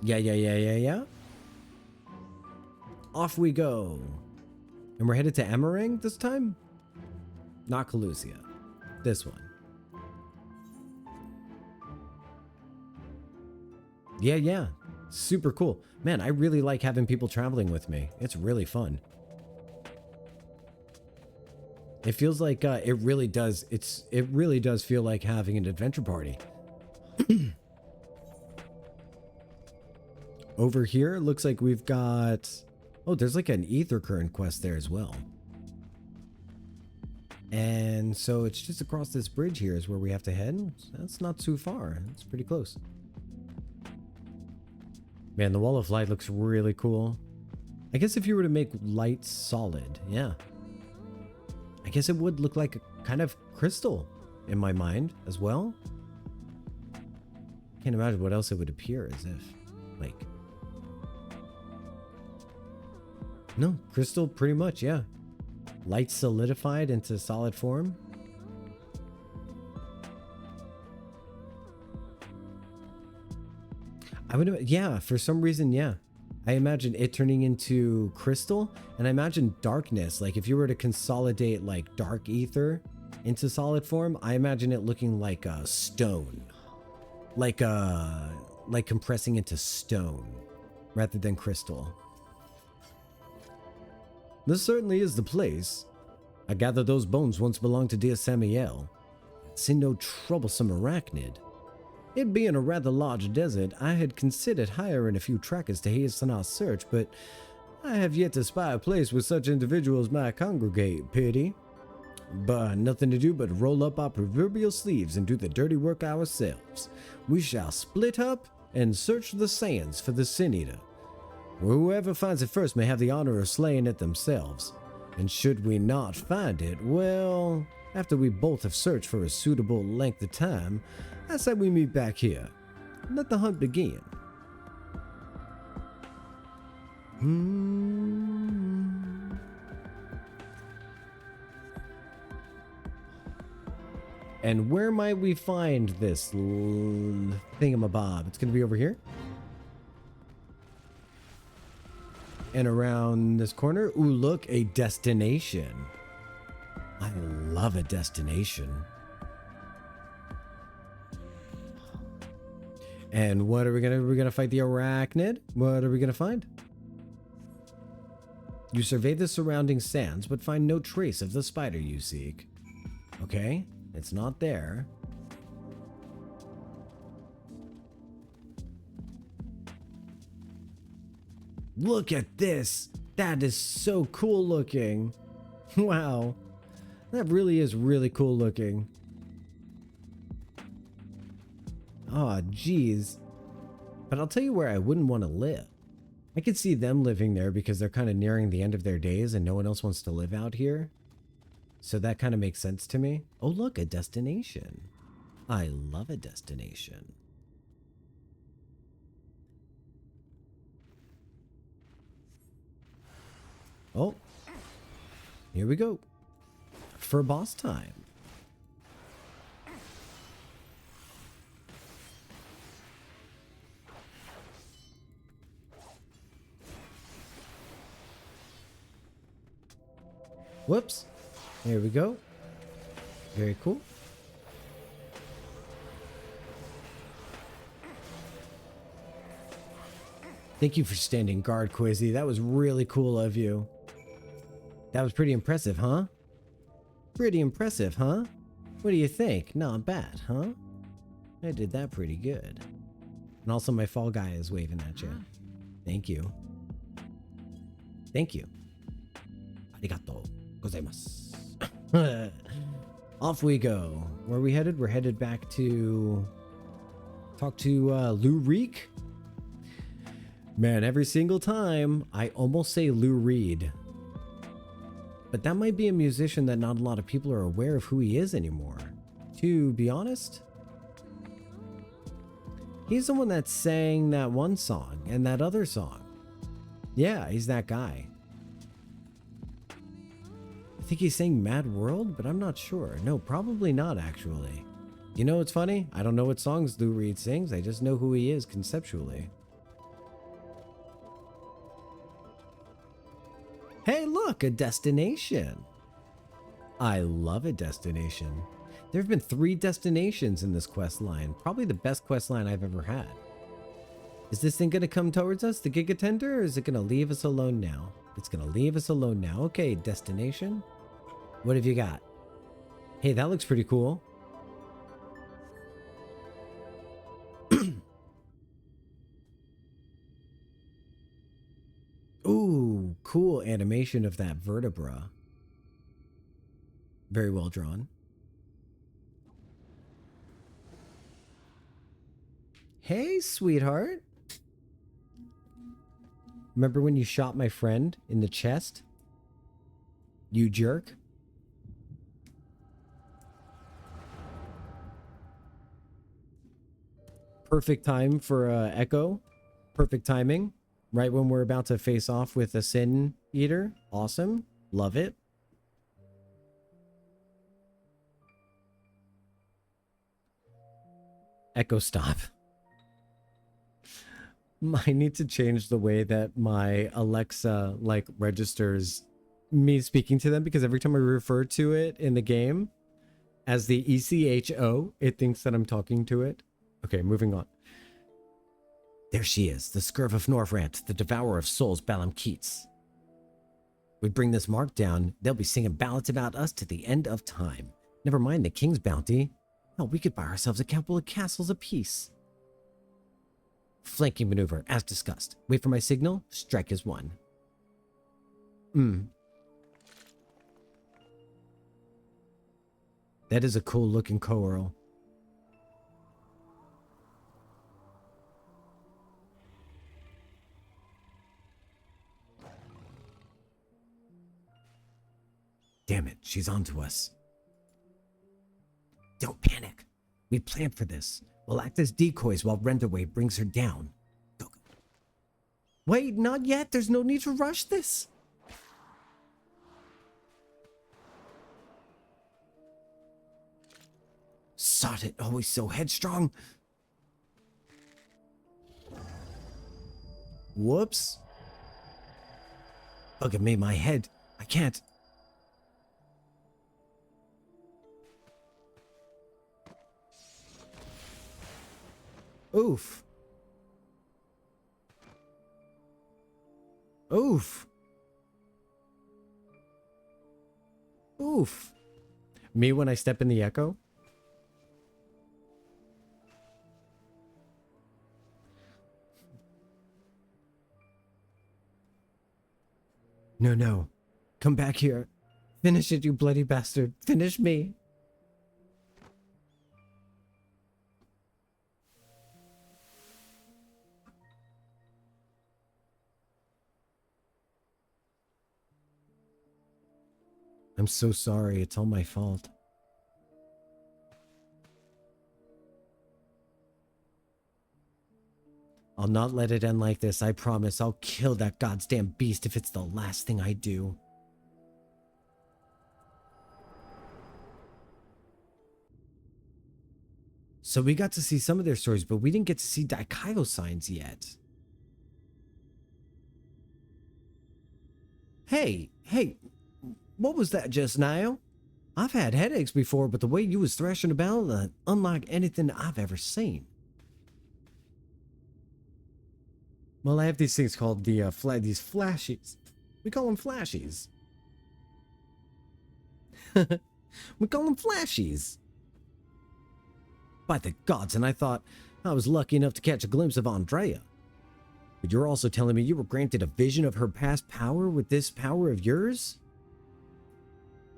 Yeah. Off we go. And we're headed to Am-Arang this time? Not Calusia. This one. Yeah. Super cool. Man, I really like having people traveling with me. It's really fun. It feels like it really does feel like having an adventure party. Over here, it looks like we've got... Oh, there's like an ether current quest there as well. And so it's just across this bridge here is where we have to head. That's not too far. It's pretty close. Man, the wall of light looks really cool. I guess if you were to make light solid, yeah. I guess it would look like a kind of crystal in my mind as well. Can't imagine what else it would appear as if, like... No, crystal pretty much, yeah. Light solidified into solid form. I would, yeah, for some reason, yeah. I imagine it turning into crystal, and I imagine darkness. Like if you were to consolidate like dark ether into solid form, I imagine it looking like a stone, like compressing into stone rather than crystal. This certainly is the place. I gather those bones once belonged to dear Samuel. See no troublesome arachnid. It being a rather large desert, I had considered hiring a few trackers to hasten our search, but I have yet to spy a place where such individuals might congregate, pity. But nothing to do but roll up our proverbial sleeves and do the dirty work ourselves. We shall split up and search the sands for the Sin Eater. Whoever finds it first may have the honor of slaying it themselves. And should we not find it, well, after we both have searched for a suitable length of time, I say we meet back here. Let the hunt begin. And where might we find this thingamabob? It's going to be over here. And around this corner. Ooh, look, a destination. I love a destination. And what are we gonna? We're gonna fight the arachnid. What are we gonna find? You survey the surrounding sands, but find no trace of the spider you seek. Okay, it's not there. Look at this. That is so cool looking. Wow. That really is really cool looking. Oh, geez. But I'll tell you where I wouldn't want to live. I could see them living there because they're kind of nearing the end of their days and no one else wants to live out here. So that kind of makes sense to me. Oh, look, a destination. I love a destination. Oh, here we go. For boss time. Whoops. There we go. Very cool. Thank you for standing guard, Quizzy. That was really cool of you. That was pretty impressive, huh? Pretty impressive, huh? What do you think? Not bad, huh? I did that pretty good. And also my fall guy is waving at you. Thank you. Thank you. Arigato gozaimasu. Off we go. Where are we headed? We're headed back to talk to Lou Reek. Man, every single time I almost say Lou Reed. But that might be a musician that not a lot of people are aware of who he is anymore. To be honest, he's the one that sang that one song and that other song. Yeah, he's that guy. I think he sang Mad World, but I'm not sure. No, probably not, actually. You know what's funny? I don't know what songs Lou Reed sings. I just know who he is conceptually. Hey, look, a destination. I love a destination. There have been 3 destinations in this quest line. Probably the best quest line I've ever had. Is this thing going to come towards us, the Giga Tender, or is it going to leave us alone now? It's going to leave us alone now. Okay, destination. What have you got? Hey, that looks pretty cool. Ooh, cool animation of that vertebra. Very well drawn. Hey, sweetheart. Remember when you shot my friend in the chest? You jerk. Perfect time for Echo. Perfect timing. Right when we're about to face off with a Sin Eater. Awesome. Love it. Echo, stop. I need to change the way that my Alexa like registers me speaking to them, because every time I refer to it in the game as the ECHO, it thinks that I'm talking to it. Okay, moving on. There she is, the Scurv of Norvrant, the devourer of souls, Balam Keats. We bring this mark down, they'll be singing ballads about us to the end of time. Never mind the king's bounty. Hell, we could buy ourselves a couple of castles apiece. Flanking maneuver, as discussed. Wait for my signal, strike as one. That is a cool looking coral. Damn it, she's onto us. Don't panic. We planned for this. We'll act as decoys while Renderway brings her down. Go. Wait, not yet. There's no need to rush this. Sod it, always so headstrong. Whoops. Look at me, my head. I can't. Oof. Oof. Oof. Me when I step in the echo? No, no. Come back here. Finish it, you bloody bastard. Finish me. I'm so sorry. It's all my fault. I'll not let it end like this. I promise. I'll kill that goddamn beast if it's the last thing I do. So we got to see some of their stories, but we didn't get to see Daikaio signs yet. Hey, what was that just now? I've had headaches before, but the way you was thrashing about, unlike anything I've ever seen. Well, I have these things called these flashies. We call them flashies. We call them flashies. By the gods, and I thought I was lucky enough to catch a glimpse of Andrea. But you're also telling me you were granted a vision of her past power with this power of yours?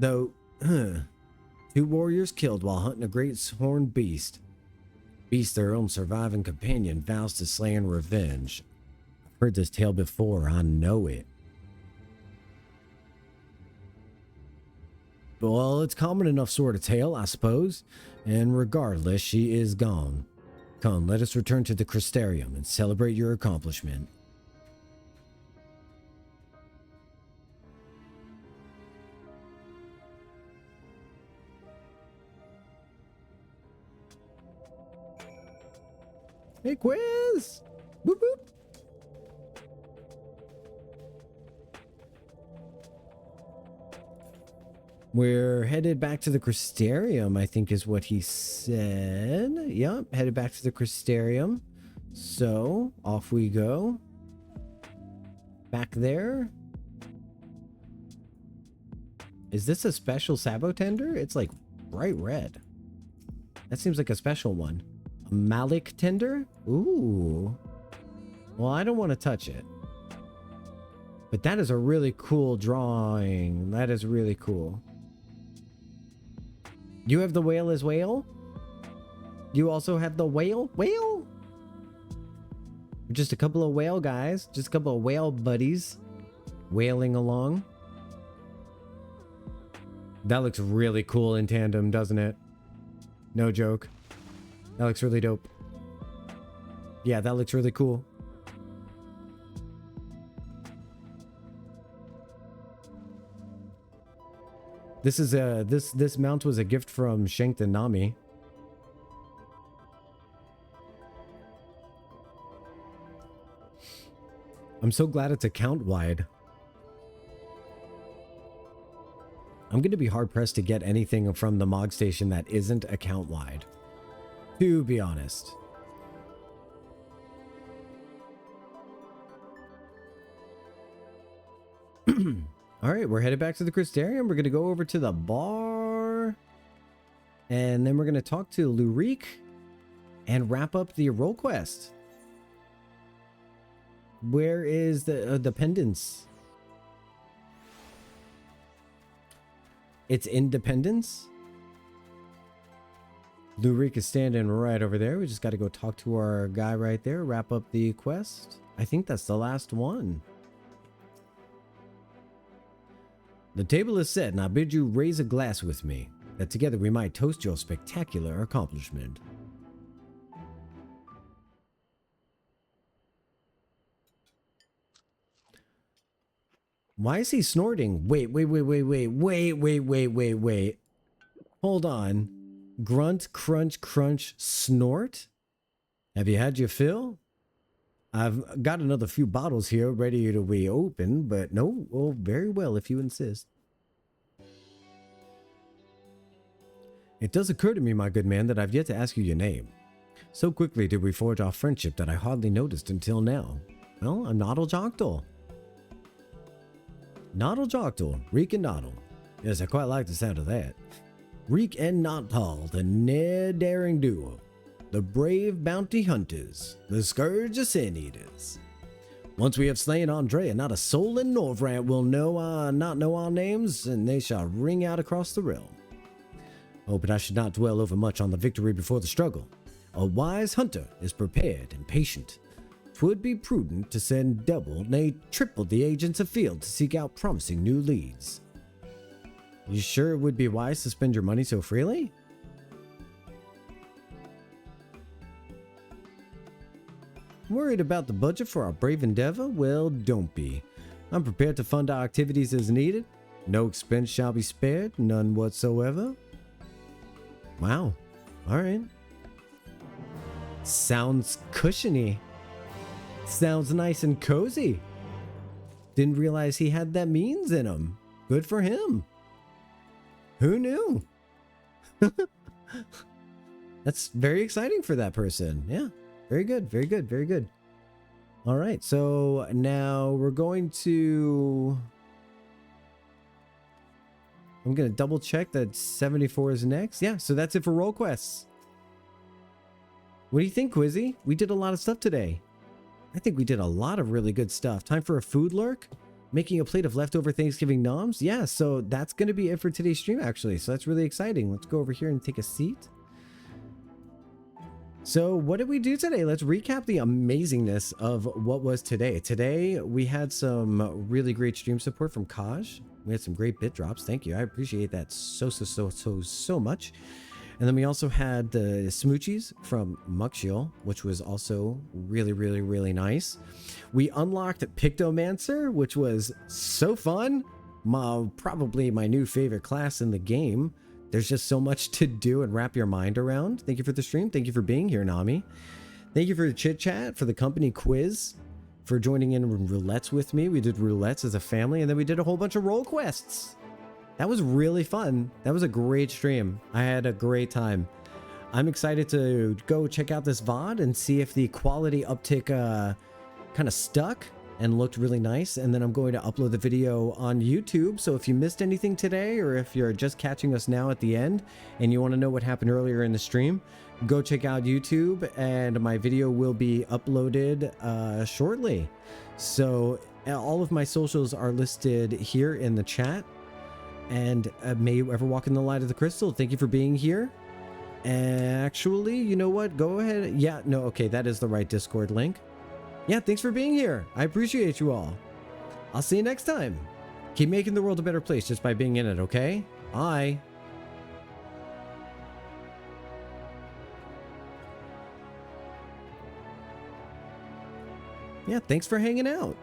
Though, 2 warriors killed while hunting a great horned beast. Beast their own surviving companion vows to slay in revenge. I've heard this tale before, I know it. Well, it's common enough sort of tale, I suppose. And regardless, she is gone. Come, let us return to the Crystarium and celebrate your accomplishment. Hey, quiz! Boop boop! We're headed back to the Crystarium, I think is what he said. Yep, headed back to the Crystarium. So, off we go. Back there. Is this a special Sabotender? It's like bright red. That seems like a special one. A Malik Tender? Ooh. Well, I don't want to touch it. But that is a really cool drawing. That is really cool. You have the whale as whale? You also have the whale? Whale? Just a couple of whale guys. Just a couple of whale buddies. Whaling along. That looks really cool in tandem, doesn't it? No joke. That looks really dope. Yeah, that looks really cool. This is this mount was a gift from Shanked and Nami. I'm so glad it's account wide. I'm going to be hard pressed to get anything from the Mog Station that isn't account wide, to be honest. All right, we're headed back to the Crystarium. We're going to go over to the bar. And then we're going to talk to Lurik and wrap up the role quest. Where is the pendants? It's Independence. Lurik is standing right over there. We just got to go talk to our guy right there, wrap up the quest. I think that's the last one. The table is set, and I bid you raise a glass with me, that together we might toast your spectacular accomplishment. Why is he snorting? Wait. Hold on. Grunt, crunch, crunch, snort? Have you had your fill? I've got another few bottles here ready to be opened, but no, oh, very well if you insist. It does occur to me, my good man, that I've yet to ask you your name. So quickly did we forge our friendship that I hardly noticed until now. Well, I'm Noddle Joctal. Noddle Joctal, Reek and Noddle. Yes, I quite like the sound of that. Reek and Noddle, the ne'er-daring duo. The brave bounty hunters, the scourge of sin eaters. Once we have slain Andrea, not a soul in Norvrant will not know our names, and they shall ring out across the realm. Oh, but I should not dwell over much on the victory before the struggle. A wise hunter is prepared and patient. 'Twould be prudent to send double, nay triple the agents afield to seek out promising new leads. You sure it would be wise to spend your money so freely? Worried about the budget for our brave endeavor? Well, don't be. I'm prepared to fund our activities as needed. No expense shall be spared, none whatsoever. Wow. All right. Sounds cushiony. Sounds nice and cozy. Didn't realize he had that means in him. Good for him. Who knew? That's very exciting for that person. Yeah. Very good. Very good. Very good. All right. So now we're going to... I'm going to double check that 74 is next. Yeah. So that's it for role quests. What do you think, Quizzy? We did a lot of stuff today. I think we did a lot of really good stuff. Time for a food lurk? Making a plate of leftover Thanksgiving noms? Yeah, so that's going to be it for today's stream, actually. So that's really exciting. Let's go over here and take a seat. So what did we do today? Let's recap the amazingness of what was today. Today, we had some really great stream support from Kaj. We had some great bit drops. Thank you. I appreciate that so much. And then we also had the smoochies from Muxhiel, which was also really nice. We unlocked Pictomancer, which was so fun. Probably my new favorite class in the game. There's just so much to do and wrap your mind around. Thank you for the stream. Thank you for being here, Nami. Thank you for the chit chat, for the company quiz, for joining in Roulettes with me. We did Roulettes as a family, and then we did a whole bunch of role quests. That was really fun. That was a great stream. I had a great time. I'm excited to go check out this VOD and see if the quality uptick kind of stuck and looked really nice. And then I'm going to upload the video on YouTube. So if you missed anything today, or if you're just catching us now at the end and you want to know what happened earlier in the stream, go check out YouTube and my video will be uploaded shortly. So all of my socials are listed here in the chat. And may you ever walk in the light of the crystal. Thank you for being here. Actually, you know what? Go ahead. Yeah, no, okay, that is the right Discord link. Yeah, thanks for being here. I appreciate you all. I'll see you next time. Keep making the world a better place just by being in it, okay? Bye. Yeah, thanks for hanging out.